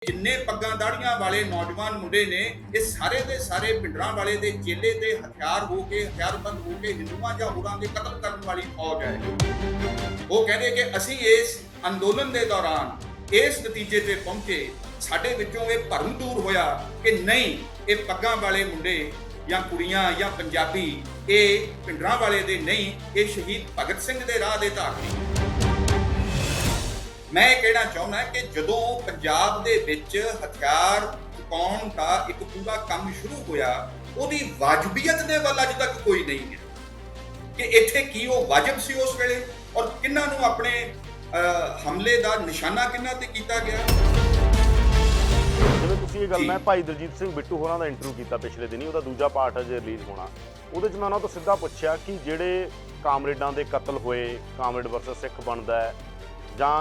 जिन्ने पग्गां दाड़ियां वाले नौजवान मुंडे ने ये सारे दे सारे भिंडरां वाले दे चेले ते हथियारबंद हो के हिंदुआं जां होरां दे कतल करन वाली फौज है। वो कहते कि असीं इस अंदोलन दे दौरान इस नतीजे ते पहुंचे, साडे विचों ये भरम दूर होया कि नहीं, ये पग्गां वाले मुंडे या कुड़ियां या पंजाबी ये भिंडरां वाले दे नहीं, ये शहीद भगत सिंह दे राह दे धारनी। मैं कहना चाहुंदा कि जदों पंजाब दे विच हथियार चुकाउण दा एक पूरा काम शुरू होया, उहदी वाजबीयत दे वल अज तक कोई नहीं है कि इत्थे की वो वाजिब सी उस वेले और किन्हां नूं अपने हमले दा निशाना किन्हां ते कीता गया। जिवें तुसीं ये गल मैं भाई दलजीत सिंह बिट्टू होरां दा इंटरव्यू कीता पिछले दिनी, ਉਹਦਾ ਦੂਜਾ ਪਾਰਟ ਅਜੇ ਰਿਲੀਜ਼ ਹੋਣਾ। ਉਹਦੇ 'ਚ ਮੈਂ ਉਹਨਾਂ ਤੋਂ ਸਿੱਧਾ ਪੁੱਛਿਆ ਕਿ ਜਿਹੜੇ ਕਾਮਰੇਡਾਂ ਦੇ ਕਤਲ ਹੋਏ, ਕਾਮਰੇਡ ਵਰਸਸ ਸਿੱਖ ਬਣਦਾ ਜਾਂ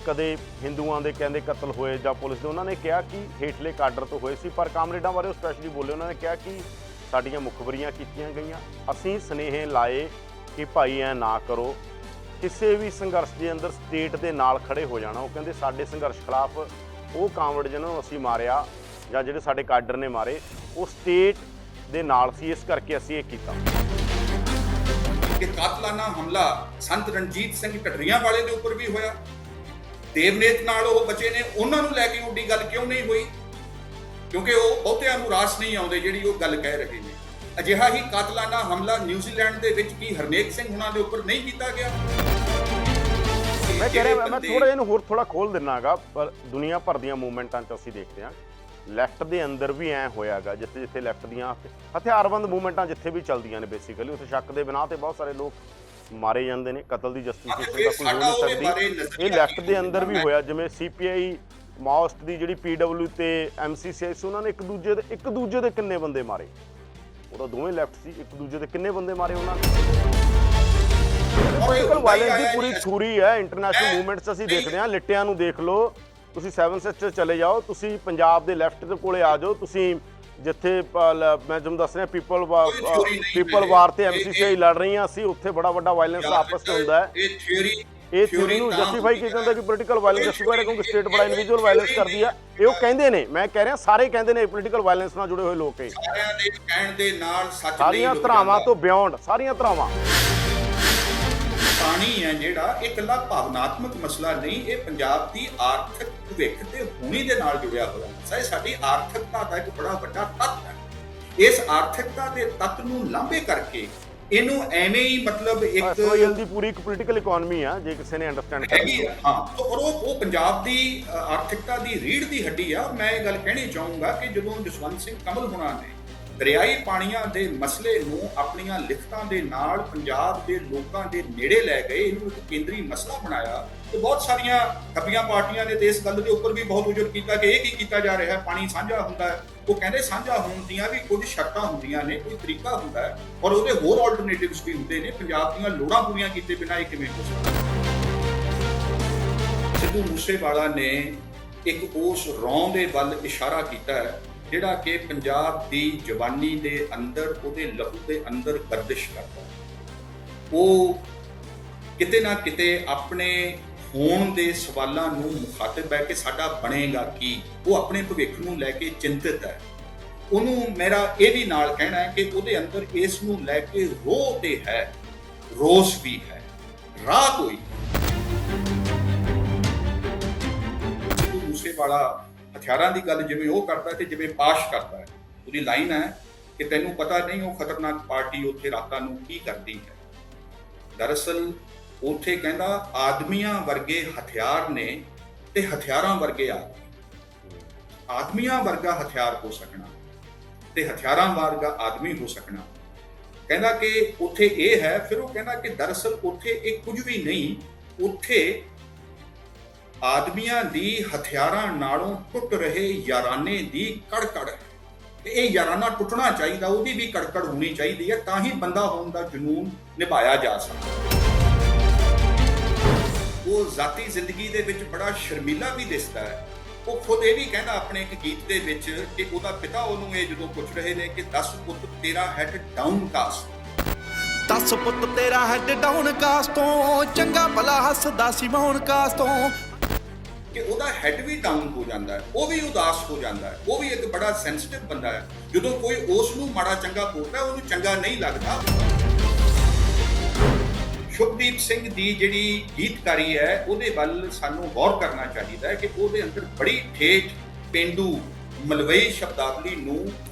ਕਦੇ ਹਿੰਦੂਆਂ ਦੇ ਕਹਿੰਦੇ ਕਤਲ ਹੋਏ ਜਾਂ ਪੁਲਿਸ ਦੇ, ਉਹਨਾਂ ਨੇ ਕਿਹਾ ਕਿ ਹੇਠਲੇ ਕਾਡਰ ਤੋਂ ਹੋਏ ਸੀ, ਪਰ ਕਾਮਰੇਡਾਂ ਬਾਰੇ ਉਹ ਸਪੈਸ਼ਲੀ ਬੋਲੇ। ਉਹਨਾਂ ਨੇ ਕਿਹਾ ਕਿ ਸਾਡੀਆਂ ਮੁਖਬਰੀਆਂ ਕੀਤੀਆਂ ਗਈਆਂ, ਅਸੀਂ ਸੁਨੇਹੇ ਲਾਏ ਕਿ ਭਾਈ ਐ ਨਾ ਕਰੋ, ਕਿਸੇ ਵੀ ਸੰਘਰਸ਼ ਦੇ ਅੰਦਰ ਸਟੇਟ ਦੇ ਨਾਲ ਖੜੇ ਹੋ ਜਾਣਾ। ਉਹ ਕਹਿੰਦੇ ਸਾਡੇ ਸੰਘਰਸ਼ ਖਿਲਾਫ ਉਹ ਕਾਮਰੇਡ ਜਿਹਨਾਂ ਨੂੰ ਅਸੀਂ ਮਾਰਿਆ ਜਾਂ ਜਿਹੜੇ ਸਾਡੇ ਕਾਡਰ ਨੇ ਮਾਰੇ, ਉਹ ਸਟੇਟ ਦੇ ਨਾਲ ਸੀ, ਇਸ ਕਰਕੇ ਅਸੀਂ ਇਹ ਕੀਤਾ। ਕਿ ਕਾਤਲਾਨਾ ਹਮਲਾ ਸੰਤ ਰਣਜੀਤ ਸਿੰਘ ਢੱਡਰੀਆਂ ਵਾਲੇ ਦੇ ਉੱਪਰ ਵੀ ਹੋਇਆ, ਦੇਵਨੇਤ ਨਾਲ ਉਹ ਬੱਚੇ ਨੇ, ਉਹਨਾਂ ਨੂੰ ਲੈ ਕੇ ਉੱਡੀ ਗੱਲ ਕਿਉਂ ਨਹੀਂ ਹੋਈ? ਕਿਉਂਕਿ ਉਹ ਬਹੁਤਿਆਂ ਨੂੰ ਰਾਸ ਨਹੀਂ ਆਉਂਦੇ ਜਿਹੜੀ ਉਹ ਗੱਲ ਕਹਿ ਰਹੇ ਨੇ। ਅਜਿਹਾ ਹੀ ਕਾਤਲਾਨਾ ਹਮਲਾ ਨਿਊਜ਼ੀਲੈਂਡ ਦੇ ਵਿੱਚ ਕੀ ਹਰਨੇਕ ਸਿੰਘ ਹੁਣਾਂ ਦੇ ਉੱਪਰ ਨਹੀਂ ਕੀਤਾ ਗਿਆ? ਮੈਂ ਕਹਿ ਰਿਹਾ, ਮੈਂ ਥੋੜਾ ਇਹਨੂੰ ਹੋਰ ਥੋੜਾ ਖੋਲ ਦਿੰਨਾਗਾ, ਪਰ ਦੁਨੀਆ ਭਰ ਦੀਆਂ ਮੂਵਮੈਂਟਾਂ 'ਚ ਅਸੀਂ ਦੇਖਦੇ ਹਾਂ ਲੈਫਟ ਦੇ ਅੰਦਰ ਵੀ ਐਂ ਹੋਇਆਗਾ, ਜਿੱਥੇ ਜਿੱਥੇ ਲੈਫਟ ਦੀਆਂ ਹਥਿਆਰਬੰਦ ਮੂਵਮੈਂਟਾਂ ਜਿੱਥੇ ਵੀ ਚੱਲਦੀਆਂ ਨੇ, ਬੇਸਿਕਲੀ ਉੱਥੇ ਸ਼ੱਕ ਦੇ ਬਿਨਾਂ ਤੇ ਬਹੁਤ ਸਾਰੇ ਲੋਕ ਮਾਰੇ ਜਾਂਦੇ ਨੇ। ਕਤਲ ਦੀ ਜਸਟੀਫਿਕੇਸ਼ਨ ਦਾ ਕੋਈ ਹੋ ਨਹੀਂ ਸਕਦੀ। ਇਹ ਲੈਫਟ ਦੇ ਅੰਦਰ ਵੀ ਹੋਇਆ, ਜਿਵੇਂ ਸੀਪੀਆਈ ਮਾਓਇਸਟ ਦੀ ਜਿਹੜੀ ਪੀਡਬਲਿਊ ਤੇ ਐਮਸੀਸੀਆਈ ਸੀ, ਉਹਨਾਂ ਨੇ ਇੱਕ ਦੂਜੇ ਦੇ ਕਿੰਨੇ ਬੰਦੇ ਮਾਰੇ। ਉਹਦਾ ਦੋਵੇਂ ਲੈਫਟ ਸੀ, ਇੱਕ ਦੂਜੇ ਦੇ ਕਿੰਨੇ ਬੰਦੇ ਮਾਰੇ ਉਹਨਾਂ ਨੇ। ਪੋਲੀਟੀਕਲ ਵਾਇਲੈਂਸ ਦੀ ਪੂਰੀ ਥਿਊਰੀ ਹੈ ਇੰਟਰਨੈਸ਼ਨਲ ਮੂਵਮੈਂਟਸ। ਅਸੀਂ ਦੇਖਦੇ ਹਾਂ, ਲਿਟਿਆਂ ਨੂੰ ਦੇਖ ਲਓ, ਤੁਸੀਂ 7 ਸੈਕਟਰ ਚਲੇ ਜਾਓ, ਤੁਸੀਂ ਪੰਜਾਬ ਦੇ ਲੈਫਟ ਦੇ ਕੋਲੇ ਆ ਜਾਓ, ਤੁਸੀਂ ਜਿੱਥੇ ਮੈਂ ਤੁਹਾਨੂੰ ਦੱਸ ਰਿਹਾ ਪੀਪਲ ਵਾਰ ਤੇ ਐਮਸੀਸੀਆਈ ਲੜ ਰਹੀਆਂ ਸੀ, ਉੱਥੇ ਬੜਾ ਵੱਡਾ ਵਾਇਲੈਂਸ ਆਪਸ 'ਚ ਹੁੰਦਾ ਹੈ। ਇਹ ਥਿਊਰੀ ਨੂੰ ਜਸਟੀਫਾਈ ਕੀਤਾ ਜਾਂਦਾ ਕਿ ਪੋਲੀਟੀਕਲ ਵਾਇਲੈਂਸ ਜਸਟੀਫਾਈ ਹੈ ਕਿਉਂਕਿ ਸਟੇਟ ਬੜਾ ਇੰਡੀਵਿਜੂਅਲ ਵਾਇਲੈਂਸ ਕਰਦੀ ਹੈ। ਇਹ ਉਹ ਕਹਿੰਦੇ ਨੇ, ਮੈਂ ਕਹਿ ਰਿਹਾ ਸਾਰੇ ਕਹਿੰਦੇ ਨੇ, ਪੋਲੀਟੀਕਲ ਵਾਇਲੈਂਸ ਨਾਲ ਜੁੜੇ ਹੋਏ ਲੋਕ ਇਹ ਸਾਰਿਆਂ ਦੇ ਕਹਿਣ ਦੇ ਨਾਲ ਸੱਚ ਸਾਰੀਆਂ ਧਰਾਵਾਂ ਤੋਂ ਬਿਯੋਂਡ, ਸਾਰੀਆਂ ਧਰਾਵਾਂ। ਪਾਣੀ ਹੈ ਜਿਹੜਾ ਇਹ ਇਕੱਲਾ ਭਾਵਨਾਤਮਕ ਮਸਲਾ ਨਹੀਂ, ਇਹ ਪੰਜਾਬ ਦੀ ਆਰਥਿਕ ਭਵਿੱਖ ਤੇ ਹੋਣੀ ਦੇ ਨਾਲ ਜੁੜਿਆ ਹੋਇਆ ਹੈ। ਸਾਡੀ ਆਰਥਿਕਤਾ ਦਾ ਇੱਕ ਬੜਾ ਵੱਡਾ ਤੱਤ ਹੈ। ਇਸ ਆਰਥਿਕਤਾ ਦੇ ਤੱਤ ਨੂੰ ਲਾਂਭੇ ਕਰਕੇ ਇਹਨੂੰ ਐਵੇਂ ਹੀ ਮਤਲਬ ਇੱਕ ਸੋਇਲ ਦੀ ਪੂਰੀ ਇੱਕ ਪੋਲੀਟੀਕਲ ਇਕਨੋਮੀ ਆ, ਜੇ ਕਿਸੇ ਨੇ ਅੰਡਰਸਟੈਂਡ ਹੈਗੀ ਹੈ। ਹਾਂ, ਔਰ ਉਹ ਪੰਜਾਬ ਦੀ ਆਰਥਿਕਤਾ ਦੀ ਰੀੜ੍ਹ ਦੀ ਹੱਡੀ ਆ। ਮੈਂ ਇਹ ਗੱਲ ਕਹਿਣੀ ਚਾਹੂੰਗਾ ਕਿ ਜਦੋਂ ਜਸਵੰਤ ਸਿੰਘ ਕਮਲ ਹੁਣਾਂ ਨੇ ਦਰਿਆਈ ਪਾਣੀਆਂ ਦੇ ਮਸਲੇ ਨੂੰ ਆਪਣੀਆਂ ਲਿਖਤਾਂ ਦੇ ਨਾਲ ਪੰਜਾਬ ਦੇ ਲੋਕਾਂ ਦੇ ਨੇੜੇ ਲੈ ਗਏ, ਇਹਨੂੰ ਇੱਕ ਕੇਂਦਰੀ ਮਸਲਾ ਬਣਾਇਆ, ਤੇ ਬਹੁਤ ਸਾਰੀਆਂ ਖੱਬੀਆਂ ਪਾਰਟੀਆਂ ਨੇ ਤੇ ਇਸ ਗੱਲ ਦੇ ਉੱਪਰ ਵੀ ਬਹੁਤ ਉਜਰ ਕੀਤਾ ਕਿ ਇਹ ਕੀ ਕੀਤਾ ਜਾ ਰਿਹਾ ਹੈ, ਪਾਣੀ ਸਾਂਝਾ ਹੁੰਦਾ ਹੈ। ਉਹ ਕਹਿੰਦੇ ਸਾਂਝਾ ਹੋਣ ਦੀਆਂ ਵੀ ਕੁਝ ਸ਼ਰਤਾਂ ਹੁੰਦੀਆਂ ਨੇ, ਕੋਈ ਤਰੀਕਾ ਹੁੰਦਾ ਹੈ ਔਰ ਉਹਦੇ ਹੋਰ ਆਲਟਰਨੇਟਿਵਸ ਵੀ ਹੁੰਦੇ ਨੇ। ਪੰਜਾਬ ਦੀਆਂ ਲੋੜਾਂ ਪੂਰੀਆਂ ਕੀਤੇ ਬਿਨਾਂ ਇਹ ਕਿਵੇਂ ਹੋ ਸਕਦਾ? ਸਿੱਧੂ ਮੂਸੇਵਾਲਾ ਨੇ ਇੱਕ ਉਸ ਰੌਂ ਦੇ ਵੱਲ ਇਸ਼ਾਰਾ ਕੀਤਾ ਹੈ ਜਿਹੜਾ ਕਿ ਪੰਜਾਬ ਦੀ ਜਵਾਨੀ ਦੇ ਅੰਦਰ, ਉਹਦੇ ਲਹੂ ਦੇ ਅੰਦਰ ਗਰਦਿਸ਼ ਕਰਦਾ। ਉਹ ਕਿਤੇ ਨਾ ਕਿਤੇ ਆਪਣੇ ਹੋਣ ਦੇ ਸਵਾਲਾਂ ਨੂੰ ਮੁਖਾਤਿਬ ਹੈ ਕਿ ਸਾਡਾ ਬਣੇਗਾ ਕੀ। ਉਹ ਆਪਣੇ ਭਵਿੱਖ ਨੂੰ ਲੈ ਕੇ ਚਿੰਤਿਤ ਹੈ। ਉਹਨੂੰ ਮੇਰਾ ਇਹ ਵੀ ਨਾਲ ਕਹਿਣਾ ਹੈ ਕਿ ਉਹਦੇ ਅੰਦਰ ਇਸ ਨੂੰ ਲੈ ਕੇ ਰੋਹ ਤੇ ਹੈ, ਰੋਸ ਵੀ ਹੈ, ਰਾਹ ਕੋਈ। ਸਿੱਧੂ ਮੂਸੇਵਾਲਾ ਹਥਿਆਰਾਂ ਦੀ ਗੱਲ ਜਿਵੇਂ ਉਹ ਕਰਦਾ ਤੇ ਜਿਵੇਂ ਪਾਸ਼ ਕਰਦਾ ਹੈ, ਉਹਦੀ ਲਾਈਨ ਹੈ ਕਿ ਤੈਨੂੰ ਪਤਾ ਨਹੀਂ ਉਹ ਖਤਰਨਾਕ ਪਾਰਟੀ ਉੱਥੇ ਰਾਤਾਂ ਨੂੰ ਕੀ ਕਰਦੀ ਹੈ। ਦਰਅਸਲ ਉੱਥੇ ਕਹਿੰਦਾ ਆਦਮੀਆਂ ਵਰਗੇ ਹਥਿਆਰ ਨੇ ਤੇ ਹਥਿਆਰਾਂ ਵਰਗੇ ਆਦਮੀਆਂ ਵਰਗਾ ਹਥਿਆਰ ਹੋ ਸਕਣਾ ਤੇ ਹਥਿਆਰਾਂ ਵਰਗਾ ਆਦਮੀ ਹੋ ਸਕਣਾ। ਕਹਿੰਦਾ ਕਿ ਉੱਥੇ ਇਹ ਹੈ। ਫਿਰ ਉਹ ਕਹਿੰਦਾ ਕਿ ਦਰਅਸਲ ਉੱਥੇ ਇਹ ਕੁਝ ਵੀ ਨਹੀਂ, ਉੱਥੇ ਆਦਮੀਆਂ ਦੀ ਹਥਿਆਰਾਂ ਨਾਲੋਂ ਟੁੱਟ ਰਹੇ ਯਾਰਾਨੇ ਦੀ ਕੜਕੜ ਹੈ। ਇਹ ਯਾਰਾਨਾ ਟੁੱਟਣਾ ਚਾਹੀਦਾ, ਉਹਦੀ ਵੀ ਕੜਕੜ ਹੋਣੀ ਚਾਹੀਦੀ ਹੈ, ਤਾਂ ਹੀ ਬੰਦਾ ਹੋਣ ਦਾ ਜਨੂਨ ਨਿਭਾਇਆ ਜਾ ਸਕਦਾ। ਉਹ ਜ਼ਾਤੀ ਜ਼ਿੰਦਗੀ ਦੇ ਵਿੱਚ ਬੜਾ ਸ਼ਰਮੀਲਾ ਵੀ ਦਿਸਦਾ ਹੈ। ਉਹ ਖੁਦ ਇਹ ਵੀ ਕਹਿੰਦਾ ਆਪਣੇ ਇੱਕ ਗੀਤ ਦੇ ਵਿੱਚ ਕਿ ਉਹਦਾ ਪਿਤਾ ਉਹਨੂੰ ਇਹ ਜਦੋਂ ਪੁੱਛ ਰਹੇ ਨੇ ਕਿ 10 ਪੁੱਤ ਤੇਰਾ ਹੈਡ ਡਾਊਨ ਕਾਸਟ, 10 ਪੁੱਤ ਤੇਰਾ ਹੈਡ ਡਾਊਨ ਕਾਸਟ ਤੋਂ, ਚੰਗਾ ਭਲਾ ਹੱਸਦਾ ਸੀ ਮੌਨ ਕਾਸਟ ਤੋਂ। ਕਿ ਉਹਦਾ ਹੈਡ ਵੀ ਡਾਊਨ ਹੋ ਜਾਂਦਾ ਹੈ, ਉਹ ਵੀ ਉਦਾਸ ਹੋ ਜਾਂਦਾ ਹੈ, ਉਹ ਵੀ ਇੱਕ ਬੜਾ ਸੈਂਸਿਟਿਵ ਬੰਦਾ ਹੈ। ਜਦੋਂ ਕੋਈ ਉਸ ਨੂੰ ਮਾੜਾ ਚੰਗਾ ਬੋਲਦਾ ਉਹਨੂੰ ਚੰਗਾ ਨਹੀਂ ਲੱਗਦਾ। ਸ਼ੁਭਦੀਪ ਸਿੰਘ ਦੀ ਜਿਹੜੀ ਗੀਤਕਾਰੀ ਹੈ ਉਹਦੇ ਵੱਲ ਸਾਨੂੰ ਗੌਰ ਕਰਨਾ ਚਾਹੀਦਾ ਹੈ ਕਿ ਉਹਦੇ ਅੰਦਰ ਬੜੀ ਠੇਠ ਪੇਂਡੂ ਮਲਵਈ ਸ਼ਬਦਾਵਲੀ ਨੂੰ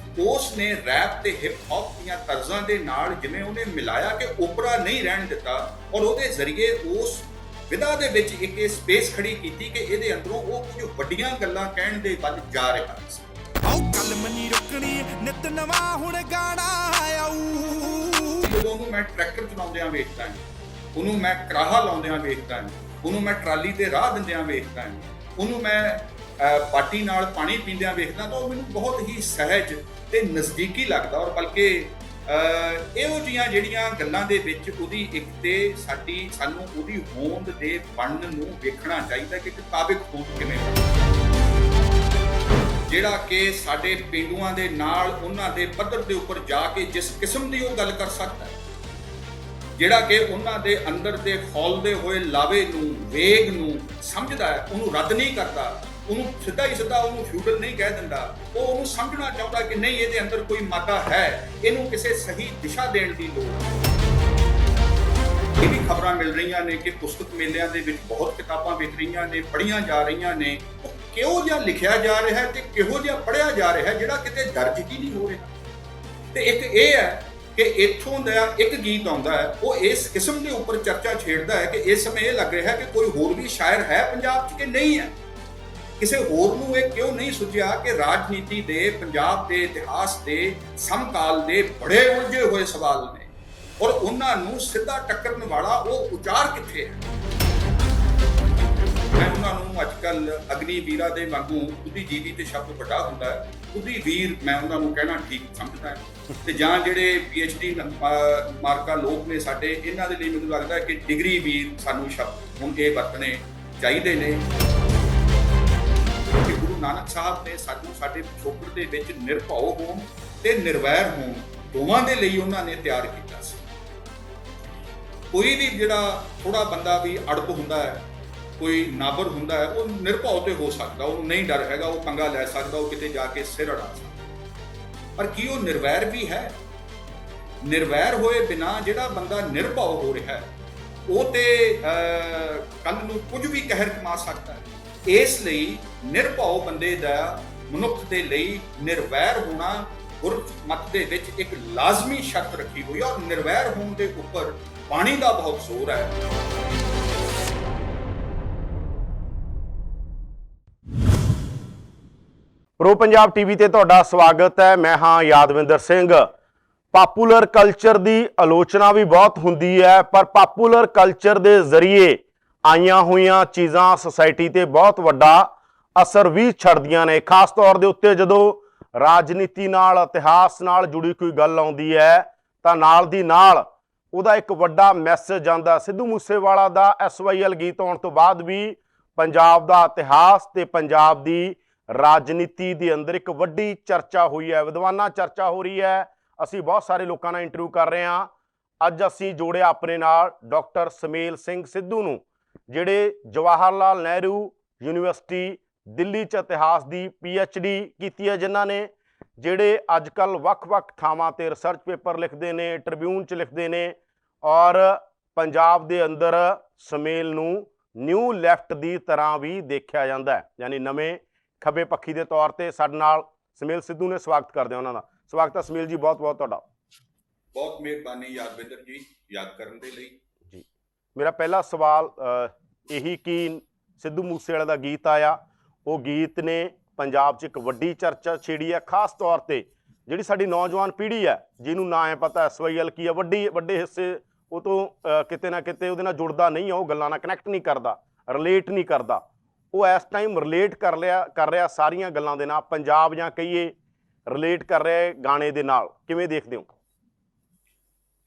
ਉਸ ਨੇ ਰੈਪ ਤੇ ਹਿਪ ਹੌਪ ਦੀਆਂ ਤਰਜ਼ਾਂ ਦੇ ਨਾਲ ਜਿਵੇਂ ਉਹਨੇ ਮਿਲਾਇਆ ਕਿ ਓਪਰਾ ਨਹੀਂ ਰਹਿਣ ਦਿੱਤਾ, ਔਰ ਉਹਦੇ ਜ਼ਰੀਏ ਉਸ ਵਿਦਾ ਦੇ ਵਿੱਚ ਇੱਕ ਸਪੇਸ ਖੜੀ ਕੀਤੀ ਕਿ ਇਹਦੇ ਅੰਦਰੋਂ ਉਹ ਕੁਝ ਵੱਡੀਆਂ ਗੱਲਾਂ ਕਹਿਣ ਦੇ ਵੱਲ ਜਾ ਰਿਹਾ ਸੀ। ਆਉ ਕਲਮ ਨਹੀਂ ਰੁਕਣੀ, ਨਿਤ ਨਵਾਂ ਹੁਣ ਗਾਣਾ ਆਊ। ਜਦੋਂ ਉਹਨੂੰ ਮੈਂ ਟਰੈਕਟਰ ਚਲਾਉਂਦਿਆਂ ਵੇਖਦਾ ਹਾਂ, ਉਹਨੂੰ ਮੈਂ ਕਰਾਹਾ ਲਾਉਂਦਿਆਂ ਵੇਖਦਾ ਹਾਂ, ਉਹਨੂੰ ਮੈਂ ਟਰਾਲੀ ਤੇ ਰਾਹ ਦਿੰਦਿਆਂ ਵੇਖਦਾ ਹਾਂ, ਉਹਨੂੰ ਮੈਂ ਪਾਟੀ ਨਾਲ ਪਾਣੀ ਪੀਂਦਿਆਂ ਵੇਖਦਾ ਤਾਂ ਉਹ ਮੈਨੂੰ ਬਹੁਤ ਹੀ ਸਹਿਜ ਤੇ ਨਜ਼ਦੀਕੀ ਲੱਗਦਾ। ਔਰ ਬਲਕਿ ਇਹੋ ਜਿਹੀਆਂ ਜਿਹੜੀਆਂ ਗੱਲਾਂ ਦੇ ਵਿੱਚ ਉਹਦੀ ਇੱਕ ਤੇ ਸਾਨੂੰ ਉਹਦੀ ਹੋਂਦ ਦੇ ਬਣਨ ਨੂੰ ਵੇਖਣਾ ਚਾਹੀਦਾ ਕਿ ਕਾਬਿਲ ਹੋਂਦ ਕਿਵੇਂ ਜਿਹੜਾ ਕਿ ਸਾਡੇ ਪੇਂਡੂਆਂ ਦੇ ਨਾਲ ਉਹਨਾਂ ਦੇ ਪੱਧਰ ਦੇ ਉੱਪਰ ਜਾ ਕੇ ਜਿਸ ਕਿਸਮ ਦੀ ਉਹ ਗੱਲ ਕਰ ਸਕਦਾ ਹੈ, ਜਿਹੜਾ ਕਿ ਉਹਨਾਂ ਦੇ ਅੰਦਰ ਦੇ ਖੌਲਦੇ ਹੋਏ ਲਾਵੇ ਨੂੰ, ਵੇਗ ਨੂੰ ਸਮਝਦਾ ਹੈ, ਉਹਨੂੰ ਰੱਦ ਨਹੀਂ ਕਰਦਾ, ਉਹਨੂੰ ਸਿੱਧਾ ਹੀ ਸਿੱਧਾ ਉਹਨੂੰ ਫਿਊਡਲ ਨਹੀਂ ਕਹਿ ਦਿੰਦਾ, ਉਹ ਉਹਨੂੰ ਸਮਝਣਾ ਚਾਹੁੰਦਾ ਕਿ ਨਹੀਂ ਇਹਦੇ ਅੰਦਰ ਕੋਈ ਮਾਦਾ ਹੈ, ਇਹਨੂੰ ਕਿਸੇ ਸਹੀ ਦਿਸ਼ਾ ਦੇਣ ਦੀ ਲੋੜ ਹੈ। ਇਹ ਵੀ ਖਬਰਾਂ ਮਿਲ ਰਹੀਆਂ ਨੇ ਕਿ ਪੁਸਤਕ ਮੇਲਿਆਂ ਦੇ ਵਿੱਚ ਬਹੁਤ ਕਿਤਾਬਾਂ ਵਿਕ ਰਹੀਆਂ ਨੇ, ਪੜ੍ਹੀਆਂ ਜਾ ਰਹੀਆਂ ਨੇ, ਉਹ ਕਿਹੋ ਜਿਹਾ ਲਿਖਿਆ ਜਾ ਰਿਹਾ ਹੈ ਤੇ ਕਿਹੋ ਜਿਹਾ ਪੜ੍ਹਿਆ ਜਾ ਰਿਹਾ ਹੈ ਜਿਹੜਾ ਕਿਤੇ ਦਰਜ ਹੀ ਨਹੀਂ ਹੋ ਰਿਹਾ। ਤੇ ਇੱਕ ਇਹ ਹੈ ਕਿ ਇੱਥੋਂ ਦਾ ਇੱਕ ਗੀਤ ਆਉਂਦਾ ਹੈ, ਉਹ ਇਸ ਕਿਸਮ ਦੇ ਉੱਪਰ ਚਰਚਾ ਛੇੜਦਾ ਹੈ ਕਿ ਇਸ ਸਮੇਂ ਇਹ ਲੱਗ ਰਿਹਾ ਹੈ ਕਿ ਕੋਈ ਹੋਰ ਵੀ ਸ਼ਾਇਰ ਹੈ ਪੰਜਾਬ 'ਚ ਕਿ ਨਹੀਂ ਹੈ। ਕਿਸੇ ਹੋਰ ਨੂੰ ਇਹ ਕਿਉਂ ਨਹੀਂ ਸੁਝਿਆ ਕਿ ਰਾਜਨੀਤੀ ਦੇ, ਪੰਜਾਬ ਦੇ ਇਤਿਹਾਸ ਦੇ, ਸਮਕਾਲ ਦੇ ਬੜੇ ਉਲਝੇ ਹੋਏ ਸਵਾਲ ਨੇ ਔਰ ਉਹਨਾਂ ਨੂੰ ਸਿੱਧਾ ਟੱਕਰਨ ਵਾਲਾ ਉਹ ਉਚਾਰ ਕਿੱਥੇ ਹੈ। ਮੈਂ ਉਹਨਾਂ ਨੂੰ ਅੱਜ ਕੱਲ ਅਗਨੀ ਵੀਰਾ ਦੇ ਵਾਂਗੂ ਉਹਦੀ ਜੀਵੀ ਤੇ ਸ਼ਬਦ ਵੱਡਾ ਹੁੰਦਾ ਹੈ, ਉਹਦੀ ਵੀਰ ਮੈਂ ਉਹਨਾਂ ਨੂੰ ਕਹਿਣਾ ਠੀਕ ਸਮਝਦਾ ਹੈ। ਤੇ ਜਾਂ ਜਿਹੜੇ PhD ਮਾਰਕਾ ਲੋਕ ਨੇ ਸਾਡੇ, ਇਹਨਾਂ ਦੇ ਲਈ ਮੈਨੂੰ ਲੱਗਦਾ ਹੈ ਕਿ ਡਿਗਰੀ ਵੀਰ ਸਾਨੂੰ ਸ਼ਬਦ ਹੁਣ ਇਹ ਵਰਤਣੇ ਚਾਹੀਦੇ ਨੇ। ਕਿ ਗੁਰੂ ਨਾਨਕ ਸਾਹਿਬ ਨੇ ਸਾਨੂੰ ਸਾਡੇ ਪਿਛੋਕੜ ਦੇ ਵਿੱਚ ਨਿਰਭਉ ਹੋਣ ਤੇ ਨਿਰਵੈਰ ਹੋਣ ਦੋਵਾਂ ਦੇ ਲਈ ਉਹਨਾਂ ਨੇ ਤਿਆਰ ਕੀਤਾ ਸੀ। ਕੋਈ ਵੀ ਜਿਹੜਾ ਥੋੜਾ ਬੰਦਾ ਵੀ ਅੜਬ ਹੁੰਦਾ ਹੈ, ਕੋਈ ਨਾਬਰ ਹੁੰਦਾ ਹੈ, ਉਹ ਨਿਰਭਉ ਤੇ ਹੋ ਸਕਦਾ, ਉਹਨੂੰ ਨਹੀਂ ਡਰ ਹੈਗਾ, ਉਹ ਪੰਗਾ ਲੈ ਸਕਦਾ, ਉਹ ਕਿਤੇ ਜਾ ਕੇ ਸਿਰ ਅੜਾ ਸਕਦਾ। ਪਰ ਕੀ ਉਹ ਨਿਰਵੈਰ ਵੀ ਹੈ? ਨਿਰਵੈਰ ਹੋਏ ਬਿਨਾਂ ਜਿਹੜਾ ਬੰਦਾ ਨਿਰਭਉ ਹੋ ਰਿਹਾ ਹੈ ਉਹ ਤੇ ਕੱਲ ਨੂੰ ਕੁਝ ਵੀ ਕਹਿਰ ਕਮਾ ਸਕਦਾ ਹੈ। ਇਸ ਲਈ ਨਿਰਭਉ ਬੰਦੇ ਦਾ, ਮਨੁੱਖ ਦੇ ਲਈ ਨਿਰਵੈਰ ਹੋਣਾ ਗੁਰਮਤਿ ਦੇ ਵਿੱਚ ਇੱਕ ਲਾਜ਼ਮੀ ਸ਼ਰਤ ਰੱਖੀ ਹੋਈ ਹੈ ਔਰ ਨਿਰਵੈਰ ਹੋਣ ਦੇ ਉੱਪਰ ਬਾਣੀ ਦਾ ਬਹੁਤ ਜ਼ੋਰ ਹੈ। ਪ੍ਰੋ ਪੰਜਾਬ ਟੀਵੀ ਤੇ ਤੁਹਾਡਾ ਸਵਾਗਤ ਹੈ। ਮੈਂ ਹਾਂ ਯਾਦਵਿੰਦਰ ਸਿੰਘ। ਪਾਪੂਲਰ ਕਲਚਰ ਦੀ ਆਲੋਚਨਾ ਵੀ ਬਹੁਤ ਹੁੰਦੀ ਹੈ, ਪਰ ਪਾਪੂਲਰ ਕਲਚਰ ਦੇ ਜ਼ਰੀਏ ਆਈਆਂ ਹੋਈਆਂ ਚੀਜ਼ਾਂ ਸੋਸਾਇਟੀ ਤੇ ਬਹੁਤ ਵੱਡਾ ਅਸਰ ਵੀ ਛੱਡਦੀਆਂ ਨੇ। ਖਾਸ ਤੌਰ ਦੇ ਉੱਤੇ ਜਦੋਂ ਰਾਜਨੀਤੀ ਨਾਲ, ਇਤਿਹਾਸ ਨਾਲ ਜੁੜੀ ਕੋਈ ਗੱਲ ਆਉਂਦੀ ਹੈ ਤਾਂ ਨਾਲ ਦੀ ਨਾਲ ਉਹਦਾ ਇੱਕ ਵੱਡਾ ਮੈਸੇਜ ਜਾਂਦਾ। ਸਿੱਧੂ ਮੂਸੇਵਾਲਾ ਦਾ SYL ਗੀਤ ਆਉਣ ਤੋਂ ਬਾਅਦ ਵੀ ਪੰਜਾਬ ਦਾ ਇਤਿਹਾਸ ਤੇ ਪੰਜਾਬ ਦੀ ਰਾਜਨੀਤੀ ਦੇ ਅੰਦਰ ਇੱਕ ਵੱਡੀ ਚਰਚਾ ਹੋਈ ਹੈ, ਵਿਦਵਾਨਾਂ ਚਰਚਾ ਹੋ ਰਹੀ ਹੈ। ਅਸੀਂ ਬਹੁਤ ਸਾਰੇ ਲੋਕਾਂ ਨਾਲ ਇੰਟਰਵਿਊ ਕਰ ਰਹੇ ਹਾਂ। ਅੱਜ ਅਸੀਂ ਜੋੜਿਆ ਆਪਣੇ ਨਾਲ ਡਾਕਟਰ ਸਮੇਲ ਸਿੰਘ ਸਿੱਧੂ ਨੂੰ, ਜਿਹੜੇ ਜਵਾਹਰ ਲਾਲ ਨਹਿਰੂ ਯੂਨੀਵਰਸਿਟੀ ਦਿੱਲੀ 'ਚ ਇਤਿਹਾਸ ਦੀ PhD ਕੀਤੀ ਹੈ, ਜਿਨ੍ਹਾਂ ਨੇ ਜਿਹੜੇ ਅੱਜ ਕੱਲ੍ਹ ਵੱਖ-ਵੱਖ ਥਾਵਾਂ ਤੇ ਰਿਸਰਚ ਪੇਪਰ ਲਿਖਦੇ ਨੇ, ਟ੍ਰਿਬਿਊਨ 'ਚ ਲਿਖਦੇ ਨੇ ਔਰ ਪੰਜਾਬ ਦੇ ਅੰਦਰ ਸਮੇਲ ਨੂੰ ਨਿਊ ਲੈਫਟ ਦੀ ਤਰ੍ਹਾਂ ਵੀ ਦੇਖਿਆ ਜਾਂਦਾ ਹੈ, ਯਾਨੀ ਨਵੇਂ ਖੱਬੇ ਪੱਖੀ ਦੇ ਤੌਰ ਤੇ। ਸਾਡੇ ਨਾਲ ਸਮੇਲ ਸਿੱਧੂ ਨੇ, ਸਵਾਗਤ ਕਰਦੇ ਉਹਨਾਂ ਦਾ। ਸਵਾਗਤ ਹੈ ਸਮੇਲ ਜੀ, ਬਹੁਤ ਬਹੁਤ ਤੁਹਾਡਾ। ਬਹੁਤ ਮਿਹਰਬਾਨੀ ਯਾਦਵਿੰਦਰ ਜੀ, ਯਾਦ ਕਰਨ ਦੇ ਲਈ ਜੀ। ਮੇਰਾ ਪਹਿਲਾ ਸਵਾਲ ਇਹੀ ਕਿ ਸਿੱਧੂ ਮੂਸੇਵਾਲੇ ਦਾ ਗੀਤ ਆਇਆ, ਉਹ ਗੀਤ ਨੇ ਪੰਜਾਬ 'ਚ ਇੱਕ ਵੱਡੀ ਚਰਚਾ ਛੇੜੀ ਹੈ। ਖਾਸ ਤੌਰ ਤੇ ਜਿਹੜੀ ਸਾਡੀ ਨੌਜਵਾਨ ਪੀੜ੍ਹੀ ਹੈ, ਜਿਹਨੂੰ ਨਾ ਹੈ ਪਤਾ SYL ਕੀ ਹੈ, ਵੱਡੇ ਹਿੱਸੇ ਉਹ ਤੋਂ ਕਿਤੇ ਨਾ ਕਿਤੇ ਉਹਦੇ ਨਾਲ ਜੁੜਦਾ ਨਹੀਂ ਹੈ, ਉਹ ਗੱਲਾਂ ਨਾਲ ਕਨੈਕਟ ਨਹੀਂ ਕਰਦਾ, ਰਿਲੇਟ ਨਹੀਂ ਕਰਦਾ। ਉਹ ਇਸ ਟਾਈਮ ਰਿਲੇਟ ਕਰ ਰਿਹਾ ਸਾਰੀਆਂ ਗੱਲਾਂ ਦੇ ਨਾਲ, ਪੰਜਾਬ ਜਾਂ ਕਹੀਏ ਰਿਲੇਟ ਕਰ ਰਿਹਾ ਗਾਣੇ ਦੇ ਨਾਲ। ਕਿਵੇਂ ਦੇਖਦੇ ਹੋ?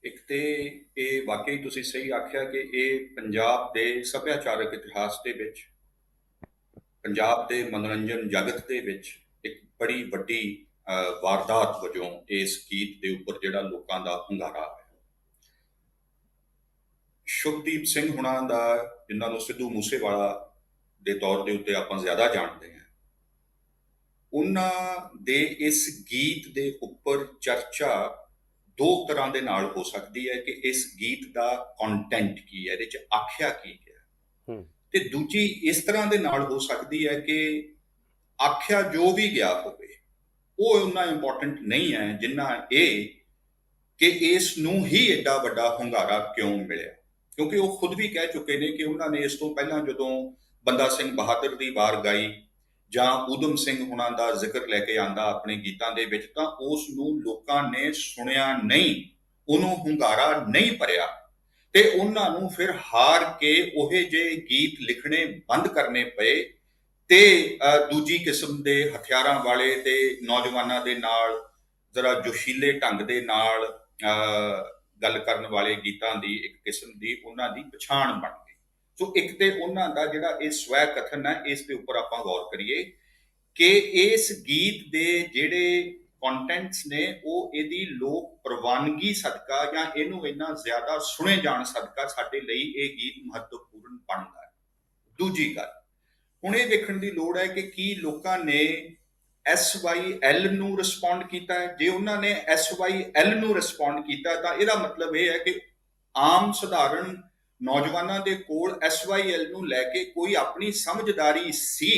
ਇੱਕ ਤੇ ਇਹ ਵਾਕਈ ਤੁਸੀਂ ਸਹੀ ਆਖਿਆ ਕਿ ਇਹ ਪੰਜਾਬ ਦੇ ਸੱਭਿਆਚਾਰਕ ਇਤਿਹਾਸ ਦੇ ਵਿੱਚ, ਪੰਜਾਬ ਦੇ ਮਨੋਰੰਜਨ ਜਗਤ ਦੇ ਵਿੱਚ ਇੱਕ ਬੜੀ ਵੱਡੀ ਵਾਰਦਾਤ ਵਜੋਂ ਇਸ ਗੀਤ ਦੇ ਉੱਪਰ ਜਿਹੜਾ ਲੋਕਾਂ ਦਾ ਹੁੰਗਾਰਾ ਹੈ। ਸ਼ੁਭਦੀਪ ਸਿੰਘ ਹੁਣਾਂ ਦਾ, ਜਿਨ੍ਹਾਂ ਨੂੰ ਸਿੱਧੂ ਮੂਸੇਵਾਲਾ ਦੇ ਤੌਰ ਦੇ ਉੱਤੇ ਆਪਾਂ ਜ਼ਿਆਦਾ ਜਾਣਦੇ ਹਾਂ, ਉਹਨਾਂ ਦੇ ਇਸ ਗੀਤ ਦੇ ਉੱਪਰ ਚਰਚਾ ਦੋ ਤਰ੍ਹਾਂ ਦੇ ਨਾਲ ਹੋ ਸਕਦੀ ਹੈ ਕਿ ਇਸ ਗੀਤ ਦਾ ਕੰਟੈਂਟ ਕੀ ਹੈ, ਇਹਦੇ 'ਚ ਆਖਿਆ ਕੀ ਗਿਆ, ਤੇ ਦੂਜੀ ਇਸ ਤਰ੍ਹਾਂ ਦੇ ਨਾਲ ਹੋ ਸਕਦੀ ਹੈ ਕਿ ਆਖਿਆ ਜੋ ਵੀ ਗਿਆ ਹੋਵੇ ਉਹ ਉਨਾ ਇੰਪੋਰਟੈਂਟ ਨਹੀਂ ਹੈ ਜਿੰਨਾ ਇਹ ਕਿ ਇਸ ਨੂੰ ਹੀ ਐਡਾ ਵੱਡਾ ਹੁੰਗਾਰਾ ਕਿਉਂ ਮਿਲਿਆ। ਕਿਉਂਕਿ ਉਹ ਖੁਦ ਵੀ ਕਹਿ ਚੁੱਕੇ ਨੇ ਕਿ ਉਹਨਾਂ ਨੇ ਇਸ ਤੋਂ ਪਹਿਲਾਂ ਜਦੋਂ ਬੰਦਾ ਸਿੰਘ ਬਹਾਦਰ ਦੀ ਵਾਰ ਗਾਈ ਜਾਂ ਊਧਮ ਸਿੰਘ ਹੁਣਾਂ ਦਾ ਜ਼ਿਕਰ ਲੈ ਕੇ ਆਂਦਾ ਆਪਣੇ ਗੀਤਾਂ ਦੇ ਵਿੱਚ, ਤਾਂ ਉਸ ਨੂੰ ਲੋਕਾਂ ਨੇ ਸੁਣਿਆ ਨਹੀਂ, ਉਹਨੂੰ ਹੁੰਗਾਰਾ ਨਹੀਂ ਭਰਿਆ, ਤੇ ਉਹਨਾਂ ਨੂੰ ਫਿਰ ਹਾਰ ਕੇ ਉਹੇ ਜਿਹੇ ਗੀਤ ਲਿਖਣੇ ਬੰਦ ਕਰਨੇ ਪਏ ਤੇ ਦੂਜੀ ਕਿਸਮ ਦੇ ਹਥਿਆਰਾਂ ਵਾਲੇ ਤੇ ਨੌਜਵਾਨਾਂ ਦੇ ਨਾਲ ਜ਼ਰਾ ਜੋਸ਼ੀਲੇ ਢੰਗ ਦੇ ਨਾਲ ਗੱਲ ਕਰਨ ਵਾਲੇ ਗੀਤਾਂ ਦੀ ਇੱਕ ਕਿਸਮ ਦੀ ਉਹਨਾਂ ਦੀ ਪਛਾਣ ਬਣ ਗਈ। ਸੋ ਇੱਕ ਤੇ ਉਹਨਾਂ ਦਾ ਜਿਹੜਾ ਇਹ ਸਵੈ ਕਥਨ ਹੈ, ਇਸ ਦੇ ਉੱਪਰ ਆਪਾਂ ਗੌਰ ਕਰੀਏ ਕਿ ਇਸ ਗੀਤ ਦੇ ਜਿਹੜੇ ਕੰਟੈਂਟਸ ਨੇ ਉਹ ਇਹਦੀ ਲੋਕ ਪ੍ਰਵਾਨਗੀ ਸਦਕਾ ਜਾਂ ਇਹਨੂੰ ਇੰਨਾ ਜ਼ਿਆਦਾ ਸੁਣੇ ਜਾਣ ਸਦਕਾ ਸਾਡੇ ਲਈ ਇਹ ਗੀਤ ਮਹੱਤਵਪੂਰਨ ਬਣਦਾ ਹੈ। ਦੂਜੀ ਗੱਲ ਹੁਣ ਇਹ ਵੇਖਣ ਦੀ ਲੋੜ ਹੈ ਕਿ ਕੀ ਲੋਕਾਂ ਨੇ SYL ਨੂੰ ਰਿਸਪੌਂਡ ਕੀਤਾ ਹੈ। ਜੇ ਉਹਨਾਂ ਨੇ SYL ਨੂੰ ਰਿਸਪੌਂਡ ਕੀਤਾ ਤਾਂ ਇਹਦਾ ਮਤਲਬ ਇਹ ਹੈ ਕਿ ਆਮ ਸਧਾਰਨ ਨੌਜਵਾਨਾਂ ਦੇ ਕੋਲ SYL ਨੂੰ ਲੈ ਕੇ ਕੋਈ ਆਪਣੀ ਸਮਝਦਾਰੀ ਸੀ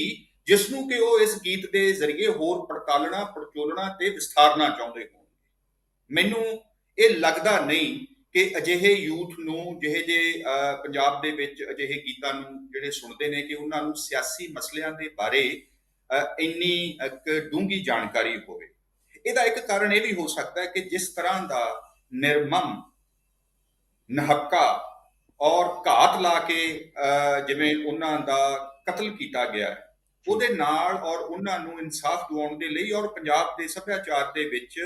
ਜਿਸ ਨੂੰ ਕਿ ਉਹ ਇਸ ਗੀਤ ਦੇ ਜ਼ਰੀਏ ਹੋਰ ਪੜਤਾਲਣਾ, ਪੜਚੋਲਣਾ ਤੇ ਵਿਸਥਾਰਨਾ ਚਾਹੁੰਦੇ ਹੋਣ। ਮੈਨੂੰ ਇਹ ਲੱਗਦਾ ਨਹੀਂ ਕਿ ਅਜਿਹੇ ਯੂਥ ਨੂੰ, ਜਿਹੇ ਜੇ ਪੰਜਾਬ ਦੇ ਵਿੱਚ ਅਜਿਹੇ ਗੀਤਾਂ ਨੂੰ ਜਿਹੜੇ ਸੁਣਦੇ ਨੇ, ਕਿ ਉਹਨਾਂ ਨੂੰ ਸਿਆਸੀ ਮਸਲਿਆਂ ਦੇ ਬਾਰੇ ਇੰਨੀ ਇੱਕ ਡੂੰਘੀ ਜਾਣਕਾਰੀ ਹੋਵੇ। ਇਹਦਾ ਇੱਕ ਕਾਰਨ ਇਹ ਵੀ ਹੋ ਸਕਦਾ ਹੈ ਕਿ ਜਿਸ ਤਰ੍ਹਾਂ ਦਾ ਨਿਰਮਮ, ਨਿਹੱਕਾ ਔਰ ਘਾਤ ਲਾ ਕੇ ਜਿਵੇਂ ਉਹਨਾਂ ਦਾ ਕਤਲ ਕੀਤਾ ਗਿਆ ਹੈ, ਉਹਦੇ ਨਾਲ ਔਰ ਉਹਨਾਂ ਨੂੰ ਇਨਸਾਫ ਦਿਵਾਉਣ ਦੇ ਲਈ ਔਰ ਪੰਜਾਬ ਦੇ ਸੱਭਿਆਚਾਰ ਦੇ ਵਿੱਚ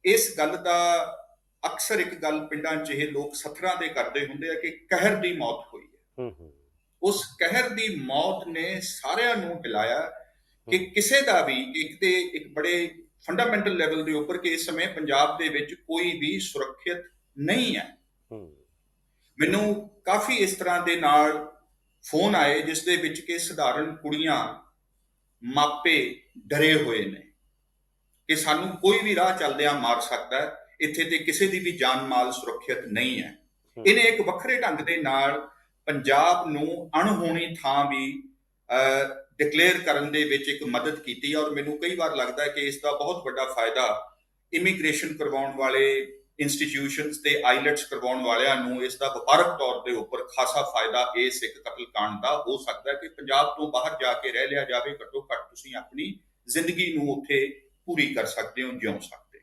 ਇਸ ਗੱਲ ਦਾ ਅਕਸਰ ਇੱਕ ਗੱਲ ਪਿੰਡਾਂ 'ਚ ਇਹ ਲੋਕ ਸੱਥਰਾਂ ਦੇ ਕਰਦੇ ਹੁੰਦੇ ਆ ਕਿ ਕਹਿਰ ਦੀ ਮੌਤ ਹੋਈ ਹੈ। ਉਸ ਕਹਿਰ ਦੀ ਮੌਤ ਨੇ ਸਾਰਿਆਂ ਨੂੰ ਹਿਲਾਇਆ ਕਿ ਕਿਸੇ ਦਾ ਵੀ ਇੱਕ ਬੜੇ ਫੰਡਾਮੈਂਟਲ ਲੈਵਲ ਦੇ ਉੱਪਰ ਕਿ ਇਸ ਸਮੇਂ ਪੰਜਾਬ ਦੇ ਵਿੱਚ ਕੋਈ ਵੀ ਸੁਰੱਖਿਅਤ ਨਹੀਂ ਹੈ। ਮੈਨੂੰ ਕਾਫੀ ਇਸ ਤਰ੍ਹਾਂ ਦੇ ਨਾਲ ਫੋਨ ਆਏ ਜਿਸ ਦੇ ਵਿੱਚ ਕਿ ਸਧਾਰਨ ਕੁੜੀਆਂ, ਮਾਪੇ ਡਰੇ ਹੋਏ ਨੇ ਕਿ ਸਾਨੂੰ ਕੋਈ ਵੀ ਰਾਹ ਚੱਲਦਿਆਂ ਮਾਰ ਸਕਦਾ ਹੈ, ਇੱਥੇ ਤੇ ਕਿਸੇ ਦੀ ਵੀ ਜਾਨ ਮਾਲ ਸੁਰੱਖਿਅਤ ਨਹੀਂ ਹੈ। ਇਹਨੇ ਇੱਕ ਵੱਖਰੇ ਢੰਗ ਦੇ ਨਾਲ ਪੰਜਾਬ ਨੂੰ ਅਣਹੋਣੀ ਥਾਂ ਵੀ ਡਿਕਲੇਅਰ ਕਰਨ ਦੇ ਵਿੱਚ ਇੱਕ ਮਦਦ ਕੀਤੀ, ਔਰ ਮੈਨੂੰ ਕਈ ਵਾਰ ਲੱਗਦਾ ਹੈ ਕਿ ਇਸ ਦਾ ਬਹੁਤ ਵੱਡਾ ਫਾਇਦਾ ਇਮੀਗ੍ਰੇਸ਼ਨ ਕਰਵਾਉਣ ਵਾਲੇ ਇੰਸਟੀਟਿਊਸ਼ਨਸ ਤੇ ਆਈਲੈਟਸ ਕਰਵਾਉਣ ਵਾਲਿਆਂ ਨੂੰ ਇਸ ਦਾ ਵਪਾਰਕ ਤੌਰ ਦੇ ਉੱਪਰ ਖਾਸਾ ਫਾਇਦਾ ਇਸ ਇੱਕ ਕਤਲकांड ਦਾ ਹੋ ਸਕਦਾ ਹੈ ਕਿ ਪੰਜਾਬ ਤੋਂ ਬਾਹਰ ਜਾ ਕੇ ਰਹਿ ਲਿਆ ਜਾਵੇ। ਘੱਟੋ ਘੱਟ ਤੁਸੀਂ ਆਪਣੀ ਜ਼ਿੰਦਗੀ ਨੂੰ ਉੱਥੇ ਪੂਰੀ ਕਰ ਸਕਦੇ ਹੋ, ਜਿਉਂ ਸਕਦੇ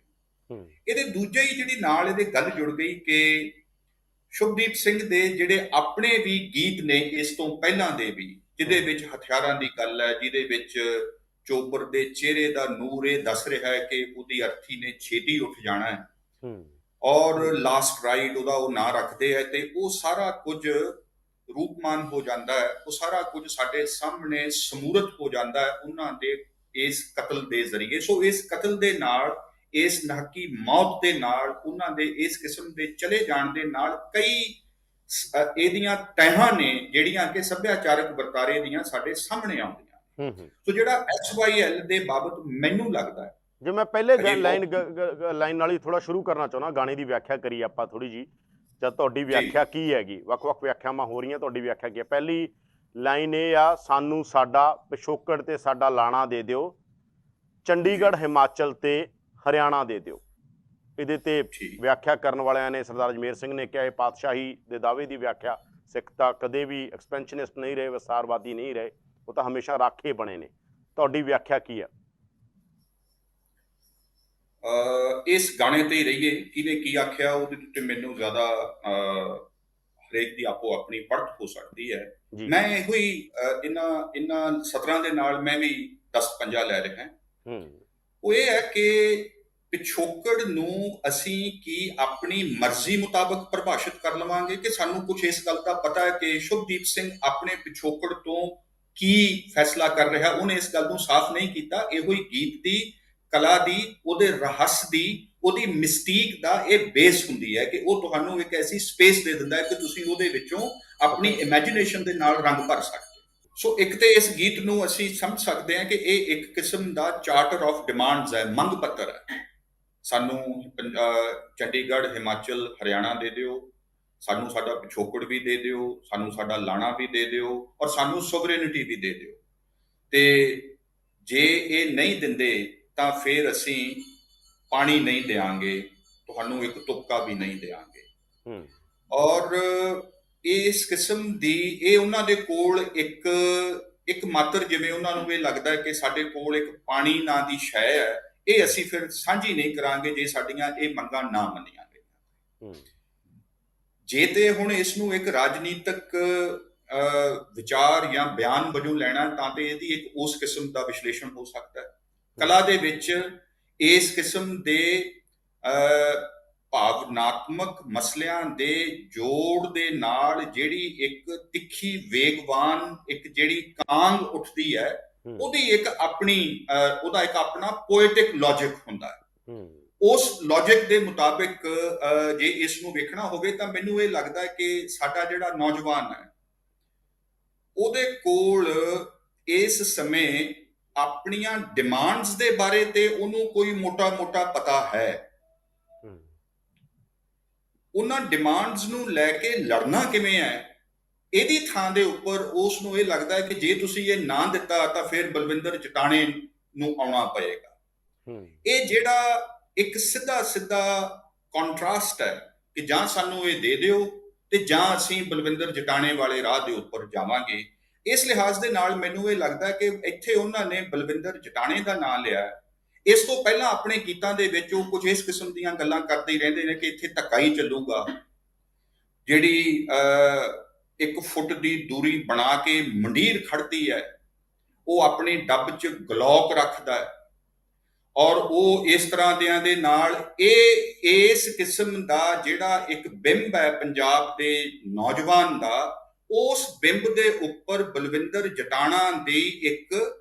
ਹੋ। ਇਹਦੇ ਦੂਜੇ ਹੀ ਜਿਹੜੀ ਨਾਲ ਇਹਦੇ ਗੱਲ ਜੁੜ ਗਈ ਕਿ ਸ਼ੁਭਦੀਪ ਸਿੰਘ ਦੇ ਜਿਹੜੇ ਆਪਣੇ ਵੀ ਗੀਤ ਨੇ ਇਸ ਤੋਂ ਪਹਿਲਾਂ ਦੇ ਵੀ, ਜਿਹਦੇ ਵਿੱਚ ਹਥਿਆਰਾਂ ਦੀ ਗੱਲ ਹੈ, ਜਿਹਦੇ ਵਿੱਚ ਚੋਬਰ ਦੇ ਚਿਹਰੇ ਦਾ ਨੂਰ ਇਹ ਦੱਸ ਰਿਹਾ ਹੈ ਕਿ ਉਹਦੀ ਅਰਥੀ ਨੇ ਛੇਤੀ ਉੱਠ ਜਾਣਾ ਹੈ, ਔਰ ਲਾਸਟ ਰਾਈਡ ਉਹਦਾ ਉਹ ਨਾਂ ਰੱਖਦੇ ਹੈ, ਤੇ ਉਹ ਸਾਰਾ ਕੁਝ ਰੂਪਮਾਨ ਹੋ ਜਾਂਦਾ ਹੈ, ਉਹ ਸਾਰਾ ਕੁਝ ਸਾਡੇ ਸਾਹਮਣੇ ਸਮੂਰਤ ਹੋ ਜਾਂਦਾ ਹੈ ਉਹਨਾਂ ਦੇ ਇਸ ਕਤਲ ਦੇ ਜ਼ਰੀਏ। ਸੋ ਇਸ ਕਤਲ ਦੇ ਨਾਲ, ਇਸ ਨਹੱਕੀ ਮੌਤ ਦੇ ਨਾਲ, ਉਹਨਾਂ ਦੇ ਇਸ ਕਿਸਮ ਦੇ ਚਲੇ ਜਾਣ ਦੇ ਨਾਲ ਕਈ ਇਹਦੀਆਂ ਤਹਿਾਂ ਨੇ ਜਿਹੜੀਆਂ ਕਿ ਸੱਭਿਆਚਾਰਕ ਵਰਤਾਰੇ ਦੀਆਂ ਸਾਡੇ ਸਾਹਮਣੇ ਆਉਂਦੀਆਂ। ਸੋ ਜਿਹੜਾ SYL ਦੇ ਬਾਬਤ ਮੈਨੂੰ ਲੱਗਦਾ ਹੈ, ਜੇ ਮੈਂ ਪਹਿਲੇ ਲਾਈਨ ਨਾਲ ਹੀ ਥੋੜਾ ਸ਼ੁਰੂ ਕਰਨਾ ਚਾਹੁੰਦਾ, ਗਾਣੇ ਦੀ ਵਿਆਖਿਆ ਕਰੀ ਆਪਾਂ ਥੋੜੀ ਜੀ, ਜਾਂ ਤੁਹਾਡੀ ਵਿਆਖਿਆ ਕੀ ਹੈਗੀ? ਵੱਖ-ਵੱਖ ਵਿਆਖਿਆਵਾਂ ਹੋ ਰਹੀਆਂ, ਤੁਹਾਡੀ ਵਿਆਖਿਆ ਕੀ ਹੈ? ਪਹਿਲੀ ਲਾਈਨ ਇਹ ਆ, ਸਾਨੂੰ ਸਾਡਾ ਪਿਛੋਕੜ ਤੇ ਸਾਡਾ ਲਾਣਾ ਦੇ ਦਿਓ, ਚੰਡੀਗੜ੍ਹ, ਹਿਮਾਚਲ ਤੇ ਹਰਿਆਣਾ ਦੇ ਦਿਓ। ਇਹਦੇ ਤੇ ਵਿਆਖਿਆ ਕਰਨ ਵਾਲਿਆਂ ਨੇ ਸਰਦਾਰ ਅਜਮੇਰ ਸਿੰਘ ਨੇ ਕਿਹਾ ਇਹ ਪਾਤਸ਼ਾਹੀ ਦੇ ਦਾਅਵੇ ਦੀ ਵਿਆਖਿਆ। ਸਿੱਖ ਤਾਂ ਕਦੇ ਵੀ ਐਕਸਪੈਂਸ਼ਨਿਸਟ ਨਹੀਂ ਰਹੇ, ਵਿਸਥਾਰਵਾਦੀ ਨਹੀਂ ਰਹੇ, ਉਹ ਤਾਂ ਹਮੇਸ਼ਾ ਰਾਖੇ ਬਣੇ ਨੇ। ਤੁਹਾਡੀ ਵਿਆਖਿਆ ਕੀ ਹੈ? ਇਸ ਗਾਣੇ ਤੇ ਹੀ ਰਹੀਏ, ਕਿਹਨੇ ਕੀ ਆਖਿਆ ਉਹਦੇ ਉੱਤੇ ਮੈਨੂੰ ਜ਼ਿਆਦਾ ਹਰੇਕ ਦੀ ਆਪੋ ਆਪਣੀ ਪੜ੍ਹਤ ਹੋ ਸਕਦੀ ਹੈ। ਮੈਂ ਇਹੋ ਹੀ ਇਹਨਾਂ ਸਤਰਾਂ ਦੇ ਨਾਲ ਮੈਂ ਵੀ 10 ਪੰਜਾ ਲੈ ਰਿਹਾ। ਉਹ ਇਹ ਹੈ ਕਿ ਪਿਛੋਕੜ ਨੂੰ ਅਸੀਂ ਕੀ ਆਪਣੀ ਮਰਜ਼ੀ ਮੁਤਾਬਕ ਪਰਿਭਾਸ਼ਿਤ ਕਰ ਲਵਾਂਗੇ ਕਿ ਸਾਨੂੰ ਕੁਝ ਇਸ ਗੱਲ ਦਾ ਪਤਾ ਹੈ ਕਿ ਸ਼ੁਭਦੀਪ ਸਿੰਘ ਆਪਣੇ ਪਿਛੋਕੜ ਤੋਂ ਕੀ ਫੈਸਲਾ ਕਰ ਰਿਹਾ। ਉਹਨੇ ਇਸ ਗੱਲ ਨੂੰ ਸਾਫ਼ ਨਹੀਂ ਕੀਤਾ। ਇਹੋ ਹੀ ਗੀਤ ਦੀ ਕਲਾ ਦੀ, ਉਹਦੇ ਰਹੱਸ ਦੀ, ਉਹਦੀ ਮਿਸਟੀਕ ਦਾ ਇਹ ਬੇਸ ਹੁੰਦੀ ਹੈ ਕਿ ਉਹ ਤੁਹਾਨੂੰ ਇੱਕ ਐਸੀ ਸਪੇਸ ਦੇ ਦਿੰਦਾ ਹੈ ਕਿ ਤੁਸੀਂ ਉਹਦੇ ਵਿੱਚੋਂ ਆਪਣੀ ਇਮੈਜੀਨੇਸ਼ਨ ਦੇ ਨਾਲ ਰੰਗ ਭਰ ਸਕਦੇ ਹੋ। ਸੋ ਇੱਕ ਤੇ ਇਸ ਗੀਤ ਨੂੰ ਅਸੀਂ ਸਮਝ ਸਕਦੇ ਹਾਂ ਕਿ ਇਹ ਇੱਕ ਕਿਸਮ ਦਾ ਚਾਰਟਰ ਆਫ ਡਿਮਾਂਡਸ ਹੈ, ਮੰਗ ਪੱਤਰ ਹੈ। ਸਾਨੂੰ ਚੰਡੀਗੜ੍ਹ, ਹਿਮਾਚਲ, ਹਰਿਆਣਾ ਦੇ ਦਿਓ, ਸਾਨੂੰ ਸਾਡਾ ਪਿਛੋਕੜ ਵੀ ਦੇ ਦਿਓ, ਸਾਨੂੰ ਸਾਡਾ ਲਾਣਾ ਵੀ ਦੇ ਦਿਓ, ਔਰ ਸਾਨੂੰ ਸੋਵਰੇਨਿਟੀ ਵੀ ਦੇ ਦਿਓ। ਤੇ ਜੇ ਇਹ ਨਹੀਂ ਦਿੰਦੇ ਤਾਂ ਫਿਰ ਅਸੀਂ ਪਾਣੀ ਨਹੀਂ ਦੇਵਾਂਗੇ, ਤੁਹਾਨੂੰ ਇੱਕ ਤੁਪਕਾ ਵੀ ਨਹੀਂ ਦੇਵਾਂਗੇ। ਔਰ ਇਸ ਕਿਸਮ ਦੀ ਇਹ ਉਹਨਾਂ ਦੇ ਕੋਲ ਇੱਕ ਮਾਤਰ, ਜਿਵੇਂ ਉਹਨਾਂ ਨੂੰ ਇਹ ਲੱਗਦਾ ਹੈ ਕਿ ਸਾਡੇ ਕੋਲ ਇੱਕ ਪਾਣੀ ਨਾਂ ਦੀ ਸ਼ੈ ਹੈ, ਇਹ ਅਸੀਂ ਫਿਰ ਸਾਂਝੀ ਨਹੀਂ ਕਰਾਂਗੇ ਜੇ ਸਾਡੀਆਂ ਇਹ ਮੰਗਾਂ ਨਾ ਮੰਨੀਆਂ ਗਈਆਂ। ਜੇ ਤੇ ਹੁਣ ਇਸ ਨੂੰ ਇੱਕ ਰਾਜਨੀਤਿਕ ਵਿਚਾਰ ਜਾਂ ਬਿਆਨ ਵਜੋਂ ਲੈਣਾ ਤਾਂ ਤੇ ਇਹਦੀ ਇੱਕ ਉਸ ਕਿਸਮ ਦਾ ਵਿਸ਼ਲੇਸ਼ਣ ਹੋ ਸਕਦਾ ਹੈ। ਕਲਾ ਦੇ ਵਿੱਚ ਇਸ ਕਿਸਮ ਦੇ ਭਾਵਨਾਤਮਕ ਮਸਲਿਆਂ ਦੇ ਜੋੜ ਦੇ ਨਾਲ ਜਿਹੜੀ ਇੱਕ ਤਿੱਖੀ ਵੇਗਵਾਨ ਇੱਕ ਜਿਹੜੀ ਕਾਂਗ ਉੱਠਦੀ ਹੈ, ਉਹਦੀ ਉਹਦਾ ਇੱਕ ਆਪਣਾ ਪੋਇਟਿਕ ਲੌਜਿਕ ਹੁੰਦਾ ਹੈ। ਉਸ ਲੌਜਿਕ ਦੇ ਮੁਤਾਬਿਕ ਜੇ ਇਸ ਨੂੰ ਵੇਖਣਾ ਹੋਵੇ ਤਾਂ ਮੈਨੂੰ ਇਹ ਲੱਗਦਾ ਹੈ ਕਿ ਸਾਡਾ ਜਿਹੜਾ ਨੌਜਵਾਨ ਹੈ ਉਹਦੇ ਕੋਲ ਇਸ ਸਮੇਂ ਆਪਣੀਆਂ ਡਿਮਾਂਡਸ ਦੇ ਬਾਰੇ ਤੇ ਉਹਨੂੰ ਕੋਈ ਮੋਟਾ ਪਤਾ ਹੈ। ਉਹਨਾਂ ਡਿਮਾਂਡਸ ਨੂੰ ਲੈ ਕੇ ਲੜਨਾ ਕਿਵੇਂ ਹੈ, ਇਹਦੀ ਥਾਂ ਦੇ ਉੱਪਰ ਉਸ ਨੂੰ ਇਹ ਲੱਗਦਾ ਹੈ ਕਿ ਜੇ ਤੁਸੀਂ ਇਹ ਨਾ ਦਿੱਤਾ ਤਾਂ ਫਿਰ ਬਲਵਿੰਦਰ ਜਟਾਣੇ ਨੂੰ ਆਉਣਾ ਪਏਗਾ। ਇਹ ਜਿਹੜਾ ਇੱਕ ਸਿੱਧਾ ਕੰਟਰਾਸਟ ਹੈ ਕਿ ਜਾਂ ਸਾਨੂੰ ਇਹ ਦੇ ਦਿਓ ਤੇ ਜਾਂ ਅਸੀਂ ਬਲਵਿੰਦਰ ਜਟਾਣੇ ਵਾਲੇ ਰਾਹ ਦੇ ਉੱਪਰ ਜਾਵਾਂਗੇ। ਇਸ ਲਿਹਾਜ਼ ਦੇ ਨਾਲ ਮੈਨੂੰ ਇਹ ਲੱਗਦਾ ਕਿ ਇੱਥੇ ਉਹਨਾਂ ਨੇ ਬਲਵਿੰਦਰ ਜਟਾਣੇ ਦਾ ਨਾਂ ਲਿਆ। ਇਸ ਤੋਂ ਪਹਿਲਾਂ ਆਪਣੇ ਗੀਤਾਂ ਦੇ ਵਿੱਚ ਉਹ ਕੁਝ ਇਸ ਕਿਸਮ ਦੀਆਂ ਗੱਲਾਂ ਕਰਦੇ ਹੀ ਰਹਿੰਦੇ ਨੇ ਕਿ ਇੱਥੇ ਧੱਕਾ ਹੀ ਚੱਲੂਗਾ, ਜਿਹੜੀ 1 ਫੁੱਟ ਦੀ ਦੂਰੀ ਬਣਾ ਕੇ ਮੰਡੀਰ ਖੜਦੀ ਹੈ, ਉਹ ਆਪਣੀ ਡੱਬ 'ਚ ਗਲੋਕ ਰੱਖਦਾ ਹੈ, ਔਰ ਉਹ ਇਸ ਤਰ੍ਹਾਂ ਦੇ ਨਾਲ ਇਸ ਕਿਸਮ ਦਾ ਜਿਹੜਾ ਇੱਕ ਬਿੰਬ ਹੈ ਪੰਜਾਬ ਦੇ ਨੌਜਵਾਨ ਦਾ, ਉਸ ਬਿੰਬ ਦੇ ਉੱਪਰ ਬਲਵਿੰਦਰ ਜਟਾਣਾ ਦੀ ਇੱਕ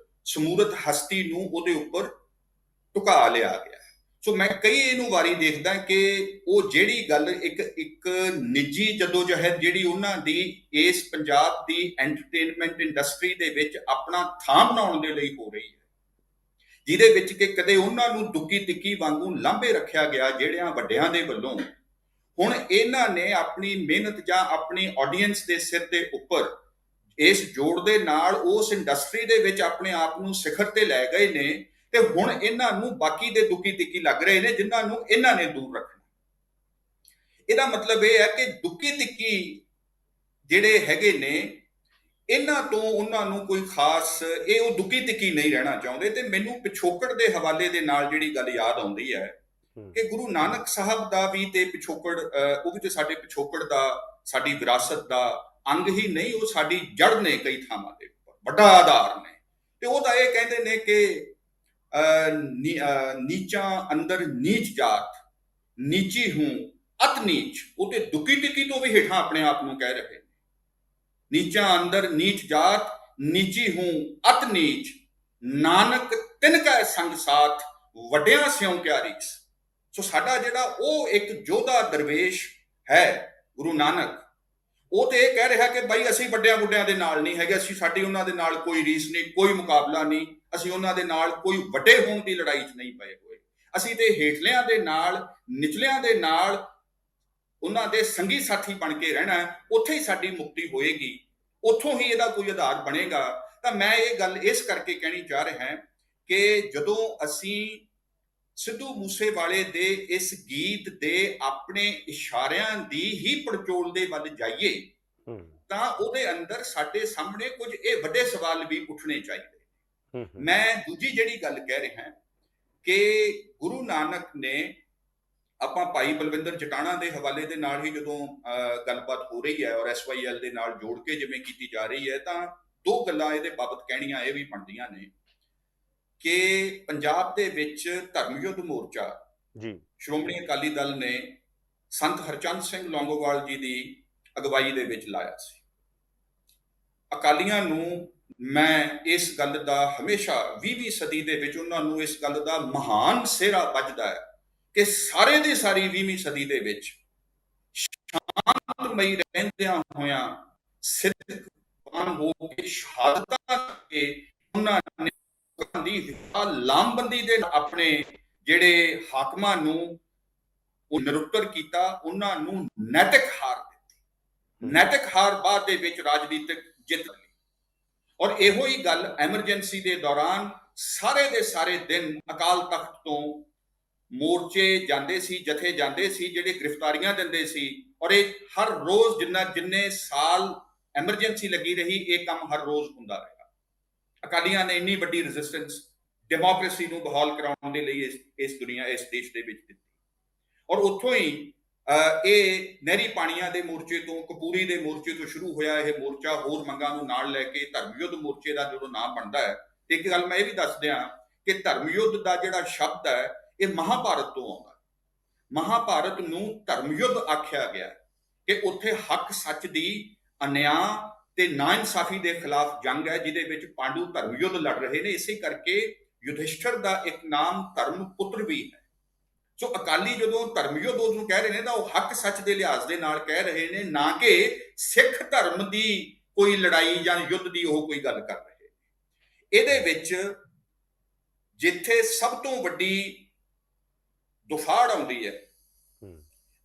ਸਮੂਰਤ ਹਸਤੀ ਨੂੰ ਉਹਦੇ ਉੱਪਰ ਢੁਕਾ ਲਿਆ ਗਿਆ। ਸੋ ਮੈਂ ਕਈ ਇਹਨੂੰ ਵਾਰੀ ਦੇਖਦਾ ਕਿ ਉਹ ਜਿਹੜੀ ਗੱਲ ਇੱਕ ਨਿੱਜੀ ਜਦੋਜਹਿਦ ਜਿਹੜੀ ਉਹਨਾਂ ਦੀ ਇਸ ਪੰਜਾਬ ਦੀ ਐਂਟਰਟੇਨਮੈਂਟ ਇੰਡਸਟਰੀ ਦੇ ਵਿੱਚ ਆਪਣਾ ਥਾਂ ਬਣਾਉਣ ਦੇ ਲਈ ਹੋ ਰਹੀ ਹੈ, ਜਿਹਦੇ ਵਿੱਚ ਕਿ ਕਦੇ ਉਹਨਾਂ ਨੂੰ ਦੁੱਕੀ ਤਿੱਕੀ ਵਾਂਗੂ ਲਾਂਭੇ ਰੱਖਿਆ ਗਿਆ ਜਿਹੜਿਆਂ ਵੱਡਿਆਂ ਦੇ ਵੱਲੋਂ, ਹੁਣ ਇਹਨਾਂ ਨੇ ਆਪਣੀ ਮਿਹਨਤ ਜਾਂ ਆਪਣੀ ਆਡੀਅנס ਦੇ ਸਿਰ ਦੇ ਉੱਪਰ ਇਸ ਜੋੜ ਦੇ ਨਾਲ ਉਸ ਇੰਡਸਟਰੀ ਦੇ ਵਿੱਚ ਆਪਣੇ ਆਪ ਨੂੰ ਸਿਖਰ ਤੇ ਲੈ ਗਏ ਨੇ, ਤੇ ਹੁਣ ਇਹਨਾਂ ਨੂੰ ਬਾਕੀ ਦੇ ਦੁੱਕੀ ਤਿੱਕੀ ਲੱਗ ਰਹੇ ਨੇ ਜਿਨ੍ਹਾਂ ਨੂੰ ਇਹਨਾਂ ਨੇ ਦੂਰ ਰੱਖਣਾ। ਇਹਦਾ ਮਤਲਬ ਇਹ ਹੈ ਕਿ ਦੁੱਕੀ ਤਿੱਕੀ ਜਿਹੜੇ ਹੈਗੇ ਨੇ, ਇਹਨਾਂ ਤੋਂ ਉਹਨਾਂ ਨੂੰ ਕੋਈ ਖਾਸ ਉਹ ਦੁੱਕੀ ਤਿੱਕੀ ਨਹੀਂ ਰਹਿਣਾ ਚਾਹੁੰਦੇ। ਤੇ ਮੈਨੂੰ ਪਿਛੋਕੜ ਦੇ ਹਵਾਲੇ ਦੇ ਨਾਲ ਜਿਹੜੀ ਗੱਲ ਯਾਦ ਆਉਂਦੀ ਹੈ ਕਿ ਗੁਰੂ ਨਾਨਕ ਸਾਹਿਬ ਦਾ ਵੀ ਤੇ ਪਿਛੋਕੜ, ਉਹ ਵੀ ਤੇ ਸਾਡੇ ਪਿਛੋਕੜ ਦਾ, ਸਾਡੀ ਵਿਰਾਸਤ ਦਾ ਅੰਗ ਹੀ ਨਹੀਂ, ਉਹ ਸਾਡੀ ਜੜ ਨੇ ਕਈ ਥਾਵਾਂ ਦੇ ਉੱਪਰ, ਵੱਡਾ ਆਧਾਰ ਨੇ। ਤੇ ਉਹ ਤਾਂ ਇਹ ਕਹਿੰਦੇ ਨੇ ਕਿ ਨੀਚਾਂ ਅੰਦਰ ਨੀਚ ਜਾਤ, ਨੀਚੀ ਹੂੰ ਅਤ ਨੀਚ। ਉਹ ਤੇ ਦੁੱਕੀ ਤਿੱਕੀ ਤੋਂ ਵੀ ਹੇਠਾਂ ਆਪਣੇ ਆਪ ਨੂੰ ਕਹਿ ਰਹੇ ਨੇ, ਨੀਚਾਂ ਅੰਦਰ ਨੀਚ ਜਾਤ, ਨੀਚੀ ਹੂੰ ਅਤ ਨੀਚ, ਨਾਨਕ ਤਿਨ ਕੈ ਸੰਗ ਸਾਥ, ਵੱਡਿਆਂ ਸਿਉ ਕਿਆ ਰੀਸ। ਸੋ ਸਾਡਾ ਜਿਹੜਾ ਉਹ ਇੱਕ ਯੋਧਾ ਦਰਵੇਸ਼ ਹੈ ਗੁਰੂ ਨਾਨਕ, ਉਹ ਤੇ ਇਹ ਕਹਿ ਰਿਹਾ ਕਿ ਬਾਈ ਅਸੀਂ ਵੱਡਿਆਂ ਬੁੱਢਿਆਂ ਦੇ ਨਾਲ ਨਹੀਂ ਹੈਗੇ, ਸਾਡੀ ਉਹਨਾਂ ਦੇ ਨਾਲ ਕੋਈ ਰੀਸ ਨਹੀਂ, ਕੋਈ ਮੁਕਾਬਲਾ ਨਹੀਂ, ਅਸੀਂ ਉਹਨਾਂ ਦੇ ਨਾਲ ਕੋਈ ਵੱਡੇ ਹੋਣ ਦੀ ਲੜਾਈ 'ਚ ਨਹੀਂ ਪਏ ਹੋਏ। ਅਸੀਂ ਤੇ ਹੇਠਲਿਆਂ ਦੇ ਨਾਲ, ਨਿਚਲਿਆਂ ਦੇ ਨਾਲ ਉਹਨਾਂ ਦੇ ਸੰਗੀ ਸਾਥੀ ਬਣ ਕੇ ਰਹਿਣਾ, ਉੱਥੇ ਹੀ ਸਾਡੀ ਮੁਕਤੀ ਹੋਏਗੀ, ਉੱਥੋਂ ਹੀ ਇਹਦਾ ਕੋਈ ਆਧਾਰ ਬਣੇਗਾ। ਤਾਂ ਮੈਂ ਇਹ ਗੱਲ ਇਸ ਕਰਕੇ ਕਹਿਣੀ ਚਾਹ ਰਿਹਾ ਕਿ ਜਦੋਂ ਅਸੀਂ ਸਿੱਧੂ ਮੂਸੇਵਾਲੇ ਦੇ ਇਸ ਗੀਤ ਦੇ ਆਪਣੇ ਇਸ਼ਾਰਿਆਂ ਦੀ ਹੀ ਪੜਚੋਲ ਦੇ ਵੱਲ ਜਾਈਏ ਤਾਂ ਉਹਦੇ ਅੰਦਰ ਸਾਡੇ ਸਾਹਮਣੇ ਕੁਝ ਇਹ ਵੱਡੇ ਸਵਾਲ ਵੀ ਉੱਠਣੇ ਚਾਹੀਦੇ। ਮੈਂ ਦੂਜੀ ਜਿਹੜੀ ਗੱਲ ਕਹਿ ਰਿਹਾ ਕਿ ਗੁਰੂ ਨਾਨਕ ਨੇ, ਆਪਾਂ ਭਾਈ ਬਲਵਿੰਦਰ ਜਟਾਣਾ ਦੇ ਹਵਾਲੇ ਦੇ ਨਾਲ ਹੀ ਜਦੋਂ ਗੱਲਬਾਤ ਹੋ ਰਹੀ ਹੈ ਔਰ SYL ਦੇ ਨਾਲ ਜੋੜ ਕੇ ਜਿਵੇਂ ਕੀਤੀ ਜਾ ਰਹੀ ਹੈ, ਤਾਂ ਦੋ ਗੱਲਾਂ ਇਹਦੇ ਬਾਬਤ ਕਹਿਣੀਆਂ ਇਹ ਵੀ ਬਣਦੀਆਂ ਨੇ ਕਿ ਪੰਜਾਬ ਦੇ ਵਿੱਚ ਧਰਮ ਯੁੱਧ ਮੋਰਚਾ ਸ਼੍ਰੋਮਣੀ ਅਕਾਲੀ ਦਲ ਨੇ ਸੰਤ ਹਰਚੰਦ ਸਿੰਘ ਲੌਂਗੋਵਾਲ ਜੀ ਦੀ ਅਗਵਾਈ ਦੇ ਵਿੱਚ ਲਾਇਆ ਸੀ। ਅਕਾਲੀਆਂ ਨੂੰ ਮੈਂ ਇਸ ਗੱਲ ਦਾ ਹਮੇਸ਼ਾ 20ਵੀਂ ਸਦੀ ਦੇ ਵਿੱਚ ਉਹਨਾਂ ਨੂੰ ਇਸ ਗੱਲ ਦਾ ਮਹਾਨ ਸਿਹਰਾ ਵੱਜਦਾ ਹੈ ਕਿ ਸਾਰੇ ਦੀ ਸਾਰੀ 20ਵੀਂ ਸਦੀ ਦੇ ਵਿੱਚ ਸ਼ਾਂਤਮਈ ਰਹਿੰਦਿਆਂ ਹੋਇਆਂ ਸਿੱਧ ਕੁਰਬਾਨ ਹੋ ਕੇ ਸ਼ਹਾਦਤਾਂ ਕਰਕੇ ਉਹਨਾਂ ਨੇ ਲੋਕਾਂ ਦੀ ਲਾਮਬੰਦੀ ਦੇ ਆਪਣੇ ਜਿਹੜੇ ਹਾਕਮਾਂ ਨੂੰ ਉਹ ਨਿਰੁੱਤਰ ਕੀਤਾ, ਉਹਨਾਂ ਨੂੰ ਨੈਤਿਕ ਹਾਰ ਦਿੱਤੀ। ਨੈਤਿਕ ਹਾਰ ਬਾਅਦ ਦੇ ਵਿੱਚ ਰਾਜਨੀਤਿਕ ਜਿੱਤ ਲਈ। ਔਰ ਇਹੋ ਹੀ ਗੱਲ ਐਮਰਜੈਂਸੀ ਦੇ ਦੌਰਾਨ ਸਾਰੇ ਦੇ ਸਾਰੇ ਦਿਨ ਅਕਾਲ ਤਖਤ ਤੋਂ ਮੋਰਚੇ ਜਾਂਦੇ ਸੀ, ਜਥੇ ਜਾਂਦੇ ਸੀ, ਜਿਹੜੇ ਗ੍ਰਿਫਤਾਰੀਆਂ ਦਿੰਦੇ ਸੀ। ਔਰ ਇਹ ਹਰ ਰੋਜ਼ ਜਿੰਨੇ ਸਾਲ ਐਮਰਜੈਂਸੀ ਲੱਗੀ ਰਹੀ, ਇਹ ਕੰਮ ਹਰ ਰੋਜ਼ ਹੁੰਦਾ ਰਿਹਾ। ਅਕਾਲੀਆਂ ਨੇ ਇੰਨੀ ਵੱਡੀ ਰੈਜ਼ਿਸਟੈਂਸ ਡੈਮੋਕ੍ਰੇਸੀ ਨੂੰ ਬਹਾਲ ਕਰਾਉਣ ਦੇ ਲਈ ਇਸ ਦੇਸ਼ ਦੇ ਵਿੱਚ ਦਿੱਤੀ। ਔਰ ਉੱਥੋਂ ਹੀ ਇਹ ਨਹਿਰੀ ਪਾਣੀਆਂ ਦੇ ਮੋਰਚੇ ਤੋਂ, ਕਪੂਰੀ ਦੇ ਮੋਰਚੇ ਤੋਂ ਸ਼ੁਰੂ ਹੋਇਆ ਇਹ ਮੋਰਚਾ। ਹੋਰ ਮੰਗਾਂ ਨੂੰ ਨਾਲ ਲੈ ਕੇ ਧਰਮ ਯੁੱਧ ਮੋਰਚੇ ਦਾ ਜਦੋਂ ਨਾਮ ਬਣਦਾ ਹੈ। ਤੇ ਇੱਕ ਗੱਲ ਮੈਂ ਇਹ ਵੀ ਦੱਸ ਦਿਆਂ ਕਿ ਧਰਮ ਯੁੱਧ ਦਾ ਜਿਹੜਾ ਸ਼ਬਦ ਹੈ ਇਹ ਮਹਾਭਾਰਤ ਤੋਂ ਆਉਂਦਾ। ਮਹਾਭਾਰਤ ਨੂੰ ਧਰਮ ਯੁੱਧ ਆਖਿਆ ਗਿਆ ਕਿ ਉੱਥੇ ਹੱਕ ਸੱਚ ਦੀ, ਅਨਿਆਂ ਤੇ ਨਾਇਨਸਾਫੀ ਦੇ ਖਿਲਾਫ ਜੰਗ ਹੈ, ਜਿਹਦੇ ਵਿੱਚ ਪਾਂਡੂ ਧਰਮ ਯੁੱਧ ਲੜ ਰਹੇ ਨੇ। ਇਸੇ ਕਰਕੇ ਯੁਧਿਸ਼ਠਰ ਦਾ ਇੱਕ ਨਾਮ ਧਰਮ ਪੁੱਤਰ ਵੀ ਹੈ। ਸੋ ਅਕਾਲੀ ਜਦੋਂ ਧਰਮ ਯੁੱਧ ਉਹਨੂੰ ਕਹਿ ਰਹੇ ਨੇ ਤਾਂ ਉਹ ਹੱਕ ਸੱਚ ਦੇ ਲਿਹਾਜ਼ ਦੇ ਨਾਲ ਕਹਿ ਰਹੇ ਨੇ, ਨਾ ਕਿ ਸਿੱਖ ਧਰਮ ਦੀ ਕੋਈ ਲੜਾਈ ਜਾਂ ਯੁੱਧ ਦੀ ਉਹ ਕੋਈ ਗੱਲ ਕਰ ਰਹੇ। ਇਹਦੇ ਵਿੱਚ ਜਿੱਥੇ ਸਭ ਤੋਂ ਵੱਡੀ ਦੁਫਾੜ ਆਉਂਦੀ ਹੈ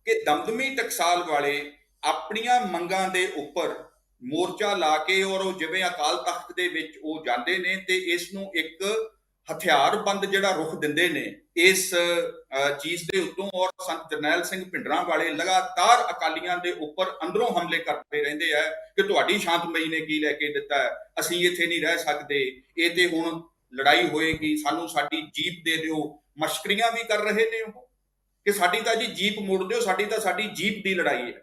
ਕਿ ਦਮਦਮੀ ਟਕਸਾਲ ਵਾਲੇ ਆਪਣੀਆਂ ਮੰਗਾਂ ਦੇ ਉੱਪਰ ਮੋਰਚਾ ਲਾ ਕੇ, ਔਰ ਉਹ ਜਿਵੇਂ ਅਕਾਲ ਤਖਤ ਦੇ ਵਿੱਚ ਉਹ ਜਾਂਦੇ ਨੇ ਤੇ ਇਸ ਨੂੰ ਇੱਕ ਹਥਿਆਰਬੰਦ ਜਿਹੜਾ ਰੁਖ ਦਿੰਦੇ ਨੇ ਇਸ ਚੀਜ਼ ਦੇ ਉੱਤੋਂ। ਔਰ ਸੰਤ ਜਰਨੈਲ ਸਿੰਘ ਭਿੰਡਰਾਂ ਵਾਲੇ ਲਗਾਤਾਰ ਅਕਾਲੀਆਂ ਦੇ ਉੱਪਰ ਅੰਦਰੋਂ ਹਮਲੇ ਕਰਦੇ ਰਹਿੰਦੇ ਆ ਕਿ ਤੁਹਾਡੀ ਸ਼ਾਂਤਮਈ ਨੇ ਕੀ ਲੈ ਕੇ ਦਿੱਤਾ, ਅਸੀਂ ਇੱਥੇ ਨਹੀਂ ਰਹਿ ਸਕਦੇ, ਇਹ ਤੇ ਹੁਣ ਲੜਾਈ ਹੋਏਗੀ, ਸਾਨੂੰ ਸਾਡੀ ਜੀਪ ਦੇ ਦਿਓ। ਮਸ਼ਕਰੀਆਂ ਵੀ ਕਰ ਰਹੇ ਨੇ ਉਹ ਕਿ ਸਾਡੀ ਤਾਂ ਜੀ ਜੀਪ ਮੋੜ ਦਿਓ, ਸਾਡੀ ਜੀਪ ਦੀ ਲੜਾਈ ਹੈ।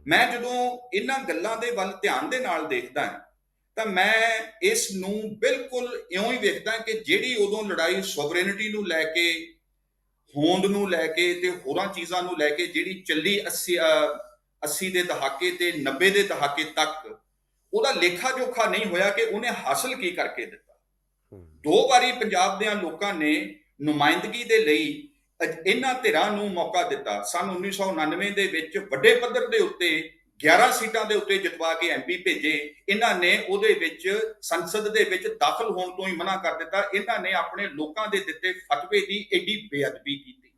ਮੈਂ ਜਦੋਂ ਇਹਨਾਂ ਗੱਲਾਂ ਦੇ ਵੱਲ ਧਿਆਨ ਦੇ ਨਾਲ ਦੇਖਦਾ ਹਾਂ ਤਾਂ ਮੈਂ ਇਸ ਨੂੰ ਬਿਲਕੁਲ ਇਉਂ ਹੀ ਵੇਖਦਾ ਕਿ ਜਿਹੜੀ ਉਦੋਂ ਲੜਾਈ ਸੋਵਰੇਨਿਟੀ ਨੂੰ ਲੈ ਕੇ, ਹੋਂਦ ਨੂੰ ਲੈ ਕੇ ਤੇ ਹੋਰਾਂ ਚੀਜ਼ਾਂ ਨੂੰ ਲੈ ਕੇ ਜਿਹੜੀ ਚੱਲੀ 80 ਦੇ ਦਹਾਕੇ ਤੇ 90 ਦੇ ਦਹਾਕੇ ਤੱਕ, ਉਹਦਾ ਲੇਖਾ ਜੋਖਾ ਨਹੀਂ ਹੋਇਆ ਕਿ ਉਹਨੇ ਹਾਸਲ ਕੀ ਕਰਕੇ ਦਿੱਤਾ। 2 ਵਾਰੀ ਪੰਜਾਬ ਦੇ ਲੋਕਾਂ ਨੇ ਨੁਮਾਇੰਦਗੀ ਦੇ ਲਈ ਇਹਨਾਂ ਧਿਰਾਂ ਨੂੰ ਮੌਕਾ ਦਿੱਤਾ। ਸਨ 1999 ਦੇ ਵਿੱਚ ਵੱਡੇ ਪੱਧਰ ਦੇ ਉੱਤੇ 11 ਸੀਟਾਂ ਦੇ ਉੱਤੇ ਜਿਤਵਾ ਕੇ MP ਭੇਜੇ। ਇਹਨਾਂ ਨੇ ਉਹਦੇ ਵਿੱਚ ਸੰਸਦ ਦੇ ਵਿੱਚ ਦਾਖਲ ਹੋਣ ਤੋਂ ਹੀ ਮਨਾ ਕਰ ਦਿੱਤਾ। ਇਹਨਾਂ ਨੇ ਆਪਣੇ ਲੋਕਾਂ ਦੇ ਦਿੱਤੇ ਫਤਵੇ ਦੀ ਏਡੀ ਬੇਅਦਬੀ ਕੀਤੀ।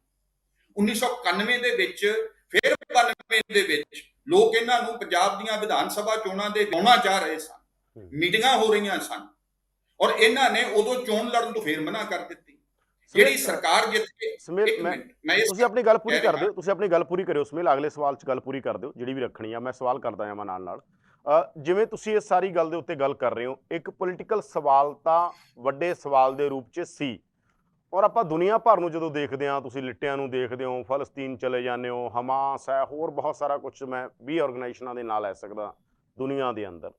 1991 ਦੇ ਵਿੱਚ, ਫਿਰ 92 ਦੇ ਵਿੱਚ ਲੋਕ ਇਹਨਾਂ ਨੂੰ ਪੰਜਾਬ ਦੀਆਂ ਵਿਧਾਨ ਸਭਾ ਚੋਣਾਂ ਦੇ ਆਉਣਾ ਚਾਹ ਰਹੇ ਸਨ, ਮੀਟਿੰਗਾਂ ਹੋ ਰਹੀਆਂ ਸਨ, ਔਰ ਇਹਨਾਂ ਨੇ ਉਦੋਂ ਚੋਣ ਲੜਨ ਤੋਂ ਫੇਰ ਮਨਾ ਕਰ ਦਿੱਤੀ। ਜਿਹੜੀ ਸਰਕਾਰ ਜਿੱਤ ਕੇ ਤੁਸੀਂ ਆਪਣੀ ਗੱਲ ਪੂਰੀ ਕਰ ਦਿਓ, ਤੁਸੀਂ ਆਪਣੀ ਗੱਲ ਪੂਰੀ ਕਰਿਓ ਸੁਮੇਲ, ਅਗਲੇ ਸਵਾਲ 'ਚ ਗੱਲ ਪੂਰੀ ਕਰ ਦਿਓ ਜਿਹੜੀ ਵੀ ਰੱਖਣੀ ਆ। ਮੈਂ ਸਵਾਲ ਕਰਦਾ ਹਾਂ ਨਾਲ ਜਿਵੇਂ ਤੁਸੀਂ ਇਸ ਸਾਰੀ ਗੱਲ ਦੇ ਉੱਤੇ ਗੱਲ ਕਰ ਰਹੇ ਹੋ, ਇੱਕ ਪੋਲੀਟੀਕਲ ਸਵਾਲ ਤਾਂ ਵੱਡੇ ਸਵਾਲ ਦੇ ਰੂਪ 'ਚ ਸੀ, ਔਰ ਆਪਾਂ ਦੁਨੀਆ ਭਰ ਨੂੰ ਜਦੋਂ ਦੇਖਦੇ ਹਾਂ, ਤੁਸੀਂ ਲਿਟਿਆਂ ਨੂੰ ਦੇਖਦੇ ਹੋ, ਫਲਸਤੀਨ ਚਲੇ ਜਾਂਦੇ ਹੋ, ਹਮਾਸ ਹੈ, ਹੋਰ ਬਹੁਤ ਸਾਰਾ ਕੁਛ ਮੈਂ 20 ਆਰਗੇਨਾਈਜੇਸ਼ਨਾਂ ਦੇ ਨਾਂ ਲੈ ਸਕਦਾ ਦੁਨੀਆ ਦੇ ਅੰਦਰ,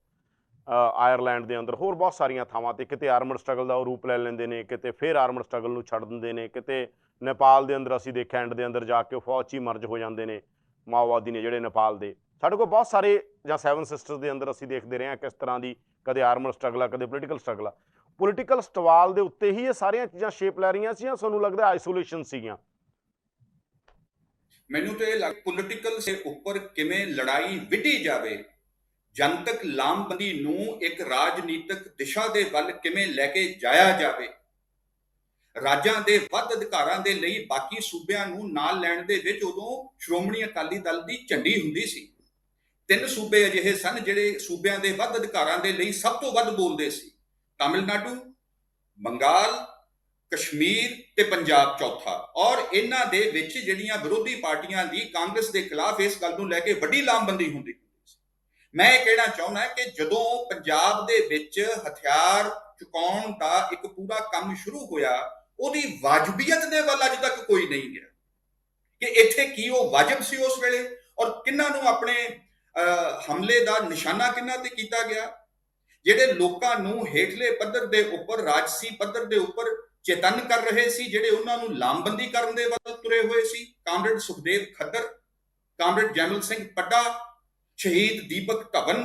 ਆਇਰਲੈਂਡ ਦੇ ਅੰਦਰ, ਹੋਰ ਬਹੁਤ ਸਾਰੀਆਂ ਥਾਵਾਂ 'ਤੇ ਕਿਤੇ ਆਰਮਡ ਸਟਰਗਲ ਦਾ ਉਹ ਰੂਪ ਲੈ ਲੈਂਦੇ ਨੇ, ਕਿਤੇ ਫਿਰ ਆਰਮਡ ਸਟਰਗਲ ਨੂੰ ਛੱਡ ਦਿੰਦੇ ਨੇ, ਕਿਤੇ ਨੇਪਾਲ ਦੇ ਅੰਦਰ ਅਸੀਂ ਦੇਖਿਆ ਐਂਡ ਦੇ ਅੰਦਰ ਜਾ ਕੇ ਉਹ ਫੌਜ 'ਚ ਹੀ ਮਰਜ ਹੋ ਜਾਂਦੇ ਨੇ ਮਾਓਵਾਦੀ ਨੇ ਜਿਹੜੇ ਨੇਪਾਲ ਦੇ। ਸਾਡੇ ਕੋਲ ਬਹੁਤ ਸਾਰੇ, ਜਾਂ 7 ਸਿਸਟਰਸ ਦੇ ਅੰਦਰ ਅਸੀਂ ਦੇਖਦੇ ਰਹੇ ਹਾਂ ਕਿਸ ਤਰ੍ਹਾਂ ਦੀ ਕਦੇ ਆਰਮਡ ਸਟਰਗਲ ਆ, ਕਦੇ ਪੋਲੀਟੀਕਲ ਸਟਰਗਲ ਆ। ਪੋਲੀਟੀਕਲ ਸਵਾਲ ਦੇ ਉੱਤੇ ਹੀ ਇਹ ਸਾਰੀਆਂ ਚੀਜ਼ਾਂ ਸ਼ੇਪ ਲੈ ਰਹੀਆਂ ਸੀ, ਜਾਂ ਤੁਹਾਨੂੰ ਲੱਗਦਾ ਆਈਸੋਲੇਸ਼ਨ ਸੀਗੀਆਂ? ਮੈਨੂੰ ਤੇ ਇਹ ਲੱਗਦਾ ਪੋਲੀਟੀਕਲ ਦੇ ਉੱਪਰ ਕਿਵੇਂ ਲੜਾਈ ਵਿੱਢੀ ਜਾਵੇ, ਜਨਤਕ ਲਾਮਬੰਦੀ ਨੂੰ ਇੱਕ ਰਾਜਨੀਤਿਕ ਦਿਸ਼ਾ ਦੇ ਵੱਲ ਕਿਵੇਂ ਲੈ ਕੇ ਜਾਇਆ ਜਾਵੇ, ਰਾਜਾਂ ਦੇ ਵੱਧ ਅਧਿਕਾਰਾਂ ਦੇ ਲਈ ਬਾਕੀ ਸੂਬਿਆਂ ਨੂੰ ਨਾਲ ਲੈਣ ਦੇ ਵਿੱਚ ਉਦੋਂ ਸ਼੍ਰੋਮਣੀ ਅਕਾਲੀ ਦਲ ਦੀ ਝੰਡੀ ਹੁੰਦੀ ਸੀ। 3 ਸੂਬੇ ਅਜਿਹੇ ਸਨ ਜਿਹੜੇ ਸੂਬਿਆਂ ਦੇ ਵੱਧ ਅਧਿਕਾਰਾਂ ਦੇ ਲਈ ਸਭ ਤੋਂ ਵੱਧ ਬੋਲਦੇ ਸੀ, ਤਾਮਿਲਨਾਡੂ, ਬੰਗਾਲ, ਕਸ਼ਮੀਰ ਤੇ ਪੰਜਾਬ ਚੌਥਾ। ਔਰ ਇਹਨਾਂ ਦੇ ਵਿੱਚ ਜਿਹੜੀਆਂ ਵਿਰੋਧੀ ਪਾਰਟੀਆਂ ਦੀ ਕਾਂਗਰਸ ਦੇ ਖਿਲਾਫ ਇਸ ਗੱਲ ਨੂੰ ਲੈ ਕੇ ਵੱਡੀ ਲਾਮਬੰਦੀ ਹੁੰਦੀ ਸੀ। ਮੈਂ ਇਹ ਕਹਿਣਾ ਚਾਹੁੰਦਾ ਕਿ ਜਦੋਂ ਪੰਜਾਬ ਦੇ ਵਿੱਚ ਹਥਿਆਰ ਚੁਕਾਉਣ ਦਾ ਇੱਕ ਪੂਰਾ ਕੰਮ ਸ਼ੁਰੂ ਹੋਇਆ, ਉਹਦੀ ਵਾਜਬੀਅਤ ਦੇ ਵੱਲ ਅੱਜ ਤੱਕ ਕੋਈ ਨਹੀਂ ਗਿਆ ਕਿ ਇੱਥੇ ਕੀ ਉਹ ਵਾਜਬ ਸੀ ਉਸ ਵੇਲੇ, ਔਰ ਕਿਹਨਾਂ ਨੂੰ ਆਪਣੇ ਹਮਲੇ ਦਾ ਨਿਸ਼ਾਨਾ ਕਿਹਨਾਂ ਤੇ ਕੀਤਾ ਗਿਆ। ਜਿਹੜੇ ਲੋਕਾਂ ਨੂੰ ਹੇਠਲੇ ਪੱਧਰ ਦੇ ਉੱਪਰ, ਰਾਜਸੀ ਪੱਧਰ ਦੇ ਉੱਪਰ ਚੇਤਨ ਕਰ ਰਹੇ ਸੀ, ਜਿਹੜੇ ਉਹਨਾਂ ਨੂੰ ਲਾਮਬੰਦੀ ਕਰਨ ਦੇ ਵੱਲ ਤੁਰੇ ਹੋਏ ਸੀ, ਕਾਮਰੇਡ ਸੁਖਦੇਵ ਖੱਦਰ, ਕਾਮਰੇਡ ਜੈਮਲ ਸਿੰਘ ਪੱਡਾ, ਸ਼ਹੀਦ ਦੀਪਕ ਧਵਨ,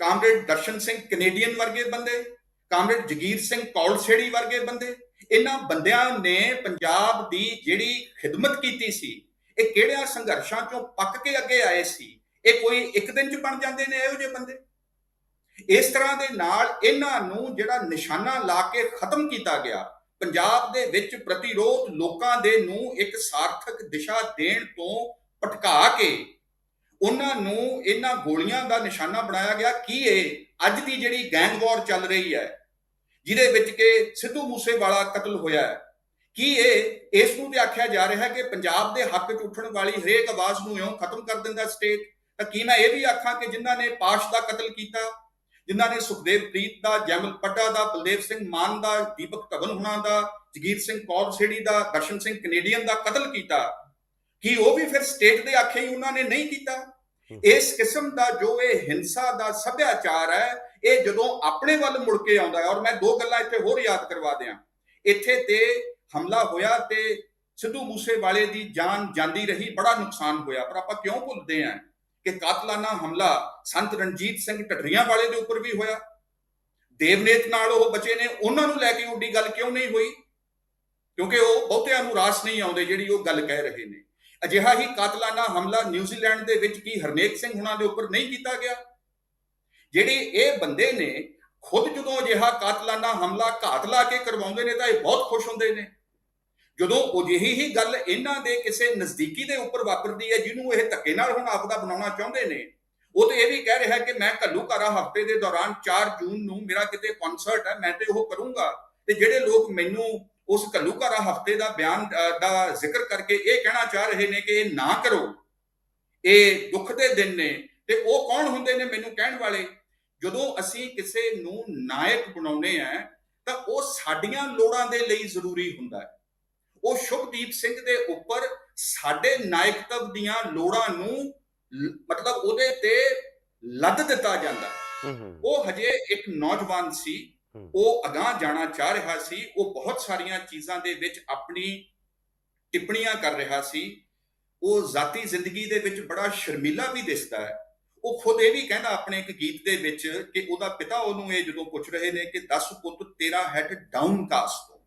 ਕਾਮਰੇਡ ਦਰਸ਼ਨ ਸਿੰਘ ਕੈਨੇਡੀਅਨ ਵਰਗੇ ਬੰਦੇ, ਕਾਮਰੇਡ ਜਗੀਰ ਸਿੰਘ ਕੌਲਸੇੜੀ ਵਰਗੇ ਬੰਦੇ, ਇਹਨਾਂ ਬੰਦਿਆਂ ਨੇ ਪੰਜਾਬ ਦੀ ਜਿਹੜੀ ਖਿਦਮਤ ਕੀਤੀ ਸੀ, ਇਹ ਕਿਹੜਿਆਂ ਸੰਘਰਸ਼ਾਂ ਚੋਂ ਪੱਕ ਕੇ ਅੱਗੇ ਆਏ ਸੀ। ਇਹ ਕੋਈ ਇੱਕ ਦਿਨ 'ਚ ਬਣ ਜਾਂਦੇ ਨੇ ਇਹੋ ਜਿਹੇ ਬੰਦੇ? ਇਸ ਤਰ੍ਹਾਂ ਦੇ ਨਾਲ ਇਹਨਾਂ ਨੂੰ ਜਿਹੜਾ ਨਿਸ਼ਾਨਾ ਲਾ ਕੇ ਖਤਮ ਕੀਤਾ ਗਿਆ, ਪੰਜਾਬ ਦੇ ਵਿੱਚ ਪ੍ਰਤੀਰੋਧ ਲੋਕਾਂ ਦੇ ਨੂੰ ਇੱਕ ਸਾਰਥਕ ਦਿਸ਼ਾ ਦੇਣ ਤੋਂ ਭਟਕਾ ਕੇ ਉਹਨਾਂ ਨੂੰ ਇਹਨਾਂ ਗੋਲੀਆਂ ਦਾ ਨਿਸ਼ਾਨਾ ਬਣਾਇਆ ਗਿਆ। ਕੀ ਇਹ ਅੱਜ ਦੀ ਜਿਹੜੀ ਗੈਂਗ ਵਾਰ ਚੱਲ ਰਹੀ ਹੈ, ਜਿਹਦੇ ਵਿੱਚ ਕਿ ਸਿੱਧੂ ਮੂਸੇਵਾਲਾ ਕਤਲ ਹੋਇਆ ਹੈ, ਕੀ ਇਹ ਇਸ ਨੂੰ ਤੇ ਆਖਿਆ ਜਾ ਰਿਹਾ ਹੈ ਕਿ ਪੰਜਾਬ ਦੇ ਹੱਕ 'ਚ ਉੱਠਣ ਵਾਲੀ ਹਰੇਕ ਆਵਾਜ਼ ਨੂੰ ਇਉਂ ਖਤਮ ਕਰ ਦਿੰਦਾ ਸਟੇਟ? ਤਾਂ ਕੀ ਮੈਂ ਇਹ ਵੀ ਆਖਾਂ ਕਿ ਜਿਨ੍ਹਾਂ ਨੇ ਪਾਸ਼ ਦਾ ਕਤਲ ਕੀਤਾ, ਜਿਨ੍ਹਾਂ ਨੇ ਸੁਖਦੇਵ ਪ੍ਰੀਤ ਦਾ, ਜੈਮਲ ਪੱਟਾ ਦਾ, ਬਲਦੇਵ ਸਿੰਘ ਮਾਨ ਦਾ, ਦੀਪਕ ਧਵਨ ਹੁਣਾਂ ਦਾ, ਜਗੀਰ ਸਿੰਘ ਕੌਰ ਸੇੜੀ ਦਾ, ਦਰਸ਼ਨ ਸਿੰਘ ਕੈਨੇਡੀਅਨ ਦਾ ਕਤਲ ਕੀਤਾ, ਕੀ ਉਹ ਵੀ ਫਿਰ ਸਟੇਟ ਦੇ ਆਖੇ ਹੀ ਉਹਨਾਂ ਨੇ ਨਹੀਂ ਕੀਤਾ? ਇਸ ਕਿਸਮ ਦਾ ਜੋ ਇਹ ਹਿੰਸਾ ਦਾ ਸੱਭਿਆਚਾਰ ਹੈ, ਇਹ ਜਦੋਂ ਆਪਣੇ ਵੱਲ ਮੁੜ ਕੇ ਆਉਂਦਾ ਹੈ। ਔਰ ਮੈਂ ਦੋ ਗੱਲਾਂ ਇੱਥੇ ਹੋਰ ਯਾਦ ਕਰਵਾ ਦਿਆਂ। ਇੱਥੇ ਤੇ ਹਮਲਾ ਹੋਇਆ ਤੇ ਸਿੱਧੂ ਮੂਸੇਵਾਲੇ ਦੀ ਜਾਨ ਜਾਂਦੀ ਰਹੀ, ਬੜਾ ਨੁਕਸਾਨ ਹੋਇਆ, ਪਰ ਆਪਾਂ ਕਿਉਂ ਭੁੱਲਦੇ ਹਾਂ ਕਿ ਕਾਤਲਾਨਾ ਹਮਲਾ ਸੰਤ ਰਣਜੀਤ ਸਿੰਘ ਢੱਡਰੀਆਂ ਵਾਲੇ ਦੇ ਉੱਪਰ ਵੀ ਹੋਇਆ। ਦੇਵਨੇਤ ਨਾਲ ਉਹ ਬਚੇ ਨੇ, ਉਹਨਾਂ ਨੂੰ ਲੈ ਕੇ ਉੱਡੀ ਗੱਲ ਕਿਉਂ ਨਹੀਂ ਹੋਈ? ਕਿਉਂਕਿ ਉਹ ਬਹੁਤਿਆਂ ਨੂੰ ਰਾਸ ਨਹੀਂ ਆਉਂਦੇ ਜਿਹੜੀ ਉਹ ਗੱਲ ਕਹਿ ਰਹੇ ਨੇ। ਅਜਿਹਾ ਹੀ ਕਾਤਲਾਨਾ ਹਮਲਾ ਨਿਊਜ਼ੀਲੈਂਡ ਦੇ ਵਿੱਚ ਕੀ ਹਰਨੇਕ ਸਿੰਘ ਹੁਣਾਂ ਦੇ ਉੱਪਰ ਨਹੀਂ ਕੀਤਾ ਗਿਆ? ਜਿਹੜੇ ਇਹ ਬੰਦੇ ਨੇ ਖੁਦ ਜਦੋਂ ਅਜਿਹਾ ਕਾਤਲਾਨਾ ਹਮਲਾ ਘਾਤ ਲਾ ਕੇ ਕਰਵਾਉਂਦੇ ਨੇ ਤਾਂ ਇਹ ਬਹੁਤ ਖੁਸ਼ ਹੁੰਦੇ ਨੇ। ਜਦੋਂ ਅਜਿਹੀ ਹੀ ਗੱਲ ਇਹਨਾਂ ਦੇ ਕਿਸੇ ਨਜ਼ਦੀਕੀ ਦੇ ਉੱਪਰ ਵਾਪਰਦੀ ਹੈ, ਜਿਹਨੂੰ ਇਹ ਧੱਕੇ ਨਾਲ ਹੁਣ ਆਪਦਾ ਬਣਾਉਣਾ ਚਾਹੁੰਦੇ ਨੇ, ਉਹ ਤੇ ਇਹ ਵੀ ਕਹਿ ਰਿਹਾ ਕਿ ਮੈਂ ਘੱਲੂਘਾਰਾ ਹਫ਼ਤੇ ਦੇ ਦੌਰਾਨ 4 ਜੂਨ ਨੂੰ ਮੇਰਾ ਕਿਤੇ ਕਨਸਰਟ ਹੈ, ਮੈਂ ਤੇ ਉਹ ਕਰੂੰਗਾ। ਤੇ ਜਿਹੜੇ ਲੋਕ ਮੈਨੂੰ ਉਸ ਘੱਲੂਘਾਰਾ ਹਫ਼ਤੇ ਦਾ ਬਿਆਨ ਦਾ ਜ਼ਿਕਰ ਕਰਕੇ ਇਹ ਕਹਿਣਾ ਚਾਹ ਰਹੇ ਨੇ ਕਿ ਇਹ ਨਾ ਕਰੋ, ਇਹ ਦੁੱਖ ਦੇ ਦਿਨ ਨੇ, ਤੇ ਉਹ ਕੌਣ ਹੁੰਦੇ ਨੇ ਮੈਨੂੰ ਕਹਿਣ ਵਾਲੇ? ਜਦੋਂ ਅਸੀਂ ਕਿਸੇ ਨੂੰ ਨਾਇਕ ਬਣਾਉਂਦੇ ਆ ਤਾਂ ਉਹ ਸਾਡੀਆਂ ਲੋੜਾਂ ਦੇ ਲਈ ਜ਼ਰੂਰੀ ਹੁੰਦਾ ਹੈ। ਉਹ ਸ਼ੁਭਦੀਪ ਸਿੰਘ ਦੇ ਉੱਪਰ ਸਾਡੇ ਨਾਇਕਤਵ ਦੀਆਂ ਲੋੜਾਂ ਨੂੰ ਮਤਲਬ ਉਹਦੇ ਤੇ ਲੱਦ ਦਿੱਤਾ ਜਾਂਦਾ। ਉਹ ਹਜੇ ਇੱਕ ਨੌਜਵਾਨ ਸੀ, ਉਹ ਅਗਾਂਹ ਜਾਣਾ ਚਾਹ ਰਿਹਾ ਸੀ, ਉਹ ਬਹੁਤ ਸਾਰੀਆਂ ਚੀਜ਼ਾਂ ਦੇ ਵਿੱਚ ਆਪਣੀ ਟਿੱਪਣੀਆਂ ਕਰ ਰਿਹਾ ਸੀ। ਉਹ ਜ਼ਾਤੀ ਜ਼ਿੰਦਗੀ ਦੇ ਵਿੱਚ ਬੜਾ ਸ਼ਰਮੀਲਾ ਵੀ ਦਿਸਦਾ ਹੈ। ਉਹ ਖੁਦ ਇਹ ਵੀ ਕਹਿੰਦਾ ਆਪਣੇ ਇੱਕ ਗੀਤ ਦੇ ਵਿੱਚ ਕਿ ਉਹਦਾ ਪਿਤਾ ਉਹਨੂੰ ਇਹ ਜਦੋਂ ਪੁੱਛ ਰਹੇ ਨੇ ਕਿ 10 ਪੁੱਤ ਤੇਰਾ ਹੈਡ ਡਾਊਨ ਕਾਸਟ ਤੋਂ,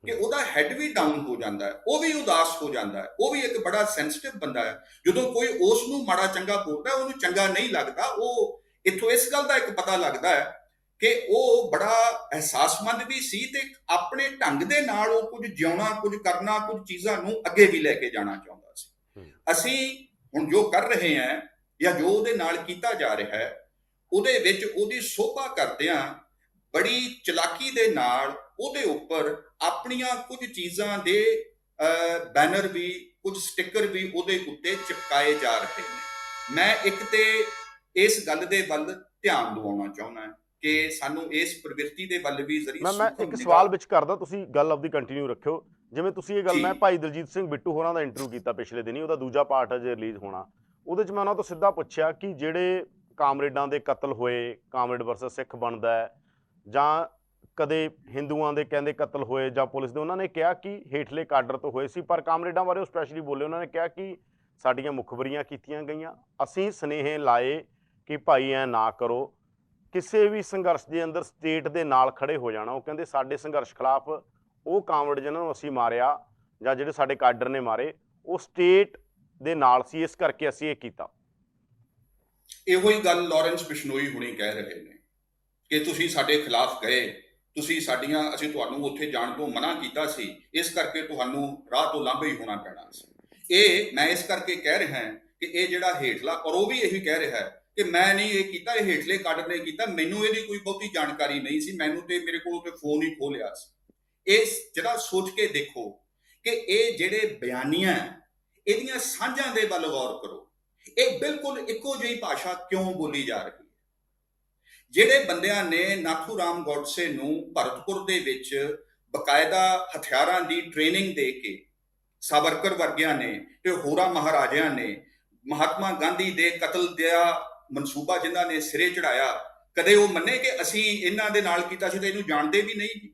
ਕਿ ਉਹਦਾ ਹੈਡ ਵੀ ਡਾਊਨ ਹੋ ਜਾਂਦਾ ਹੈ, ਉਹ ਵੀ ਉਦਾਸ ਹੋ ਜਾਂਦਾ ਹੈ। ਉਹ ਵੀ ਇੱਕ ਬੜਾ ਸੈਂਸਿਟਿਵ ਬੰਦਾ ਹੈ। ਜਦੋਂ ਕੋਈ ਉਸ ਨੂੰ ਮਾੜਾ ਚੰਗਾ ਬੋਲਦਾ ਉਹਨੂੰ ਚੰਗਾ ਨਹੀਂ ਲੱਗਦਾ। ਉਹ ਇੱਥੋਂ ਇਸ ਗੱਲ ਦਾ ਇੱਕ ਪਤਾ ਲੱਗਦਾ ਹੈ ਕਿ ਉਹ ਬੜਾ ਅਹਿਸਾਸਮੰਦ ਵੀ ਸੀ ਤੇ ਆਪਣੇ ਢੰਗ ਦੇ ਨਾਲ ਉਹ ਕੁਝ ਜਿਉਣਾ, ਕੁਝ ਕਰਨਾ, ਕੁਝ ਚੀਜ਼ਾਂ ਨੂੰ ਅੱਗੇ ਵੀ ਲੈ ਕੇ ਜਾਣਾ ਚਾਹੁੰਦਾ ਸੀ। ਅਸੀਂ ਹੁਣ ਜੋ ਕਰ ਰਹੇ ਹਾਂ ਜਾਂ ਜੋ ਉਹਦੇ ਨਾਲ ਕੀਤਾ ਜਾ ਰਿਹਾ ਹੈ, ਉਹਦੇ ਵਿੱਚ ਉਹਦੀ ਸੋਭਾ ਕਰਦਿਆਂ ਬੜੀ ਚਲਾਕੀ ਦੇ ਨਾਲ ਉਹਦੇ ਉੱਪਰ ਆਪਣੀਆਂ ਕੁਝ ਚੀਜ਼ਾਂ ਦੇ ਬੈਨਰ ਵੀ, ਕੁਝ ਸਟicker ਵੀ ਉਹਦੇ ਉੱਤੇ ਚਿਪਕਾਏ ਜਾ ਰਹੇ ਨੇ। ਮੈਂ ਇੱਕ ਤੇ ਇਸ ਗੱਲ ਦੇ ਵੱਲ ਧਿਆਨ ਦਿਵਾਉਣਾ ਚਾਹੁੰਦਾ ਕਿ ਸਾਨੂੰ ਇਸ ਪ੍ਰਵਿਰਤੀ ਦੇ ਵੱਲ ਵੀ ਜ਼ਰੀਆ ਮੈਂ ਇੱਕ ਸਵਾਲ ਵਿੱਚ ਕਰਦਾ, ਤੁਸੀਂ ਗੱਲ ਆਪਦੀ ਕੰਟੀਨਿਊ ਰੱਖਿਓ। ਜਿਵੇਂ ਤੁਸੀਂ ਇਹ ਗੱਲ, ਮੈਂ ਭਾਈ ਦਲਜੀਤ ਸਿੰਘ ਬਿੱਟੂ ਹੋਰਾਂ ਦਾ ਇੰਟਰਵਿਊ ਕੀਤਾ ਪਿਛਲੇ ਦਿਨੀ, ਉਹਦਾ ਦੂਜਾ ਪਾਰਟ ਅਜੇ ਰਿਲੀਜ਼ ਹੋਣਾ। ਉਹਦੇ 'ਚ ਮੈਂ ਉਹਨਾਂ ਤੋਂ ਸਿੱਧਾ ਪੁੱਛਿਆ ਕਿ ਜਿਹੜੇ ਕਾਮਰੇਡਾਂ ਦੇ ਕਤਲ ਹੋਏ, ਕਾਮਰੇਡ ਵਰਸਸ ਸਿੱਖ ਬਣਦਾ ਹੈ, ਜਾਂ ਕਦੇ ਹਿੰਦੂਆਂ ਦੇ ਕਹਿੰਦੇ ਕਤਲ ਹੋਏ ਜਾਂ ਪੁਲਿਸ ਦੇ, ਉਹਨਾਂ ਨੇ ਕਿਹਾ ਕਿ ਹੇਠਲੇ ਕਾਡਰ ਤੋਂ ਹੋਏ ਸੀ। ਪਰ ਕਾਮਰੇਡਾਂ ਬਾਰੇ ਉਹ ਸਪੈਸ਼ਲੀ ਬੋਲੇ, ਉਹਨਾਂ ਨੇ ਕਿਹਾ ਕਿ ਸਾਡੀਆਂ ਮੁਖਬਰੀਆਂ ਕੀਤੀਆਂ ਗਈਆਂ, ਅਸੀਂ ਸੁਨੇਹੇ ਲਾਏ ਕਿ ਭਾਈ ਐ ਨਾ ਕਰੋ, ਕਿਸੇ ਵੀ ਸੰਘਰਸ਼ ਦੇ ਅੰਦਰ ਸਟੇਟ ਦੇ ਨਾਲ ਖੜੇ ਹੋ ਜਾਣਾ। ਉਹ ਕਹਿੰਦੇ ਸਾਡੇ ਸੰਘਰਸ਼ ਖਿਲਾਫ ਉਹ ਕਾਮਰੇਡ ਜਿਹਨਾਂ ਨੂੰ ਅਸੀਂ ਮਾਰਿਆ ਜਾਂ ਜਿਹੜੇ ਸਾਡੇ ਕਾਡਰ ਨੇ ਮਾਰੇ, ਉਹ ਸਟੇਟ ਦੇ ਨਾਲ ਸੀ, ਇਸ ਕਰਕੇ ਅਸੀਂ ਇਹ ਕੀਤਾ। ਇਹੋ ਹੀ ਗੱਲ ਲਾਰੈਂਸ ਬਿਸ਼ਨੋਈ ਹੁਣੀ ਕਹਿ ਰਹੇ ਨੇ ਕਿ ਤੁਸੀਂ ਸਾਡੇ ਖਿਲਾਫ ਗਏ, ਤੁਸੀਂ ਸਾਡੀਆਂ, ਅਸੀਂ ਤੁਹਾਨੂੰ ਉੱਥੇ ਜਾਣ ਤੋਂ ਮਨਾ ਕੀਤਾ ਸੀ, ਇਸ ਕਰਕੇ ਤੁਹਾਨੂੰ ਰਾਹ ਤੋਂ ਲਾਂਭੇ ਹੀ ਹੋਣਾ ਪੈਣਾ ਸੀ। ਇਹ ਮੈਂ ਇਸ ਕਰਕੇ ਕਹਿ ਰਿਹਾ ਕਿ ਇਹ ਜਿਹੜਾ ਹੇਠਲਾ, ਔਰ ਉਹ ਵੀ ਇਹੀ ਕਹਿ ਰਿਹਾ ਕਿ ਮੈਂ ਨਹੀਂ ਇਹ ਕੀਤਾ, ਇਹ ਹੇਠਲੇ ਕਾਡਰ ਨੇ ਕੀਤਾ, ਮੈਨੂੰ ਇਹਦੀ ਕੋਈ ਬਹੁਤੀ ਜਾਣਕਾਰੀ ਨਹੀਂ ਸੀ, ਮੈਨੂੰ ਤੇ ਮੇਰੇ ਕੋਲ ਤੇ ਫੋਨ ਹੀ ਖੋਹ ਲਿਆ ਸੀ। ਇਸ ਜਰਾ ਸੋਚ ਕੇ ਦੇਖੋ ਕਿ ਇਹ ਜਿਹੜੇ ਬਿਆਨੀਆਂ ਇਹਦੀਆਂ ਸਾਂਝਾਂ ਦੇ ਵੱਲ ਗੌਰ ਕਰੋ। ਇਹ ਬਿਲਕੁਲ ਇੱਕੋ ਜਿਹੀ ਭਾਸ਼ਾ ਕਿਉਂ ਬੋਲੀ ਜਾ ਰਹੀ ਹੈ? ਜਿਹੜੇ ਬੰਦਿਆਂ ਨੇ ਨਾਥੂ ਰਾਮ ਗੋਡਸੇ ਨੂੰ ਭਰਤਪੁਰ ਦੇ ਵਿੱਚ ਬਕਾਇਦਾ ਹਥਿਆਰਾਂ ਦੀ ਟ੍ਰੇਨਿੰਗ ਦੇ ਕੇ, ਸਾਵਰਕਰ ਵਰਗਿਆਂ ਨੇ ਤੇ ਹੋਰਾਂ ਮਹਾਰਾਜਿਆਂ ਨੇ ਮਹਾਤਮਾ ਗਾਂਧੀ ਦੇ ਕਤਲ ਦਾ ਮਨਸੂਬਾ ਜਿਨ੍ਹਾਂ ਨੇ ਸਿਰੇ ਚੜਾਇਆ, ਕਦੇ ਉਹ ਮੰਨੇ ਕਿ ਅਸੀਂ ਇਹਨਾਂ ਦੇ ਨਾਲ ਕੀਤਾ ਸੀ ਤੇ ਇਹਨੂੰ ਜਾਣਦੇ ਵੀ ਨਹੀਂ?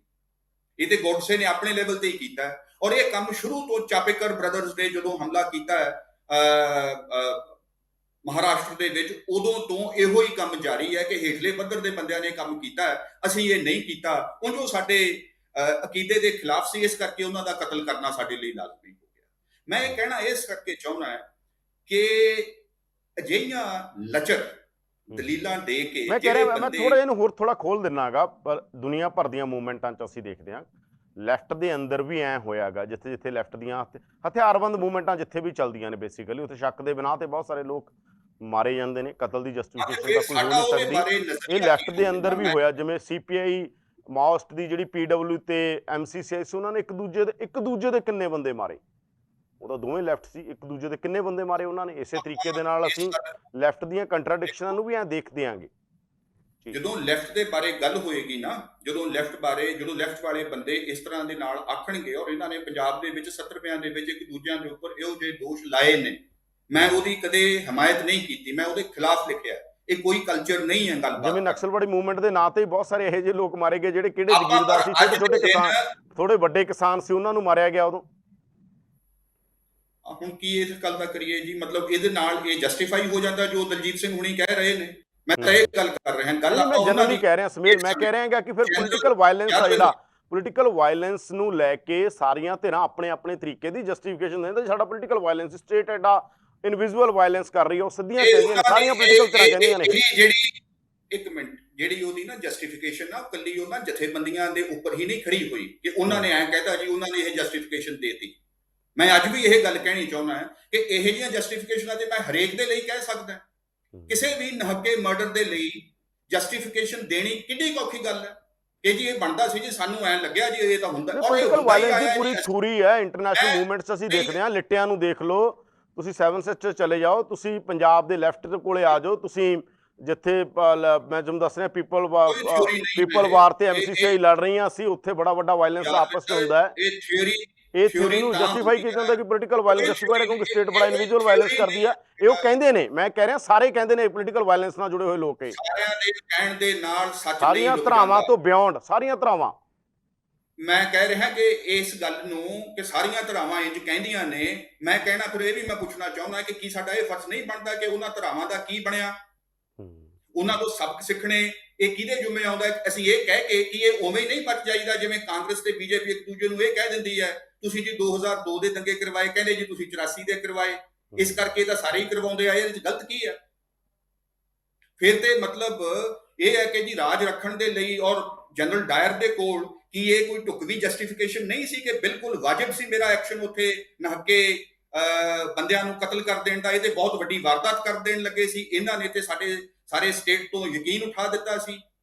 ਇਹ ਤੇ ਗੋਡਸੇ ਨੇ ਆਪਣੇ ਲੈਵਲ ਤੇ ਹੀ ਕੀਤਾ। ਔਰ ਇਹ ਕੰਮ ਸ਼ੁਰੂ ਤੋਂ ਚਾਪੇਕਰ ਬ੍ਰਦਰਜ਼ ਨੇ ਜਦੋਂ ਹਮਲਾ ਕੀਤਾ ਮਹਾਰਾਸ਼ਟਰ ਦੇ ਵਿੱਚ, ਉਦੋਂ ਤੋਂ ਇਹੋ ਹੀ ਕੰਮ ਜਾਰੀ ਹੈ ਕਿ ਹੇਠਲੇ ਪੱਧਰ ਦੇ ਬੰਦਿਆਂ ਨੇ ਕੰਮ ਕੀਤਾ, ਅਸੀਂ ਇਹ ਨਹੀਂ ਕੀਤਾ। ਉਹ ਸਾਡੇ ਅਕੀਦੇ ਦੇ ਖਿਲਾਫ ਸੀ, ਇਸ ਕਰਕੇ ਉਹਨਾਂ ਦਾ ਕਤਲ ਕਰਨਾ ਸਾਡੇ ਲਈ ਲਾਜ਼ਮੀ ਹੋ ਗਿਆ। ਮੈਂ ਇਹ ਕਹਿਣਾ ਇਸ ਕਰਕੇ ਚਾਹੁੰਦਾ ਕਿ ਅਜਿਹੀਆਂ ਲਚਰ ਦਲੀਲਾਂ ਦੇ ਕੇ ਮੈਂ ਕਹਿ ਰਿਹਾ, ਮੈਂ ਥੋੜਾ ਇਹਨੂੰ ਹੋਰ ਥੋੜਾ ਖੋਲ ਦਿੰਨਾਗਾ, ਪਰ ਦੁਨੀਆ ਭਰ ਦੀਆਂ ਮੂਵਮੈਂਟਾਂ 'ਚ ਅਸੀਂ ਦੇਖਦੇ ਹਾਂ ਲੈਫਟ ਦੇ ਅੰਦਰ ਵੀ ਐ ਹੋਇਆਗਾ, ਜਿੱਥੇ ਜਿੱਥੇ ਲੈਫਟ ਦੀਆਂ ਹਥਿਆਰਬੰਦ ਮੂਵਮੈਂਟਾਂ ਜਿੱਥੇ ਵੀ ਚੱਲਦੀਆਂ ਨੇ ਬੇਸਿਕਲੀ, ਉੱਥੇ ਸ਼ੱਕ ਦੇ ਬਿਨਾਂ ਤੇ ਬਹੁਤ ਸਾਰੇ ਲੋਕ ਮਾਰੇ ਜਾਂਦੇ ਨੇ, ਕਤਲ ਦੀ ਜਸਟੀਫਿਕੇਸ਼ਨ ਤਾਂ ਕੋਈ ਹੋ ਨਹੀਂ ਸਕਦੀ। ਇਹ ਲੈਫਟ ਦੇ ਅੰਦਰ ਵੀ ਹੋਇਆ, ਜਿਵੇਂ CPI ਮਾਓਇਸਟ ਦੀ ਜਿਹੜੀ PW ਤੇ MCCI ਸੀ, ਉਹਨਾਂ ਨੇ ਇੱਕ ਦੂਜੇ ਦੇ ਕਿੰਨੇ ਬੰਦੇ ਮਾਰੇ, ਉਹਦਾ ਦੋਵੇਂ ਲੈਫਟ ਸੀ, ਇੱਕ ਦੂਜੇ ਦੇ ਕਿੰਨੇ ਬੰਦੇ ਮਾਰੇ ਉਹਨਾਂ ਨੇ। ਇਸੇ ਤਰੀਕੇ ਦੇ ਨਾਲ ਅਸੀਂ ਲੈਫਟ ਦੀਆਂ ਕੰਟਰਾਡਿਕਸ਼ਨਾਂ ਨੂੰ ਵੀ ਐ ਦੇਖਦੇ ਆਂਗੇ। ਜਦੋਂ ਲੈਫਟ ਦੇ ਬਾਰੇ ਗੱਲ ਹੋਏਗੀ ਨਾ, ਜਦੋਂ ਲੈਫਟ ਵਾਲੇ ਬੰਦੇ ਇਸ ਤਰ੍ਹਾਂ ਦੇ ਨਾਲ ਆਖਣਗੇ, ਔਰ ਇਹਨਾਂ ਨੇ ਪੰਜਾਬ ਦੇ ਵਿੱਚ 70 ਰੁਪਿਆਂ ਦੇ ਵਿੱਚ ਇੱਕ ਦੂਜਿਆਂ ਦੇ ਉੱਪਰ ਇਹੋ ਜਿਹੇ ਦੋਸ਼ ਲਾਏ ਨੇ, ਮੈਂ ਉਹਦੀ ਕਦੇ ਹਮਾਇਤ ਨਹੀਂ ਕੀਤੀ, ਮੈਂ ਉਹਦੇ ਖਿਲਾਫ ਲਿਖਿਆ। ਇਹ ਕੋਈ ਕਲਚਰ ਨਹੀਂ ਹੈ ਗੱਲਬਾਤ। ਜਿਵੇਂ ਨਕਸਲਵਾੜੀ ਮੂਵਮੈਂਟ ਦੇ ਨਾਂ ਤੇ ਹੀ ਬਹੁਤ ਸਾਰੇ ਇਹੋ ਜਿਹੇ ਲੋਕ ਮਾਰੇ ਗਏ ਜਿਹੜੇ ਕਿਹੜੇ ਜ਼ਗੀਰਦਾਰ ਸੀ, ਛੋਟੇ ਕਿਸਾਨ, ਥੋੜੇ ਵੱਡੇ ਕਿਸਾਨ ਸੀ, ਉਹਨਾਂ ਨੂੰ ਮਾਰਿਆ ਗਿਆ ਉਦੋਂ। ਹੁਣ ਕੀ ਇਸ ਗੱਲ ਦਾ ਕਰੀਏ ਜੀ, ਮਤਲਬ ਇਹਦੇ ਨਾਲ ਇਹ ਜਸਟੀਫਾਈ ਹੋ ਜਾਂਦਾ ਜੋ ਦਲਜੀਤ ਸਿੰਘ ਹੁਣੀ ਕਹਿ ਰਹੇ ਨੇ। ਮੈਂ ਤਾਂ ਇਹ ਗੱਲ ਕਰ ਰਿਹਾ, ਗੱਲ ਮੈਂ ਜਨਰਲੀ ਕਹਿ ਰਿਹਾ ਸਮੀਰ, ਮੈਂ ਕਹਿ ਰਿਹਾ ਕਿ ਫਿਰ ਪੋਲੀਟੀਕਲ ਵਾਇਲੈਂਸ ਆ ਜਿਹੜਾ, ਪੋਲੀਟੀਕਲ ਵਾਇਲੈਂਸ ਨੂੰ ਲੈ ਕੇ ਸਾਰੀਆਂ ਧਿਰਾਂ ਆਪਣੇ ਆਪਣੇ ਤਰੀਕੇ ਦੀ ਜਸਟੀਫਿਕੇਸ਼ਨ ਦਿੰਦੇ। ਸਾਡਾ ਪੋਲੀਟੀਕਲ ਵਾਇਲੈਂਸ ਸਟੇਟ ਐਡਾ ਇਨਵਿਜ਼ੂਅਲ ਵਾਇਲੈਂਸ ਕਰ ਰਹੀ ਹੈ, ਉਹ ਸਿੱਧੀਆਂ ਕਹਿੰਦੀਆਂ ਨੇ, ਸਾਰੀਆਂ ਪੋਲੀਟੀਕਲ ਧਿਰਾਂ ਕਹਿੰਦੀਆਂ ਨੇ। ਜਿਹੜੀ ਇੱਕ ਮਿੰਟ, ਜਿਹੜੀ ਉਹਦੀ ਨਾ ਜਸਟੀਫਿਕੇਸ਼ਨ ਨਾ ਕੱਲੀ ਉਹਨਾਂ ਜਥੇਬੰਦੀਆਂ ਦੇ ਉੱਪਰ ਹੀ ਨਹੀਂ ਖੜੀ ਹੋਈ ਕਿ ਉਹਨਾਂ ਨੇ ਐਂ ਕਹਿਤਾ ਜੀ, ਉਹਨਾਂ ਨੇ ਇਹ ਜਸਟੀਫਿਕੇਸ਼ਨ ਦੇਤੀ। ਮੈਂ ਅੱਜ ਵੀ ਇਹ ਗੱਲ ਕਹਿਣੀ ਚਾਹੁੰਦਾ ਹਾਂ ਕਿ ਇਹੋ ਜਿਹੀਆਂ ਜਸਟੀਫਿਕੇਸ਼ਨਾਂ ਤੇ ਮੈਂ ਹਰੇਕ ਦੇ ਲਈ ਕਹਿ ਸਕਦਾ। ਕਿਸੇ ਵੀ ਨਹੱਕੇ ਮਰਡਰ ਦੇ ਲਈ ਜਸਟੀਫਿਕੇਸ਼ਨ ਦੇਣੀ ਕਿੰਨੀ ਔਖੀ ਗੱਲ ਹੈ ਕਿ ਜੀ ਇਹ ਬਣਦਾ ਸੀ ਜੀ, ਸਾਨੂੰ ਐਂ ਲੱਗਿਆ ਜੀ ਇਹ ਤਾਂ ਹੁੰਦਾ। ਪੋਲੀਟੀਕਲ ਵਾਇਲੈਂਸ ਦੀ ਪੂਰੀ ਥਿਊਰੀ ਹੈ ਇੰਟਰਨੈਸ਼ਨਲ ਮੂਵਮੈਂਟਸ ਅਸੀਂ ਦੇਖਦੇ ਹਾਂ। ਲਿੱਟਿਆਂ ਨੂੰ ਦੇਖ ਲਓ, ਤੁਸੀਂ 7 ਸਿਸਟਰ ਚਲੇ ਜਾਓ, ਤੁਸੀਂ ਪੰਜਾਬ ਦੇ ਲੈਫਟ ਦੇ ਕੋਲੇ ਆ ਜਾਓ, ਤੁਸੀਂ ਜਿੱਥੇ ਮੈਂ ਤੁਹਾਨੂੰ ਦੱਸ ਰਿਹਾ ਪੀਪਲ ਵਾਰ ਤੇ MCCI ਲੜ ਰਹੀਆਂ ਸੀ, ਉੱਥੇ ਬੜਾ ਵੱਡਾ ਵਾਇਲੈਂਸ ਆਪਸ ਵਿੱਚ ਹੁੰਦਾ ਹੈ। ਇਹ ਥਿਊਰੀ ਨੂੰ ਜਸਟੀਫਾਈ ਕੀਤਾ ਜਾਂਦਾ ਕਿ ਪੋਲੀਟੀਕਲ ਵਾਇਲੈਂਸ ਜਸਟੀਫਾਈਡ ਹੈ ਕਿਉਂਕਿ ਸਟੇਟ ਬੜਾ ਇੰਡੀਵਿਜੂਅਲ ਵਾਇਲੈਂਸ ਕਰਦੀ ਆ। ਇਹ ਉਹ ਕਹਿੰਦੇ ਨੇ, ਮੈਂ ਕਹਿ ਰਿਹਾ ਸਾਰੇ ਕਹਿੰਦੇ ਨੇ, ਪੋਲੀਟੀਕਲ ਵਾਇਲੈਂਸ ਨਾਲ ਜੁੜੇ ਹੋਏ ਲੋਕ, ਇਹ ਸਾਰਿਆਂ ਦੇ ਕਹਿਣ ਦੇ ਨਾਲ ਸੱਚ ਸਾਰੀਆਂ ਧਰਾਵਾਂ ਤੋਂ ਬਿਯੋਂਡ, ਸਾਰੀਆਂ ਧਰਾਵਾਂ। ਮੈਂ ਕਹਿ ਰਿਹਾ ਕਿ ਇਸ ਗੱਲ ਨੂੰ ਕਿ ਸਾਰੀਆਂ ਧਰਾਵਾਂ ਇੰਜ ਕਹਿੰਦੀਆਂ ਨੇ, ਮੈਂ ਕਹਿਣਾ ਫਿਰ ਇਹ ਵੀ ਮੈਂ ਪੁੱਛਣਾ ਚਾਹੁੰਦਾ ਕਿ ਕੀ ਸਾਡਾ ਇਹ ਫਰਜ਼ ਨਹੀਂ ਬਣਦਾ ਕਿ ਉਹਨਾਂ ਧਰਾਵਾਂ ਦਾ ਕੀ ਬਣਿਆ, ਉਹਨਾਂ ਤੋਂ ਸਬਕ ਸਿੱਖਣੇ। ਇਹ ਕਿਹਦੇ ਜੁਮੇ ਆਉਂਦਾ? ਅਸੀਂ ਇਹ ਕਹਿ ਕੇ ਕਿ ਇਹ ਉਵੇਂ ਹੀ ਨਹੀਂ ਬਚ ਜਾਈਦਾ ਜਿਵੇਂ ਕਾਂਗਰਸ ਤੇ BJP ਇੱਕ ਦੂਜੇ ਨੂੰ ਇਹ ਕਹਿ ਦਿੰਦੀ ਹੈ, ਤੁਸੀਂ ਜੀ 2002 ਦੇ ਦੰਗੇ ਕਰਵਾਏ, ਕਹਿੰਦੇ ਜੀ ਤੁਸੀਂ 84 ਦੇ ਕਰਵਾਏ, ਇਸ ਕਰਕੇ ਤਾਂ ਸਾਰੇ ਹੀ ਕਰਵਾਉਂਦੇ ਆਏ, ਇਹਦੇ ਵਿੱਚ ਗਲਤ ਕੀ ਹੈ? ਫਿਰ ਤੇ ਮਤਲਬ ਇਹ ਹੈ ਕਿ ਜੀ ਰਾਜ ਰੱਖਣ ਦੇ ਲਈ, ਔਰ ਜਨਰਲ ਡਾਇਰ ਦੇ ਕੋਲ ਕੀ ਇਹ ਕੋਈ ਢੁਕਵੀਂ ਜਸਟੀਫਿਕੇਸ਼ਨ ਨਹੀਂ ਸੀ ਕਿ ਬਿਲਕੁਲ ਵਾਜਿਬ ਸੀ ਮੇਰਾ ਐਕਸ਼ਨ ਉੱਥੇ ਨਹੱਕੇ ਬੰਦਿਆਂ ਨੂੰ ਕਤਲ ਕਰ ਦੇਣ ਦਾ? ਇਹ ਤੇ ਬਹੁਤ ਵੱਡੀ ਵਾਰਦਾਤ ਕਰ ਦੇਣ ਲੱਗੇ ਸੀ ਇਹਨਾਂ ਨੇ, ਤੇ ਸਾਡੇ ਸਾਰੇ ਸਟੇਟ ਤੋਂ ਯਕੀਨ ਉਠਾ ਦਿੱਤਾ ਸੀ।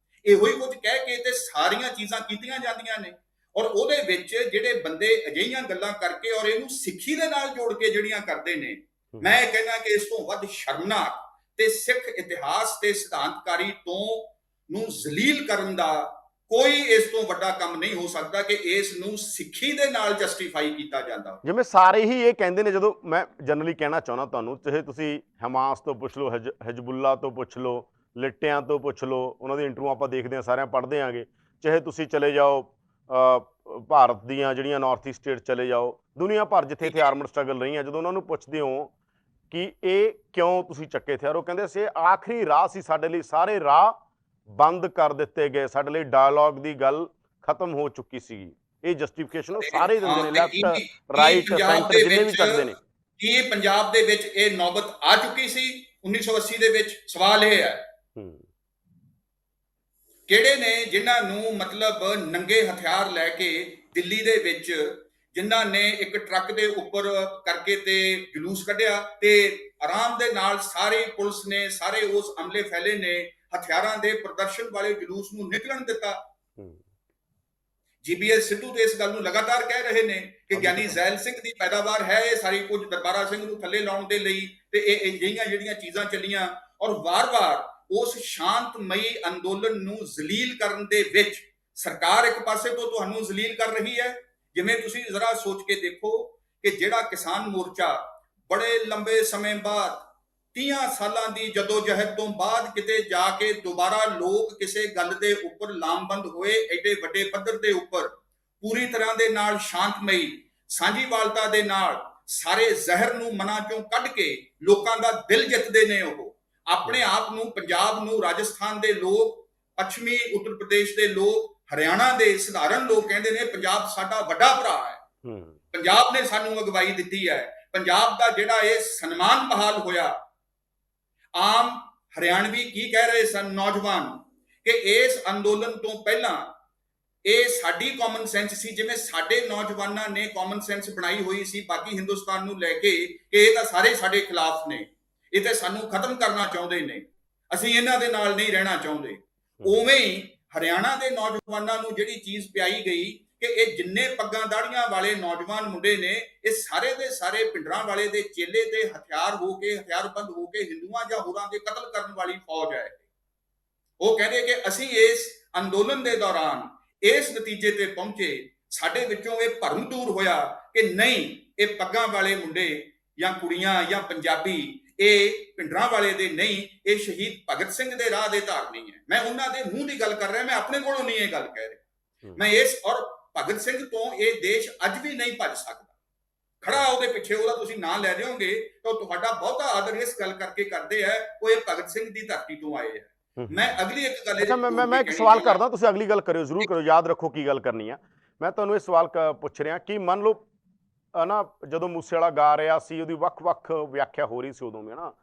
ਇਹੋ ਹੀ ਕੁਝ ਕਹਿ ਕੇ ਤੇ ਸਾਰੀਆਂ ਚੀਜ਼ਾਂ ਕੀਤੀਆਂ ਜਾਂਦੀਆਂ ਨੇ, ਔਰ ਉਹਦੇ ਵਿੱਚ ਜਿਹੜੇ ਬੰਦੇ ਅਜਿਹੀਆਂ ਗੱਲਾਂ ਕਰਕੇ ਔਰ ਇਹਨੂੰ ਸਿੱਖੀ ਦੇ ਨਾਲ ਜੋੜ ਕੇ ਜਿਹੜੀਆਂ ਕਰਦੇ ਨੇ, ਮੈਂ ਇਹ ਕਹਿੰਦਾ ਕਿ ਇਸ ਤੋਂ ਵੱਧ ਸ਼ਰਮਨਾਕ ਤੇ ਸਿੱਖ ਇਤਿਹਾਸ ਤੇ ਸਿਧਾਂਤਕਾਰੀ ਤੋਂ ਨੂੰ ਜ਼ਲੀਲ ਕਰਨ ਦਾ ਕੋਈ ਇਸ ਤੋਂ ਵੱਡਾ ਕੰਮ ਨਹੀਂ ਹੋ ਸਕਦਾ ਕਿ ਇਸ ਨੂੰ ਸਿੱਖੀ ਦੇ ਨਾਲ ਜਸਟੀਫਾਈ ਕੀਤਾ ਜਾਂਦਾ। ਜਿਵੇਂ ਸਾਰੇ ਹੀ ਇਹ ਕਹਿੰਦੇ ਨੇ, ਜਦੋਂ ਮੈਂ ਜਨਰਲੀ ਕਹਿਣਾ ਚਾਹੁੰਦਾ ਤੁਹਾਨੂੰ, ਚਾਹੇ ਤੁਸੀਂ ਹਮਾਸ ਤੋਂ ਪੁੱਛ ਲਓ, ਹਿਜਬੁੱਲਾ ਤੋਂ ਪੁੱਛ ਲਓ, ਲਿੱਟਿਆਂ ਤੋਂ ਪੁੱਛ ਲਓ, ਉਹਨਾਂ ਦੀ ਇੰਟਰਵਿਊ ਆਪਾਂ ਦੇਖਦੇ ਹਾਂ, ਸਾਰਿਆਂ ਪੜ੍ਹਦੇ ਆਂਗੇ, ਚਾਹੇ ਤੁਸੀਂ ਚਲੇ ਜਾਓ ਭਾਰਤ ਦੀਆਂ ਜਿਹੜੀਆਂ ਨਾਰਥ ਈਸਟ ਸਟੇਟ ਚਲੇ ਜਾਓ, ਦੁਨੀਆ ਭਰ ਜਿੱਥੇ ਇੱਥੇ ਆਰਮਡ ਸਟਰਗਲ ਰਹੀਆਂ, ਜਦੋਂ ਉਹਨਾਂ ਨੂੰ ਪੁੱਛਦੇ ਹੋ ਕਿ ਇਹ ਕਿਉਂ ਤੁਸੀਂ ਚੱਕੇ ਹਥਿਆਰ, ਉਹ ਕਹਿੰਦੇ ਸੀ ਆਖਰੀ ਰਾਹ ਸੀ ਸਾਡੇ ਲਈ, ਸਾਰੇ ਰਾਹ ਬੰਦ ਕਰ ਦਿੱਤੇ ਗਏ, ਸਾਡੇ ਲਈ ਡਾਇਲੌਗ ਦੀ ਗੱਲ ਖਤਮ ਹੋ ਚੁੱਕੀ ਸੀਗੀ। ਇਹ ਜਸਟੀਫਿਕੇਸ਼ਨ ਉਹ ਸਾਰੇ ਦਿੰਦੇ ਨੇ, ਲੈਫਟ ਰਾਈਟ ਸੈਂਟਰ ਜਿੰਨੇ ਵੀ ਚੱਕਦੇ ਨੇ। ਕੀ ਪੰਜਾਬ ਦੇ ਵਿੱਚ ਇਹ ਨੌਬਤ ਆ ਚੁੱਕੀ ਸੀ 1980 ਦੇ ਵਿੱਚ? ਸਵਾਲ ਇਹ ਹੈ ਕਿਹੜੇ ਨੇ ਜਿਨ੍ਹਾਂ ਨੂੰ ਮਤਲਬ ਨੰਗੇ ਹਥਿਆਰ ਲੈ ਕੇ ਦਿੱਲੀ ਦੇ ਵਿੱਚ, ਜਿਨ੍ਹਾਂ ਨੇ ਇੱਕ ਟਰੱਕ ਦੇ ਉੱਪਰ ਕਰਕੇ ਤੇ ਜਲੂਸ ਕੱਢਿਆ, ਤੇ ਆਰਾਮ ਦੇ ਨਾਲ ਸਾਰੇ ਪੁਲਿਸ ਨੇ, ਸਾਰੇ ਉਸ ਅਮਲੇ ਫੈਲੇ ਨੇ ਹਥਿਆਰਾਂ ਦੇ ਪ੍ਰਦਰਸ਼ਨ ਵਾਲੇ ਜਲੂਸ ਨੂੰ ਨਿਕਲਣ ਦਿੱਤਾ। GBS ਸਿੱਧੂ ਤੇ ਇਸ ਗੱਲ ਨੂੰ ਲਗਾਤਾਰ ਕਹਿ ਰਹੇ ਨੇ ਕਿ ਗਿਆਨੀ ਜ਼ੈਲ ਸਿੰਘ ਦੀ ਪੈਦਾਵਾਰ ਹੈ ਇਹ ਸਾਰੀ ਕੁਝ ਦਰਬਾਰਾ ਸਿੰਘ ਨੂੰ ਥੱਲੇ ਲਾਉਣ ਦੇ ਲਈ, ਤੇ ਇਹ ਜਿਹੜੀਆਂ ਚੀਜ਼ਾਂ ਚੱਲੀਆਂ, ਔਰ ਵਾਰ-ਵਾਰ ਉਸ ਸ਼ਾਂਤਮਈ ਅੰਦੋਲਨ ਨੂੰ ਜ਼ਲੀਲ ਕਰਨ ਦੇ ਵਿੱਚ ਸਰਕਾਰ ਇੱਕ ਪਾਸੇ ਤੋਂ ਤੁਹਾਨੂੰ ਜ਼ਲੀਲ ਕਰ ਰਹੀ ਹੈ। ਜਿਵੇਂ ਤੁਸੀਂ ਜ਼ਰਾ ਸੋਚ ਕੇ ਦੇਖੋ ਕਿ ਜਿਹੜਾ ਕਿਸਾਨ ਮੋਰਚਾ ਬੜੇ ਲੰਬੇ ਸਮੇਂ ਬਾਅਦ 30 ਸਾਲਾਂ ਦੀ ਜਦੋਜਹਿਦ ਤੋਂ ਬਾਅਦ ਕਿਤੇ ਜਾ ਕੇ ਦੁਬਾਰਾ ਲੋਕ ਕਿਸੇ ਗੱਲ ਦੇ ਉੱਪਰ ਲਾਮਬੰਦ ਹੋਏ, ਐਡੇ ਵੱਡੇ ਪੱਧਰ ਦੇ ਉੱਪਰ ਪੂਰੀ ਤਰ੍ਹਾਂ ਦੇ ਨਾਲ ਸ਼ਾਂਤਮਈ ਸਾਂਝੀਵਾਲਤਾ ਦੇ ਨਾਲ ਸਾਰੇ ਜ਼ਹਿਰ ਨੂੰ ਮਨਾਂ ਚੋਂ ਕੱਢ ਕੇ ਲੋਕਾਂ ਦਾ ਦਿਲ ਜਿੱਤਦੇ ਨੇ। ਉਹ ਆਪਣੇ ਆਪ ਨੂੰ, ਪੰਜਾਬ ਨੂੰ, ਰਾਜਸਥਾਨ ਦੇ ਲੋਕ, ਪੱਛਮੀ ਉੱਤਰ ਪ੍ਰਦੇਸ਼ ਦੇ ਲੋਕ, ਹਰਿਆਣਾ ਦੇ ਸਧਾਰਨ ਲੋਕ ਕਹਿੰਦੇ ਨੇ ਪੰਜਾਬ ਸਾਡਾ ਵੱਡਾ ਭਰਾ ਹੈ, ਪੰਜਾਬ ਨੇ ਸਾਨੂੰ ਅਗਵਾਈ ਦਿੱਤੀ ਹੈ। ਪੰਜਾਬ ਦਾ ਜਿਹੜਾ ਇਹ ਸਨਮਾਨ ਬਹਾਲ ਹੋਇਆ, ਆਮ ਹਰਿਆਣਵੀ ਕੀ ਕਹਿ ਰਹੇ ਸਨ ਨੌਜਵਾਨ ਕਿ ਇਸ ਅੰਦੋਲਨ ਤੋਂ ਪਹਿਲਾਂ ਇਹ ਸਾਡੀ ਕਾਮਨ ਸੈਂਸ ਸੀ, ਜਿਵੇਂ ਸਾਡੇ ਨੌਜਵਾਨਾਂ ਨੇ ਕਾਮਨ ਸੈਂਸ ਬਣਾਈ ਹੋਈ ਸੀ ਬਾਕੀ ਹਿੰਦੁਸਤਾਨ ਨੂੰ ਲੈ ਕੇ ਕਿ ਇਹ ਤਾਂ ਸਾਰੇ ਸਾਡੇ ਖਿਲਾਫ ਨੇ, ਇਹ ਤਾਂ ਸਾਨੂੰ ਖਤਮ ਕਰਨਾ ਚਾਹੁੰਦੇ ਨੇ, ਅਸੀਂ ਇਹਨਾਂ ਦੇ ਨਾਲ ਨਹੀਂ ਰਹਿਣਾ ਚਾਹੁੰਦੇ। ਉਵੇਂ ਹੀ ਹਰਿਆਣਾ ਦੇ ਨੌਜਵਾਨਾਂ ਨੂੰ ਜਿਹੜੀ ਚੀਜ਼ ਪਿਆਈ ਗਈ ਕਿ ਇਹ ਜਿੰਨੇ ਪੱਗਾਂ ਦਾੜੀਆਂ ਵਾਲੇ ਨੌਜਵਾਨ ਮੁੰਡੇ ਨੇ ਇਹ ਸਾਰੇ ਦੇ ਸਾਰੇ ਭਿੰਡਰਾਂ ਵਾਲੇ ਦੇ ਚੇਲੇ ਤੇ ਹਥਿਆਰਬੰਦ ਹੋ ਕੇ ਹਿੰਦੂਆਂ ਜਾਂ ਹੋਰਾਂ ਦੇ ਕਤਲ ਕਰਨ ਵਾਲੀ ਫੌਜ ਹੈ। ਉਹ ਕਹਿੰਦੇ ਕਿ ਅਸੀਂ ਇਸ ਅੰਦੋਲਨ ਦੇ ਦੌਰਾਨ ਇਸ ਨਤੀਜੇ ਤੇ ਪਹੁੰਚੇ, ਸਾਡੇ ਵਿੱਚੋਂ ਇਹ ਭਰਮ ਦੂਰ ਹੋਇਆ ਕਿ ਨਹੀਂ, ਇਹ ਪੱਗਾਂ ਵਾਲੇ ਮੁੰਡੇ ਜਾਂ ਕੁੜੀਆਂ ਜਾਂ ਪੰਜਾਬੀ ਇਹ ਭਿੰਡਰਾਂ ਵਾਲੇ ਦੇ ਨਹੀਂ, ਇਹ ਸ਼ਹੀਦ ਭਗਤ ਸਿੰਘ ਦੇ ਰਾਹ ਦੇ ਧਾਰਨੀ ਹੈ। ਮੈਂ ਉਹਨਾਂ ਦੇ ਮੂੰਹ ਦੀ ਗੱਲ ਕਰ ਰਿਹਾ, ਮੈਂ ਆਪਣੇ ਕੋਲੋਂ ਨਹੀਂ ਇਹ ਗੱਲ ਕਹਿ ਰਿਹਾ। ਮੈਂ ਇਸ ਔਰ ਭਗਤ ਸਿੰਘ ਤੋਂ ਇਹ ਦੇਸ਼ ਅੱਜ ਵੀ ਨਹੀਂ ਭੱਜ ਸਕਦਾ। ਖੜਾ ਉਹਦੇ ਪਿੱਛੇ, ਉਹਦਾ ਤੁਸੀਂ ਨਾਂ ਲੈ ਦਿਓਗੇ ਤਾਂ ਤੁਹਾਡਾ ਬਹੁਤਾ ਆਦਰ ਇਸ ਗੱਲ ਕਰਕੇ ਕਰਦੇ ਆ ਉਹ ਇਹ ਭਗਤ ਸਿੰਘ ਦੀ ਧਰਤੀ ਤੋਂ ਆਏ ਹੈ। ਮੈਂ ਅਗਲੀ ਇੱਕ ਗੱਲ ਅੱਛਾ, ਮੈਂ ਇੱਕ ਸਵਾਲ ਕਰਦਾ, ਤੁਸੀਂ ਅਗਲੀ ਗੱਲ ਕਰਿਓ, ਜ਼ਰੂਰ ਕਰਿਓ, ਯਾਦ ਰੱਖੋ ਕੀ ਗੱਲ ਕਰਨੀ ਆ। ਮੈਂ ਤੁਹਾਨੂੰ ਇਹ ਸਵਾਲ ਪੁੱਛ ਰਿਹਾ ਕਿ ਮੰਨ ਲਓ ਨਾ ਜਦੋਂ ਮੂਸੇ ਵਾਲਾ ਗਾ ਰਿਹਾ ਸੀ ਉਹਦੀ ਵੱਖ-ਵੱਖ ਵਿਆਖਿਆ ਹੋ ਰਹੀ ਸੀ ਉਦੋਂ ਵੀ ਨਾ,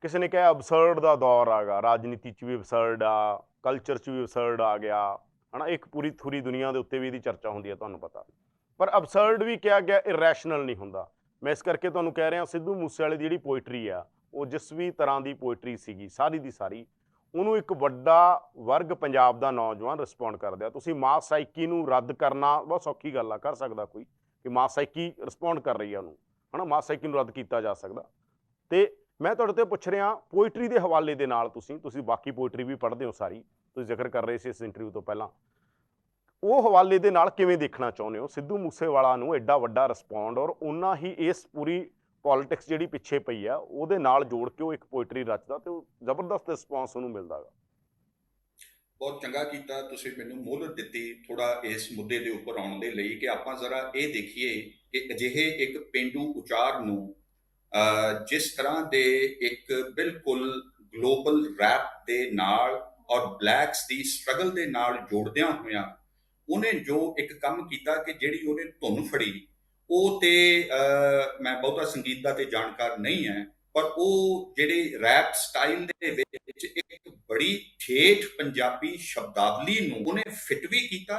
ਕਿਸੇ ਨੇ ਕਿਹਾ ਅਬਸਰਡ ਦਾ ਦੌਰ ਆ ਗਾ, ਰਾਜਨੀਤੀ 'ਚ ਵੀ ਅਬਸਰਡ ਆ, ਕਲਚਰ 'ਚ ਵੀ ਅਬਸਰਡ ਆ ਗਿਆ ਹੈ ਨਾ, ਇੱਕ ਪੂਰੀ ਥੂਰੀ ਦੁਨੀਆ ਦੇ ਉੱਤੇ ਵੀ ਇਹਦੀ ਚਰਚਾ ਹੁੰਦੀ ਹੈ ਤੁਹਾਨੂੰ ਪਤਾ। ਪਰ ਅਬਸਰਡ ਵੀ ਕਿਹਾ ਗਿਆ, ਇਰੈਸ਼ਨਲ ਨਹੀਂ ਹੁੰਦਾ। ਮੈਂ ਇਸ ਕਰਕੇ ਤੁਹਾਨੂੰ ਕਹਿ ਰਿਹਾ ਸਿੱਧੂ ਮੂਸੇ ਵਾਲੇ ਦੀ ਜਿਹੜੀ ਪੋਇਟਰੀ ਆ ਉਹ ਜਿਸ ਵੀ ਤਰ੍ਹਾਂ ਦੀ ਪੋਇਟਰੀ ਸੀਗੀ ਸਾਰੀ ਦੀ ਸਾਰੀ, ਉਹਨੂੰ ਇੱਕ ਵੱਡਾ ਵਰਗ ਪੰਜਾਬ ਦਾ ਨੌਜਵਾਨ ਰਿਸਪੌਂਡ ਕਰਦੇ ਆ। ਤੁਸੀਂ ਮਾਸ ਸਾਈਕੀ ਨੂੰ ਰੱਦ ਕਰਨਾ ਬਹੁਤ ਸੌਖੀ ਗੱਲ ਆ, ਕਰ ਸਕਦਾ ਕੋਈ ਕਿ ਮਾਸ ਸਾਈਕੀ ਰਿਸਪੌਂਡ ਕਰ ਰਹੀ ਆ ਉਹਨੂੰ, ਹੈ ਨਾ, ਮਾਸ ਸਾਈਕੀ ਨੂੰ ਰੱਦ ਕੀਤਾ ਜਾ ਸਕਦਾ। ਤੇ ਮੈਂ ਤੁਹਾਡੇ ਤੋਂ ਪੁੱਛ ਰਿਹਾ ਪੋਇਟਰੀ ਦੇ ਹਵਾਲੇ ਦੇ ਨਾਲ, ਤੁਸੀਂ ਬਾਕੀ ਪੋਇਟਰੀ ਵੀ ਪੜ੍ਹਦੇ ਹੋ ਸਾਰੀ, ਤੁਸੀਂ ਜ਼ਿਕਰ ਕਰ ਰਹੇ ਸੀ ਇਸ ਇੰਟਰਵਿਊ ਤੋਂ ਪਹਿਲਾਂ, ਉਹ ਹਵਾਲੇ ਦੇ ਨਾਲ ਕਿਵੇਂ ਦੇਖਣਾ ਚਾਹੁੰਦੇ ਹੋ ਸਿੱਧੂ ਮੂਸੇਵਾਲਾ ਨੂੰ ਐਡਾ ਵੱਡਾ ਰਿਸਪੌਂਡ, ਔਰ ਉਹਨਾਂ ਹੀ ਇਸ ਪੂਰੀ ਪੋਲਿਟਿਕਸ ਜਿਹੜੀ ਪਿੱਛੇ ਪਈ ਆ ਉਹਦੇ ਨਾਲ ਜੋੜ ਕੇ ਉਹ ਇੱਕ ਪੋਇਟਰੀ ਰਚਦਾ ਤੇ ਉਹ ਜ਼ਬਰਦਸਤ ਰਿਸਪੌਂਸ ਉਹਨੂੰ ਮਿਲਦਾ ਗਾ। ਬਹੁਤ ਚੰਗਾ ਕੀਤਾ ਤੁਸੀਂ ਮੈਨੂੰ ਮੋਹਲਤ ਦਿੱਤੀ ਥੋੜਾ ਇਸ ਮੁੱਦੇ ਦੇ ਉੱਪਰ ਆਉਣ ਦੇ ਲਈ ਕਿ ਆਪਾਂ ਜ਼ਰਾ ਇਹ ਦੇਖੀਏ ਕਿ ਅਜਿਹੇ ਇੱਕ ਪੇਂਡੂ ਉਚਾਰ ਨੂੰ ਜਿਸ ਤਰ੍ਹਾਂ ਦੇ ਇੱਕ ਬਿਲਕੁਲ ਗਲੋਬਲ ਰੈਪ ਦੇ ਨਾਲ ਔਰ ਬਲੈਕਸ ਦੀ ਸਟਰਗਲ ਦੇ ਨਾਲ ਜੋੜਦਿਆਂ ਹੋਇਆਂ ਉਹਨੇ ਜੋ ਇੱਕ ਕੰਮ ਕੀਤਾ ਕਿ ਜਿਹੜੀ ਉਹਨੇ ਧੁਨ ਫੜੀ, ਉਹ ਤੇ ਮੈਂ ਬਹੁਤਾ ਸੰਗੀਤ ਦਾ ਤੇ ਜਾਣਕਾਰ ਨਹੀਂ ਹੈ, ਪਰ ਉਹ ਜਿਹੜੇ ਰੈਪ ਸਟਾਈਲ ਦੇ ਵਿੱਚ ਇੱਕ ਬੜੀ ਠੇਠ ਪੰਜਾਬੀ ਸ਼ਬਦਾਵਲੀ ਨੂੰ ਉਹਨੇ ਫਿੱਟ ਵੀ ਕੀਤਾ।